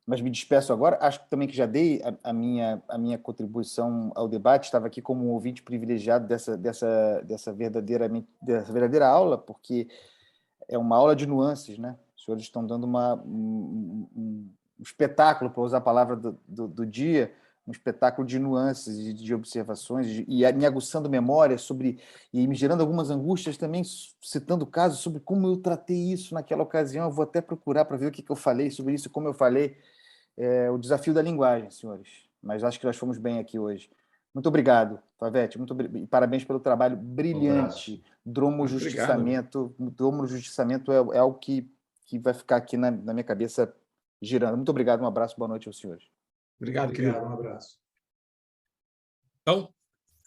mas me despeço agora. Acho também que já dei a minha contribuição ao debate, estava aqui como um ouvinte privilegiado dessa verdadeira aula, porque é uma aula de nuances, né? Os senhores estão dando um espetáculo, para usar a palavra do dia, um espetáculo de nuances e de observações, e me aguçando memória e me gerando algumas angústias também, citando casos sobre como eu tratei isso naquela ocasião. Eu vou até procurar para ver o que eu falei sobre isso, como eu falei. O desafio da linguagem, senhores. Mas acho que nós fomos bem aqui hoje. Muito obrigado, Favete. E parabéns pelo trabalho brilhante. Dromo Justiçamento é algo que vai ficar aqui na minha cabeça girando. Muito obrigado, um abraço, boa noite aos senhores. Obrigado, querido. Um abraço. Então,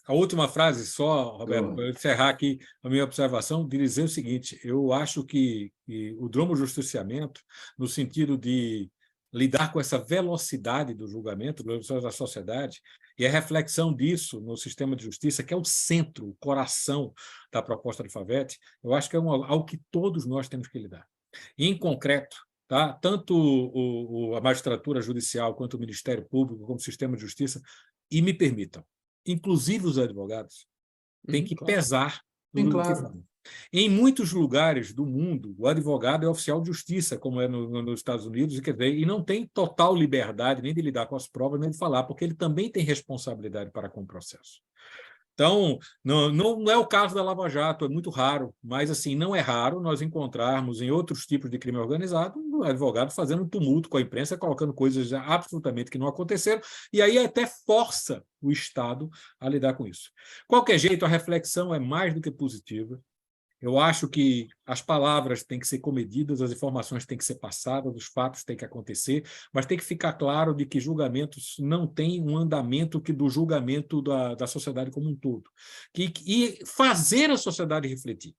a última frase só, Roberto, para eu encerrar aqui a minha observação, dizer o seguinte: eu acho que o dromo justiciamento, no sentido de lidar com essa velocidade do julgamento da sociedade, e a reflexão disso no sistema de justiça, que é o centro, o coração da proposta do Favete, eu acho que é algo que todos nós temos que lidar. E, em concreto, tá? Tanto a magistratura judicial quanto o Ministério Público, como o sistema de justiça, e me permitam, inclusive os advogados, têm que pesar no que falam. Em muitos lugares do mundo, o advogado é oficial de justiça, como é nos Estados Unidos, e não tem total liberdade nem de lidar com as provas, nem de falar, porque ele também tem responsabilidade para com o processo. Então, não é o caso da Lava Jato, é muito raro, mas assim, não é raro nós encontrarmos em outros tipos de crime organizado um advogado fazendo um tumulto com a imprensa, colocando coisas absolutamente que não aconteceram, e aí até força o Estado a lidar com isso. Qualquer jeito, a reflexão é mais do que positiva. Eu acho que as palavras têm que ser comedidas, as informações têm que ser passadas, os fatos têm que acontecer, mas tem que ficar claro de que julgamentos não têm um andamento do julgamento da sociedade como um todo. E fazer a sociedade refletir.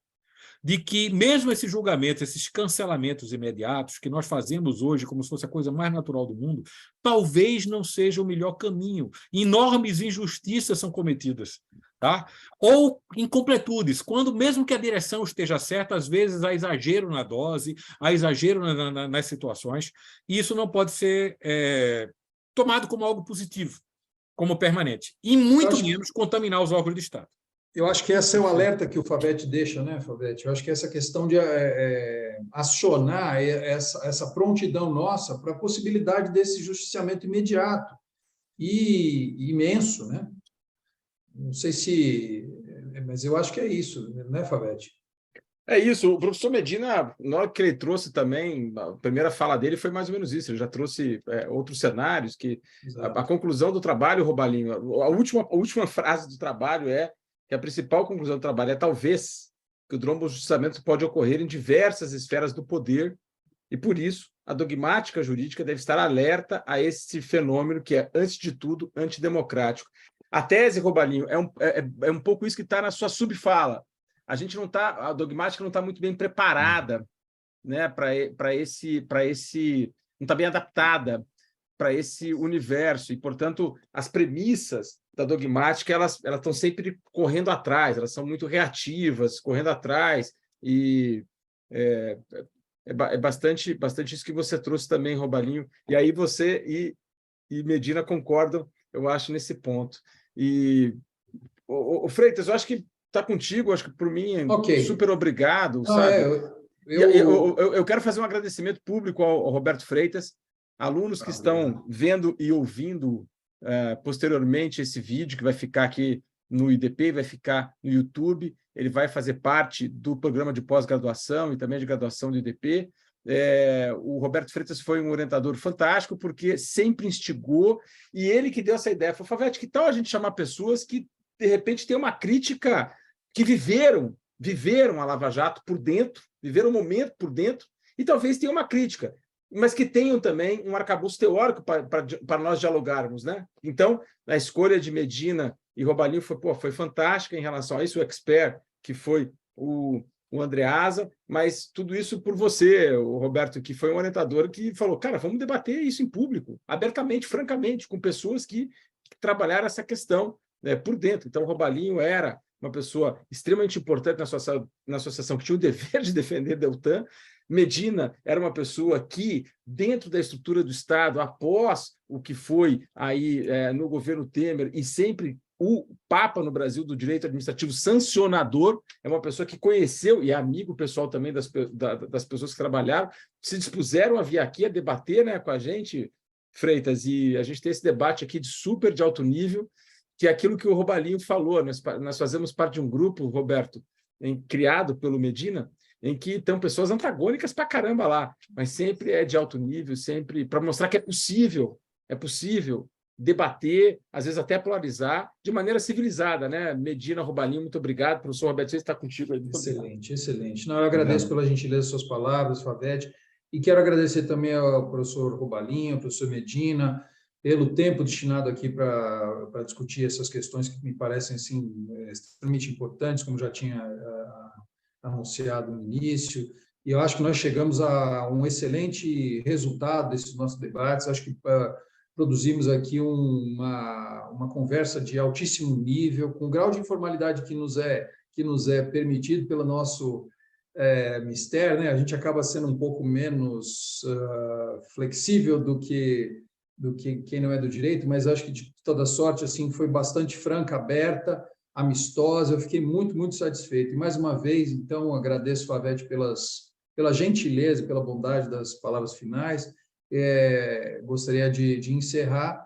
de que mesmo esses julgamentos, esses cancelamentos imediatos que nós fazemos hoje como se fosse a coisa mais natural do mundo, talvez não seja o melhor caminho. Enormes injustiças são cometidas. Tá? Ou incompletudes, quando mesmo que a direção esteja certa, às vezes há exagero na dose, há exagero nas situações, e isso não pode ser tomado como algo positivo, como permanente, e muito menos contaminar os órgãos do Estado. Eu acho que esse é o alerta que o Favete deixa, né, Favete? Eu acho que essa questão de acionar essa prontidão nossa para a possibilidade desse justiciamento imediato e imenso, né? Não sei se... Mas eu acho que é isso, né, Favete? É isso. O professor Medina, na hora que ele trouxe também, a primeira fala dele foi mais ou menos isso. Ele já trouxe outros cenários, que a conclusão do trabalho, Robalinho, a última frase do trabalho é que a principal conclusão do trabalho é talvez que o dromojusticiamento pode ocorrer em diversas esferas do poder e, por isso, a dogmática jurídica deve estar alerta a esse fenômeno que é, antes de tudo, antidemocrático. A tese, Robalinho, é um pouco isso que está na sua subfala. A dogmática não está muito bem preparada, né, para esse, não está bem adaptada para esse universo, e, portanto, as premissas da dogmática elas estão sempre correndo atrás, elas são muito reativas, correndo atrás, e é bastante isso que você trouxe também, Robalinho, e aí você e Medina concordam, eu acho, nesse ponto. E o Freitas, eu acho que está contigo, acho que por mim, okay. Super obrigado, sabe? Eu quero fazer um agradecimento público ao Roberto Freitas, alunos que estão vendo e ouvindo posteriormente esse vídeo, que vai ficar aqui no IDP, vai ficar no YouTube, ele vai fazer parte do programa de pós-graduação e também de graduação do IDP. O Roberto Freitas foi um orientador fantástico, porque sempre instigou, e ele que deu essa ideia. Falou, Favete, que tal a gente chamar pessoas que, de repente, têm uma crítica, que viveram a Lava Jato por dentro, viveram o momento por dentro, e talvez tenham uma crítica, mas que tenham também um arcabouço teórico para nós dialogarmos, né? Então, a escolha de Medina e Robalinho foi fantástica em relação a isso, o expert, que foi o Andreasa, mas tudo isso por você, o Roberto, que foi um orientador que falou, cara, vamos debater isso em público, abertamente, francamente, com pessoas que trabalharam essa questão, né, por dentro. Então, o Robalinho era uma pessoa extremamente importante na associação, que tinha o dever de defender Deltan. Medina era uma pessoa que, dentro da estrutura do Estado, após o que foi aí no governo Temer, e sempre o Papa no Brasil do direito administrativo sancionador, é uma pessoa que conheceu, e é amigo pessoal também das pessoas que trabalharam, se dispuseram a vir aqui a debater, né, com a gente, Freitas, e a gente tem esse debate aqui de alto nível, que é aquilo que o Robalinho falou. Nós fazemos parte de um grupo, Roberto, criado pelo Medina, em que estão pessoas antagônicas para caramba lá, mas sempre é de alto nível, sempre para mostrar que é possível debater, às vezes até polarizar, de maneira civilizada, né? Medina, Robalinho, muito obrigado. Professor Roberto, você está contigo aí. Excelente, excelente. Não, eu agradeço pela gentileza de suas palavras, Favete, e quero agradecer também ao professor Robalinho, ao professor Medina, pelo tempo destinado aqui para discutir essas questões que me parecem assim, extremamente importantes, como já tinha anunciado no início, e eu acho que nós chegamos a um excelente resultado desses nossos debates. Acho que produzimos aqui uma conversa de altíssimo nível, com o grau de informalidade que nos é permitido pelo nosso mistério, né? A gente acaba sendo um pouco menos flexível do que quem não é do direito, mas acho que, de toda sorte, assim, foi bastante franca, aberta, amistosa. Eu fiquei muito, muito satisfeito. E, mais uma vez, então, agradeço, Favete, pela gentileza, pela bondade das palavras finais. Gostaria de encerrar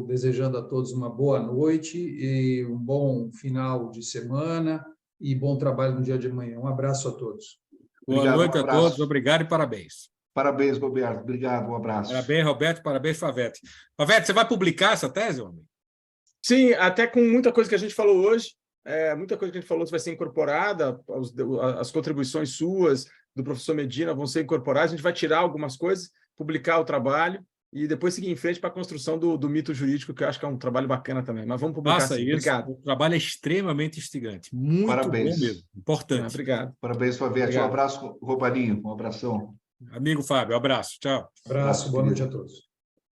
desejando a todos uma boa noite e um bom final de semana e bom trabalho no dia de amanhã. Um abraço a todos. Boa noite a todos, obrigado e parabéns. Parabéns, Roberto. Obrigado, um abraço. Parabéns, Roberto, parabéns, Favete. Favete, você vai publicar essa tese, homem? Sim, até com muita coisa que a gente falou hoje, muita coisa que a gente falou vai ser incorporada, as contribuições suas, do professor Medina, vão ser incorporadas, a gente vai tirar algumas coisas, publicar o trabalho, e depois seguir em frente para a construção do mito jurídico, que eu acho que é um trabalho bacana também. Mas vamos publicar Faça assim. isso. Obrigado. O trabalho é extremamente instigante. Muito Parabéns. bom mesmo. Importante. Obrigado. Parabéns, Favete. Um Obrigado. abraço, Robalinho. Um abração. Amigo Fábio, abraço. Tchau. Abraço, boa noite a todos.